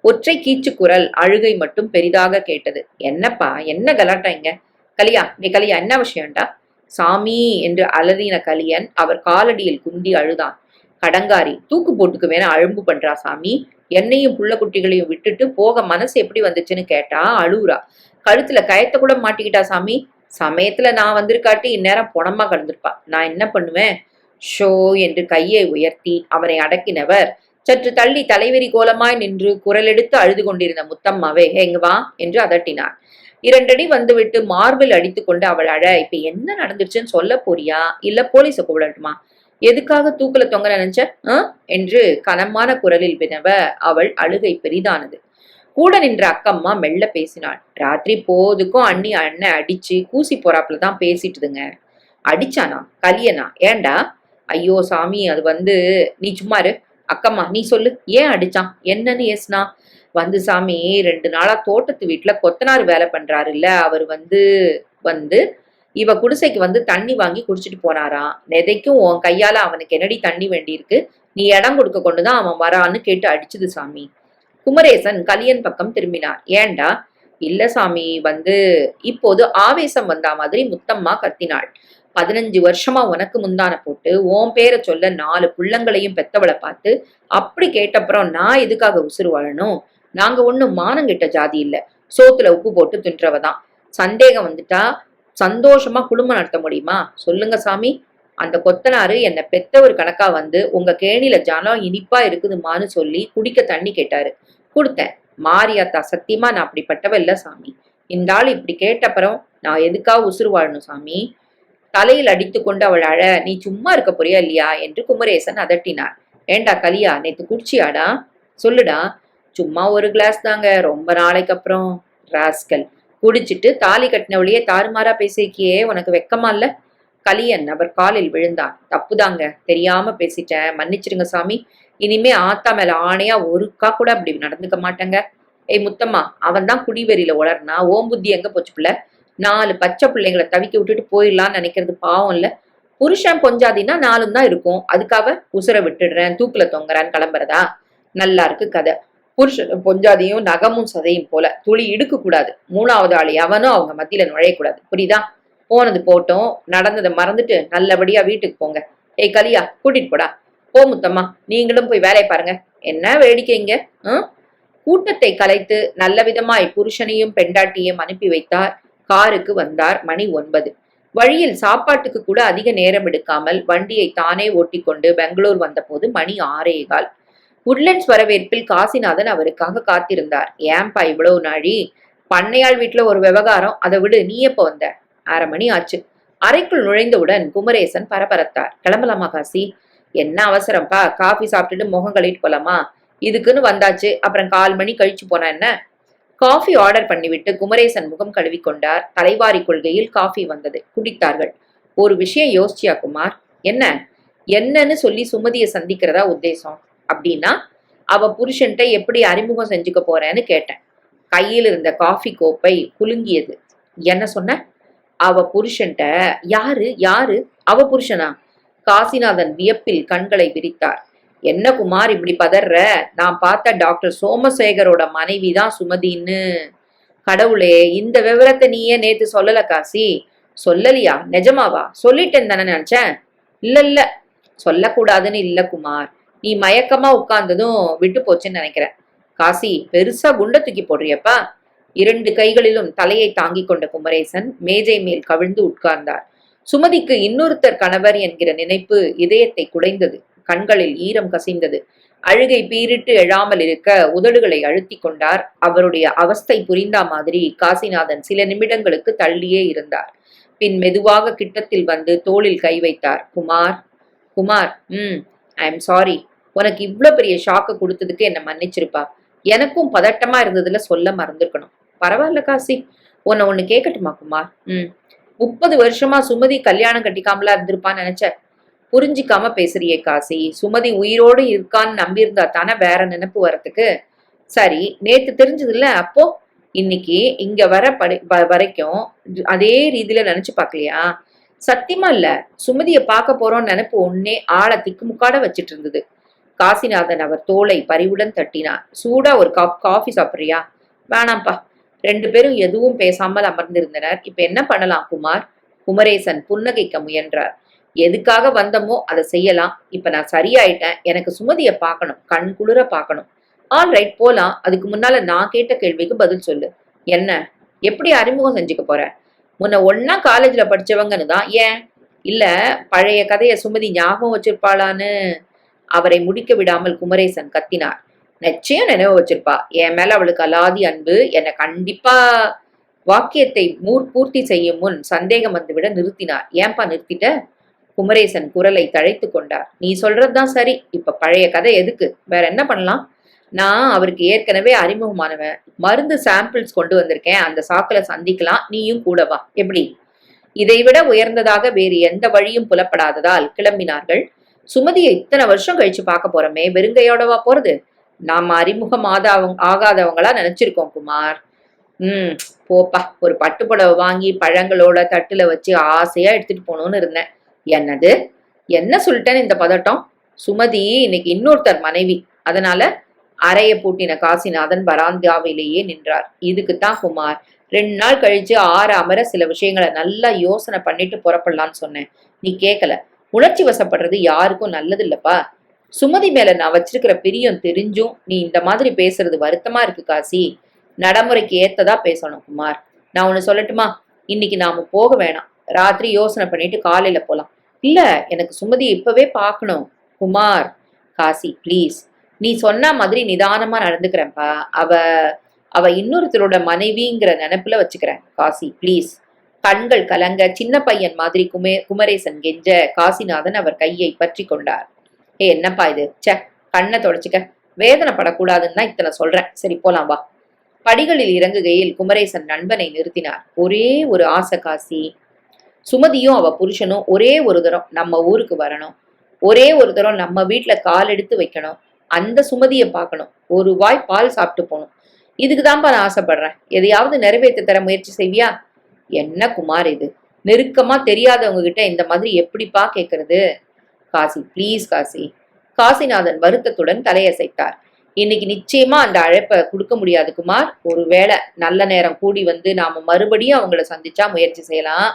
ஒற்றை கீச்சு குரல், அழுகை மட்டும் பெரிதாக கேட்டது. என்னப்பா, என்ன கலாட்டா இங்க? கலியா, நீ கலியா, என்ன விஷயம்டா? சாமி என்று அலறின கலியன் அவர் காலடியில் குந்தி அழுதான். கடங்காரி, தூக்கு போட்டுக்கு வேணா அழும்பு பண்றா சாமி. என்னையும் புள்ள குட்டிகளையும் விட்டுட்டு போக மனசு எப்படி வந்துச்சுன்னு கேட்டா அழுவுறா. கழுத்துல கயத்தை கூட மாட்டிக்கிட்டா சாமி. சமயத்துல நான் வந்திருக்காட்டி இந்நேரம் பொணமா கலந்துருப்பா. நான் என்ன பண்ணுவேன்? ஷோ என்று கையை உயர்த்தி அவனை அடக்கினவர் சற்று தள்ளி தலைவெறி கோலமாய் நின்று குரலெடுத்து அழுது கொண்டிருந்த முத்தம்மாவே எங்க வா என்று அதட்டினார். 2 அடி வந்துவிட்டு மார்பில் அடித்து கொண்டு அவள் அழ, இப்ப என்ன நடந்துருச்சுன்னு சொல்ல போறியா இல்ல போலீஸ கூப்பிடட்டுமா? எதுக்காக தூக்குல தொங்க நினைச்ச என்று கனமான குரலில் வினவ அவள் அழுகை பெரிதானது. கூட நின்ற அக்கம்மா மெல்ல பேசினாள். ராத்திரி போதுக்கும் அண்ணன் அடிச்சு கூசி போறாப்புலதான் பேசிட்டுதுங்க. அடிச்சானா? கலியனா? ஏண்டா? ஐயோ சாமி, அது நீ சும்மாரு. அக்கம்மா நீ சொல்லு, ஏன் அடிச்சான், என்னன்னு ஏசுனா? சாமி 2 நாளா தோட்டத்து வீட்டுல கொத்தனார் வேலை பண்றாரு இல்ல, அவர் வந்து இவ குடிசைக்கு தண்ணி வாங்கி குடிச்சிட்டு போனாராம். நெதைக்கும் உன் கையால அவனுக்கு என்னடி தண்ணி வேண்டியிருக்கு, நீ இடம் கொடுக்க கொண்டுதான் அவன் வரான்னு கேட்டு அடிச்சுது சாமி. குமரேசன் கலியன் பக்கம் திரும்பினார். ஏண்டா? இல்ல சாமி, இப்போது ஆவேசம் வந்தா மாதிரி முத்தம்மா கத்தினாள். 15 வருஷமா உனக்கு முந்தான போட்டு உன் பேரை சொல்ல 4 புள்ளங்களையும் பெத்தவளை பார்த்து அப்படி கேட்டப்புறம் நான் எதுக்காக உசுறு வாழணும்? நாங்க ஒண்ணும் மானங்கிட்ட ஜாதி இல்ல, சோத்துல உப்பு போட்டு தின்றவதான். சந்தேகம் வந்துட்டா சந்தோஷமா குடும்பம் நடத்த முடியுமா? சொல்லுங்க சாமி. அந்த கொத்தனாரு என்னை பெத்தவர் கணக்கா உங்க கேணில ஜனம் இனிப்பா இருக்குதுமான்னு சொல்லி குடிக்க தண்ணி கேட்டாரு, கொடுத்தேன். மாரியாத்தா சத்தியமா நான் அப்படிப்பட்டவ இல்ல சாமி. இந்த ஆள் இப்படி கேட்டப்புறம் நான் எதுக்காக உசுறு வாழணும் சாமி? தலையில் அடித்து கொண்டு அவள் அழ, நீ சும்மா இருக்க போறியா இல்லையா என்று குமரேசன் அதட்டினார். ஏண்டா கலியா, நேத்து குடிச்சியாடா? சொல்லுடா. சும்மா ஒரு கிளாஸ் தாங்க, ரொம்ப நாளைக்கு அப்புறம். ராஸ்கல், குடிச்சிட்டு தாலி கட்டினவளையே தாறுமாறா பேசிக்கியே, உனக்கு வெக்கமா இல்ல? கலியன் அவர் காலில் விழுந்தான். தப்புதாங்க, தெரியாம பேசிட்டேன், மன்னிச்சிருங்க சாமி. இனிமே ஆத்தா மேல ஆணையா ஒருக்கா கூட அப்படி நடந்துக்க மாட்டேங்க. ஏய் முத்தம்மா, அவன் தான் குடிவெறியில உளர்னா, ஓம்புத்தி எங்க போச்சு பிள்ளை? 4 பச்சை பிள்ளைங்களை தவிக்க விட்டுட்டு போயிடலான்னு நினைக்கிறது பாவம் இல்ல? புருஷன் பொஞ்சாதின்னா 4 தான் இருக்கும், அதுக்காக உசுரை விட்டுடுறேன் தூக்குல தொங்குறான்னு கிளம்புறதா? நல்லா இருக்கு கதை. புருஷன் பொஞ்சாதியும் நகமும் சதையும் போல துளி இடுக்க கூடாது. 3வது ஆள் எவனும் அவங்க மத்தியில நுழையக்கூடாது, புரியுதா? போனது போட்டோம், நடந்ததை மறந்துட்டு நல்லபடியா வீட்டுக்கு போங்க. ஏய் கலியா, கூட்டிட்டு போடா. போ முத்தம்மா, நீங்களும் போய் வேலையை பாருங்க. என்ன வேடிக்கைங்க? கூட்டத்தை கலைத்து நல்ல விதமாய் புருஷனையும் பெண்டாட்டியையும் அனுப்பி வைத்தார். காருக்கு வந்தார். மணி 9. வழியில் சாப்பாட்டுக்கு கூட அதிக நேரம் எடுக்காமல் வண்டியை தானே ஓட்டிக்கொண்டு பெங்களூர் வந்தபோது மணி 6:15. உட்லண்ட்ஸ் வரவேற்பில் காசிநாதன் அவருக்காக காத்திருந்தார். ஏன்பா இவ்வளவு நாழி? பண்ணையாள் வீட்டுல ஒரு விவகாரம், அதை விடு, நீ எப்ப வந்த? 1/2 மணி ஆச்சு. அறைக்குள் நுழைந்தவுடன் குமரேசன் பரபரத்தார். கிளம்பலாமா காசி? என்ன அவசரம்ப்பா, காஃபி சாப்பிட்டுட்டு முகம் கழிட்டு போலாமா? இதுக்குன்னு வந்தாச்சு, அப்புறம் 1/4 மணி கழிச்சு போனா என்ன? காஃபி ஆர்டர் பண்ணிவிட்டு குமரேசன் முகம் கழுவி கொண்டார். தலைவாரி கொள்கையில் காஃபி வந்தது. குடித்தார்கள். ஒரு விஷயம் யோசிச்சியா குமார்? என்ன? என்னன்னு சொல்லி சுமதியை சந்திக்கிறதா உத்தேசம்? அப்படின்னா அவ புருஷன்ட்ட எப்படி அறிமுகம் செஞ்சுக்க போறேன்னு கேட்டேன். கையில் இருந்த காஃபி கோப்பை குலுங்கியது. என்ன சொன்ன? அவ புருஷன்ட்ட. யாரு யாரு? அவ புருஷனா? காசிநாதன் வியப்பில் கண்களை விரித்தார். என்ன குமார் இப்படி பதற? நான் பார்த்த டாக்டர் சோமசேகரோட மனைவி தான் சுமதின்னு. கடவுளே, இந்த விவரத்தை நீயே நேத்து சொல்லல காசி? சொல்லலியா? நிஜமாவா? சொல்லிட்டேன் தானே நினைச்சேன். இல்ல சொல்லக்கூடாதுன்னு இல்ல குமார், நீ மயக்கமா உட்கார்ந்ததும் விட்டு போச்சுன்னு நினைக்கிறேன். காசி, பெருசா குண்ட தூக்கி போடுறியப்பா. 2 கைகளிலும் தலையை தாங்கிக் கொண்ட குமரேசன் மேஜை மேல் கவிழ்ந்து உட்கார்ந்தார். சுமதிக்கு இன்னொருத்தர் கணவர் என்கிற நினைப்பு இதயத்தை குடைந்தது. கண்களில் ஈரம் கசிந்தது. அழுகை பீரிட்டு எழாமல் இருக்க உதடுகளை அழுத்தி கொண்டார். அவருடைய அவஸ்தை புரிந்தா மாதிரி காசிநாதன் சில நிமிடங்களுக்கு தள்ளியே இருந்தார். பின் மெதுவாக கிட்டத்தில் வந்து தோளில் கை வைத்தார். Kumar, Kumar, I am sorry. உனக்கு இவ்வளவு பெரிய ஷாக்கு கொடுத்ததுக்கு என்ன மன்னிச்சிருப்பா. எனக்கும் பதட்டமா இருந்ததுல சொல்ல மறந்துருக்கணும். பரவாயில்ல காசி, உன்னை ஒண்ணு கேட்கட்டுமா குமார்? 30 வருஷமா சுமதி கல்யாணம் கட்டிக்காமலா இருந்திருப்பான்னு நினைச்ச. புரிஞ்சிக்காம பேசுறியே காசி. சுமதி உயிரோடு இருக்கான்னு நம்பியிருந்தா தானே வேற நினைப்பு வரத்துக்கு. சரி, நேத்து தெரிஞ்சது இல்ல, அப்போ இன்னைக்கு இங்க வரைக்கும் அதே ரீதியில நினைச்சு பாக்கலையா? சத்தியமா இல்ல. சுமதியை பார்க்க போறோம்னு நினைப்பு ஒன்னே ஆளை திக்குமுக்காட வச்சிட்டு இருந்தது. காசிநாதன் அவர் தோளை பரிவுடன் தட்டினார். சூடா ஒரு கப் காஃபி சாப்பிட்றியா? வேணாம்ப்பா. 2 பேரும் எதுவும் பேசாமல் அமர்ந்திருந்தனர். இப்ப என்ன பண்ணலாம் குமார்? குமரேசன் புன்னகைக்க முயன்றார். எதுக்காக வந்தமோ அதை செய்யலாம். இப்ப நான் சரியாயிட்டேன். எனக்கு சுமதியை பார்க்கணும், கண் குளிர பார்க்கணும். ஆல் ரைட், போலாம். அதுக்கு முன்னால நான் கேட்ட கேள்விக்கு பதில் சொல்லு. என்ன? எப்படி அறிமுகம் செஞ்சுக்க போற? முன்ன ஒன்னா காலேஜ்ல படிச்சவங்கன்னு தான். ஏன் இல்ல, பழைய கதைய சுமதி ஞாபகம் வச்சிருப்பாளான்னு? அவரை முடிக்க விடாமல் குமரேசன் கத்தினார். நிச்சயம் நினைவு வச்சிருப்பா. என் மேல அவளுக்கு அலாதி அன்பு. என்னை கண்டிப்பா. வாக்கியத்தை பூர்த்தி செய்யும் முன் சந்தேகம் வந்துவிட நிறுத்தினார். ஏன்பா நிறுத்திட்ட? குமரேசன் குரலை தழைத்து கொண்டார். நீ சொல்றதுதான் சரி. இப்ப பழைய கதை எதுக்கு? வேற என்ன பண்ணலாம்? நான் அவருக்கு ஏற்கனவே அறிமுகமானவன். மருந்து சாம்பிள்ஸ் கொண்டு வந்திருக்கேன். அந்த சாக்குல சந்திக்கலாம். நீயும் கூட வா. எப்படி? இதைவிட உயர்ந்ததாக வேறு எந்த வழியும் புலப்படாததால் கிளம்பினார்கள். சுமதியை இத்தனை வருஷம் கழிச்சு பார்க்க போறோமே, வெறுங்கையோடவா போறது? நாம அறிமுகம் ஆகாதவங்களா நினைச்சிருக்கோம் குமார். போப்பா. ஒரு பட்டுப்புடவை வாங்கி பழங்களோட தட்டுல வச்சு ஆசையா எடுத்துட்டு போகணும்னு இருந்தேன். என்னது? என்ன சொல்லிட்டேன்னு இந்த பதட்டம்? சுமதி இன்னைக்கு இன்னொருத்தர் மனைவி. அதனால அறைய பூட்டின காசிநாதன் பராந்தாவிலேயே நின்றார். இதுக்குத்தான் குமார் 2 நாள் கழிச்சு அமர சில விஷயங்களை நல்லா யோசனை பண்ணிட்டு புறப்படலான்னு சொன்னேன். நீ கேட்கல. உணர்ச்சி வசப்படுறது யாருக்கும் நல்லது இல்லப்பா. சுமதி மேல நான் வச்சிருக்கிற பிரியம் தெரிஞ்சும் நீ இந்த மாதிரி பேசுறது வருத்தமா இருக்கு காசி. நடைமுறைக்கு ஏத்ததா பேசணும் குமார். நான் ஒண்ணு சொல்லட்டுமா? இன்னைக்கு நாம போக வேணாம். ராத்திரி யோசனை பண்ணிட்டு காலையில போலாம். இல்ல, எனக்கு சுமதியை இப்பவே பார்க்கணும் குமார். காசி ப்ளீஸ். நீ சொன்ன மாதிரி நிதானமா நடந்துக்கிறேன்ப்பா. அவ அவ இன்னொருத்தரோட மனைவிங்கிற நினைப்புல வச்சுக்கிறேன். காசி ப்ளீஸ். கண்கள் கலங்க சின்ன பையன் மாதிரி குமரேசன் கெஞ்ச காசிநாதன் அவர் கையை பற்றி கொண்டார். என்னப்பா இது? கண்ணை தொடச்சிக்க. வேதனைப்படக்கூடாதுன்னா இத்தனை சொல்றேன். சரி, போலாம் வா. படிகளில் இறங்குகையில் குமரேசன் நண்பனை நிறுத்தினார். ஒரே ஒரு ஆசை காசி. சுமதியும் அவ புருஷனும் ஒரே ஒரு தரம் நம்ம ஊருக்கு வரணும். ஒரே ஒரு தரம் நம்ம வீட்டுல கால் எடுத்து வைக்கணும். அந்த சுமதியை பார்க்கணும். ஒரு வாய் பால் சாப்பிட்டு போகணும். இதுக்குதான்ப்பா நான் ஆசைப்படுறேன். எதையாவது நிறைவேற்றி தர முயற்சி செய்வியா? என்ன குமார் இது? நெருக்கமா தெரியாதவங்க கிட்ட இந்த மாதிரி எப்படிப்பா கேட்கறது? காசி ப்ளீஸ் காசி. காசிநாதன் வருத்தத்துடன் தலையசைத்தார். இன்னைக்கு நிச்சயமா அந்த அழைப்பை கொடுக்க முடியாது குமார். ஒருவேளை நல்ல நேரம் கூடி வந்து நாம மறுபடியும் அவங்கள சந்திச்சா முயற்சி செய்யலாம்.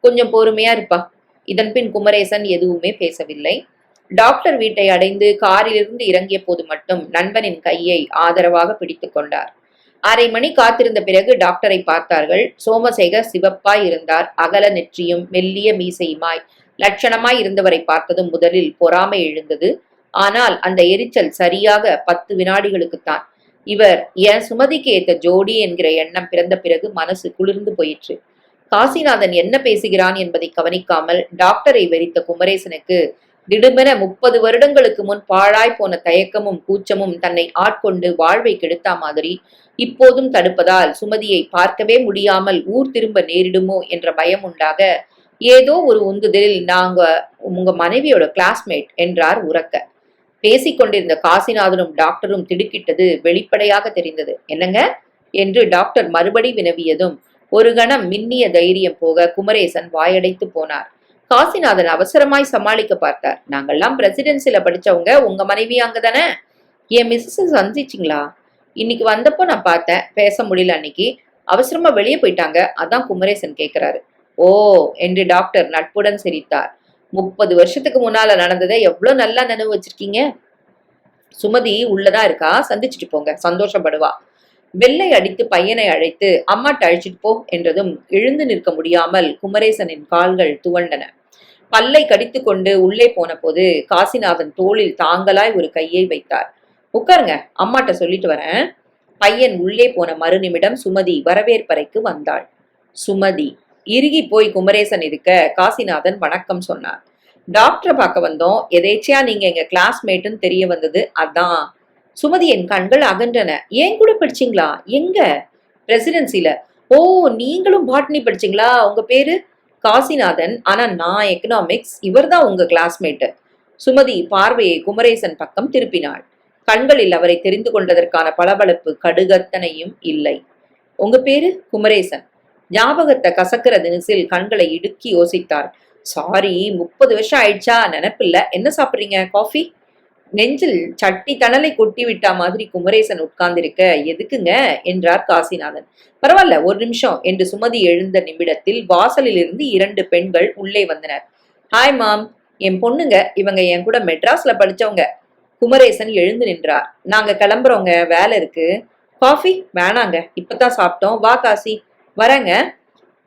கொஞ்சம் பொறுமையா இருப்பா. இதன் பின் குமரேசன் எதுவுமே பேசவில்லை. டாக்டர் வீட்டை அடைந்து காரிலிருந்து இறங்கிய போது மட்டும் நண்பனின் கையை ஆதரவாக பிடித்து கொண்டார். 1/2 மணி காத்திருந்த பிறகு டாக்டரை பார்த்தார்கள். சோமசேகர் சிவப்பாய் இருந்தார். அகல நெற்றியும் மெல்லிய மீசையுமாய் லட்சணமாய் இருந்தவரை பார்த்ததும் முதலில் பொறாமை எழுந்தது. ஆனால் அந்த எரிச்சல் சரியாக 10 வினாடிகளுக்குத்தான். இவர் என் சுமதிக்கு ஏத்த ஜோடி என்கிற எண்ணம் பிறந்த பிறகு மனசு குளிர்ந்து போயிற்று. காசிநாதன் என்ன பேசுகிறான் என்பதை கவனிக்காமல் டாக்டரை வெறித்த குமரேசனுக்கு திடுமென 30 வருடங்களுக்கு முன் பாழாய் போன தயக்கமும் கூச்சமும் தன்னை ஆட்கொண்டு வாழ்வை கெடுத்தா மாதிரி இப்போதும் தடுப்பதால் சுமதியை பார்க்கவே முடியாமல் ஊர் திரும்ப நேரிடுமோ என்ற பயம் உண்டாக ஏதோ ஒரு உந்துதலில் நாங்க உங்க மனைவியோட கிளாஸ்மேட் என்றார் உரக்க. பேசிக்கொண்டிருந்த காசிநாதனும் டாக்டரும் திடுக்கிட்டது வெளிப்படையாக தெரிந்தது. என்னங்க என்று டாக்டர் மறுபடி வினவியதும் ஒரு கணம் மின்னிய தைரியம் போக குமரேசன் வாயடைத்து போனார். காசிநாதன் அவசரமாய் சமாளிக்க பார்த்தார். நாங்கெல்லாம் பிரசிடென்சில படிச்சவங்க. உங்க மனைவி அங்கதானே? என் மிஸ்ஸஸ் சந்திச்சிங்களா? இன்னைக்கு வந்தப்போ நான் பார்த்தேன். பேச முடியல. அன்னைக்கு அவசரமா வெளியே போயிட்டாங்க. அதான் குமரேசன் கேட்கிறாரு. ஓ என்று டாக்டர் நட்புடன் சிரித்தார். 30 வருஷத்துக்கு முன்னால நடந்ததை எவ்வளவு நல்லா நினைவு வச்சிருக்கீங்க. சுமதி உள்ளதா இருக்கா, சந்திச்சுட்டு போங்க, சந்தோஷப்படுவா. வெள்ளை அடித்து பையனை அழைத்து அம்மாட்ட அழைச்சிட்டு போ என்றதும் எழுந்து நிற்க முடியாமல் குமரேசனின் கால்கள் துவண்டன. பல்லை கடித்து கொண்டு உள்ளே போன போது காசிநாதன் தோளில் தாங்கலாய் ஒரு கையை வைத்தார். உட்காருங்க, அம்மாட்ட சொல்லிட்டு வரேன். பையன் உள்ளே போன மறுநிமிடம் சுமதி வரவேற்பறைக்கு வந்தாள். சுமதி இறுகி போய் குமரேசன் இருக்க காசிநாதன் வணக்கம் சொன்னார். டாக்டரை பார்க்க வந்தோம், எதேச்சியா நீங்க எங்க கிளாஸ்மேட்டுன்னு தெரிய வந்தது, அதான். சுமதியின் கண்கள் அகன்றன. ஏன் கூட படிச்சீங்களா? எங்க? பிரசிடென்சில. ஓ, நீங்களும் பாட்னி படிச்சீங்களா? உங்க பேரு? காசிநாதன். ஆனா நான் எக்கனாமிக்ஸ். இவர்தான் உங்க கிளாஸ்மேட்டு. சுமதி பார்வையை குமரேசன் பக்கம் திருப்பினாள். கண்களில் அவரை தெரிந்து கொண்டதற்கான பளபளப்பு கடுகத்தனையும் இல்லை. உங்க பேரு? குமரேசன். ஞாபகத்தை கசக்கிற தினசில் கண்களை இடுக்கி யோசித்தார். சாரி, 30 வருஷம் ஆயிடுச்சா? நினைப்பில்ல. என்ன சாப்பிடுறீங்க? காஃபி? நெஞ்சில் சட்டி தணலை கொட்டி விட்டா மாதிரி குமரேசன் உட்கார்ந்திருக்க. எதுக்குங்க என்றார் காசிநாதன். பரவாயில்ல, ஒரு நிமிஷம் என்று சுமதி எழுந்த நிமிடத்தில் வாசலில் இருந்து 2 பெண்கள் உள்ளே வந்தனர். ஹாய் மாம், என் பொண்ணுங்க, இவங்க என் கூட மெட்ராஸ்ல படிச்சவங்க. குமரேசன் எழுந்து நின்றார். நாங்க கிளம்புறோங்க, வேலை இருக்கு. காஃபி வேணாங்க, இப்பதான் சாப்பிட்டோம். வா காசி. வரங்க.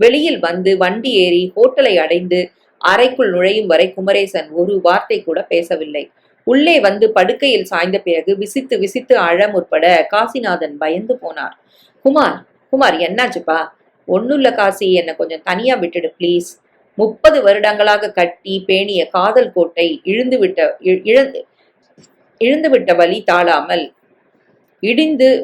வெளியில் வந்து வண்டி ஏறி ஹோட்டலை அடைந்து அறைக்குள் நுழையும் வரை குமரேசன் ஒரு வார்த்தை கூட பேசவில்லை. உள்ளே வந்து படுக்கையில் சாய்ந்த பிறகு விசித்து விசித்து அழ முற்பட காசிநாதன் பயந்து போனார். குமார், குமார் என்னாச்சுப்பா? ஒண்ணுல்ல காசி, என்னை கொஞ்சம் தனியா விட்டுடு ப்ளீஸ். 30 வருடங்களாக கட்டி பேணிய காதல் கோட்டை இழுந்துவிட்ட வலி தாழாமல்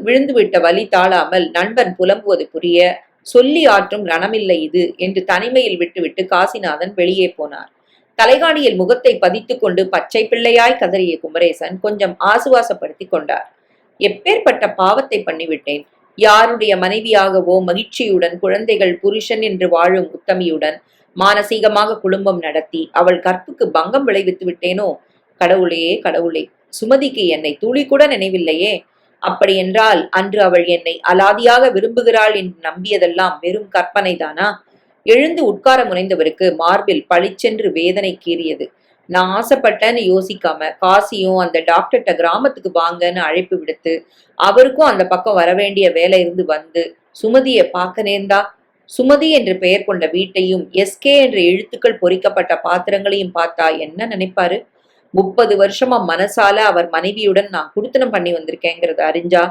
விழுந்துவிட்ட வலி தாழாமல் நண்பன் புலம்புவது புரிய சொல்லி ஆற்றும் ரணமில்லை இது என்று தனிமையில் விட்டுவிட்டு காசிநாதன் வெளியே போனார். தலைகாணியில் முகத்தை பதித்துக் கொண்டு பச்சை பிள்ளையாய் கதறிய குமரேசன் கொஞ்சம் ஆசுவாசப்படுத்தி கொண்டார். எப்பேற்பட்ட பாவத்தை பண்ணிவிட்டேன். யாருடைய மனைவியாகவோ மகிழ்ச்சியுடன் குழந்தைகள் புருஷன் என்று வாழும் உத்தமியுடன் மானசீகமாக குடும்பம் நடத்தி அவள் கற்புக்கு பங்கம் விளைவித்து விட்டேனோ? கடவுளே கடவுளே, சுமதிக்கு என்னை துளி கூட நினைவில்லையே. அப்படியென்றால் அன்று அவள் என்னை அலாதியாக விரும்புகிறாள் என்று நம்பியதெல்லாம் வெறும் கற்பனைதானா? எழுந்து உட்கார முனைந்தவருக்கு மார்பில் பளிச்சென்று வேதனை கீறியது. நான் ஆசைப்பட்டேன்னு யோசிக்காம காசியும் அந்த டாக்டர்கிட்ட கிராமத்துக்கு வாங்கன்னு அழைப்பு விடுத்து அவருக்கும் அந்த பக்கம் வரவேண்டிய வேலை இருந்து வந்து சுமதியை பார்க்க நேர்ந்தா, சுமதி என்று பெயர் கொண்ட வீட்டையும் எஸ்கே என்ற எழுத்துக்கள் பொறிக்கப்பட்ட பாத்திரங்களையும் பார்த்தா என்ன நினைப்பாரு? 30 வருஷமா மனசால அவர் மனைவியுடன் நான் குடுத்தனம் பண்ணி வந்திருக்கேங்கிறது அறிஞ்சா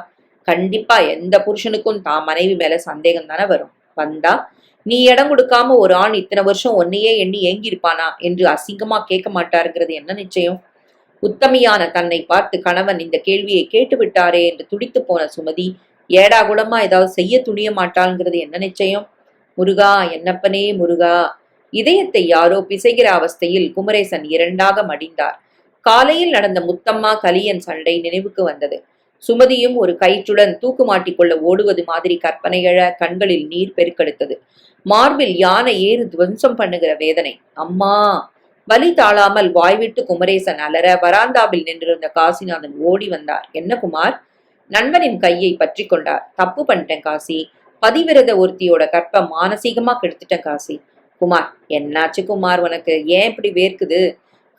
கண்டிப்பா எந்த புருஷனுக்கும் தான் மனைவி மேல சந்தேகம் தானே வரும். வந்தா நீ இடம் கொடுக்காம ஒரு ஆண் இத்தனை வருஷம் ஒன்னையே எண்ணி ஏங்கியிருப்பானா என்று அசிங்கமா கேட்க மாட்டாருங்கிறது என்ன நிச்சயம்? உத்தமியான தன்னை பார்த்து கணவன் இந்த கேள்வியை கேட்டு விட்டாரே என்று துடித்து போன சுமதி ஏடா குடமா ஏதாவது செய்ய துணிய மாட்டாள்ங்கிறது என்ன நிச்சயம்? முருகா, என்னப்பனே முருகா. இதயத்தை யாரோ பிசைகிற அவஸ்தையில் குமரேசன் 2ஆக மடிந்தார். காலையில் நடந்த முத்தம்மா கலியன் சண்டை நினைவுக்கு வந்தது. சுமதியும் ஒரு கயிற்றுடன் தூக்கு மாட்டிக்கொள்ள ஓடுவது மாதிரி கற்பனை எழ கண்களில் நீர் பெருக்கெடுத்தது. மார்பில் யானை ஏறு துவம்சம் பண்ணுகிற வேதனை. அம்மா! வலி தாழாமல் வாய்விட்டு குமரேசன் அலற வராந்தாவில் நின்றிருந்த காசிநாதன் ஓடி வந்தார். என்ன குமார்? நண்பனின் கையை பற்றி கொண்டார். தப்பு பண்ணிட்டேன் காசி. பதிவிரத ஒருத்தியோட கற்ப மானசீகமா கெடுத்துட்டேன் காசி. குமார், என்னாச்சு குமார் உனக்கு? ஏன் இப்படி வேர்க்குது?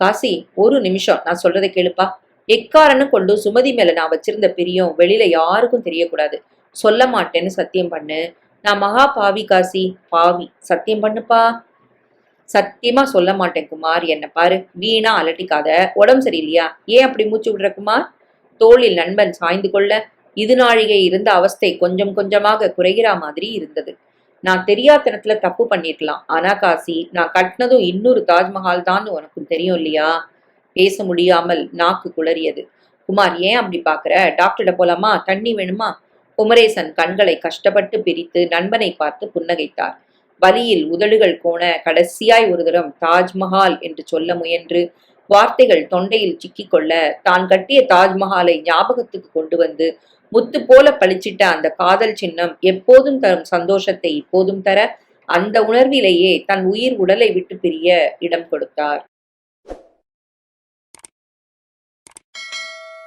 காசி, ஒரு நிமிஷம், நான் சொல்றதை கேளுப்பா. எக்காரன்னு கொண்டு சுமதி மேல நான் வச்சிருந்த பிரியம் வெளியில யாருக்கும் தெரியக்கூடாது. சொல்ல மாட்டேன்னு சத்தியம் பண்ணு. நான் மகா பாவி காசி, பாவி. சத்தியம் பண்ணுப்பா. சத்தியமா சொல்ல மாட்டேன் குமார். என்ன பாரு, வீணா அலட்டிக்காத. உடம்பு சரியில்லையா? ஏன் அப்படி மூச்சு விடுற குமார்? தோளில் நண்பன் சாய்ந்து கொள்ள இது நாழிகை இருந்த அவஸ்தை கொஞ்சம் கொஞ்சமாக குறைகிற மாதிரி இருந்தது. நான் தெரியாதனத்துல தப்பு பண்ணிருக்கலாம். ஆனா காசி, நான் கட்டினதும் இன்னொரு தாஜ்மஹால் தான் உனக்கும் தெரியும் இல்லையா? பேச முடியாமல் நாக்கு குளறியது. குமார், ஏன் அப்படி பாக்குற? டாக்டர்கிட்ட போலாமா? தண்ணி வேணுமா? குமரேசன் கண்களை கஷ்டப்பட்டு பிரித்து நண்பனை பார்த்து புன்னகைத்தார். வலியில் உதடுகள் கோண கடைசியாய் ஒரு தரம் தாஜ்மஹால் என்று சொல்ல முயன்று வார்த்தைகள் தொண்டையில் சிக்கிக்கொள்ள தான் கட்டிய தாஜ்மஹாலை ஞாபகத்துக்கு கொண்டு வந்து முத்து போல பளிச்சிட்ட அந்த காதல் சின்னம் எப்போதும் தரும் சந்தோஷத்தை இப்போதும் தர அந்த உணர்விலேயே தன் உயிர் உடலை விட்டு பிரிய இடம் கொடுத்தார்.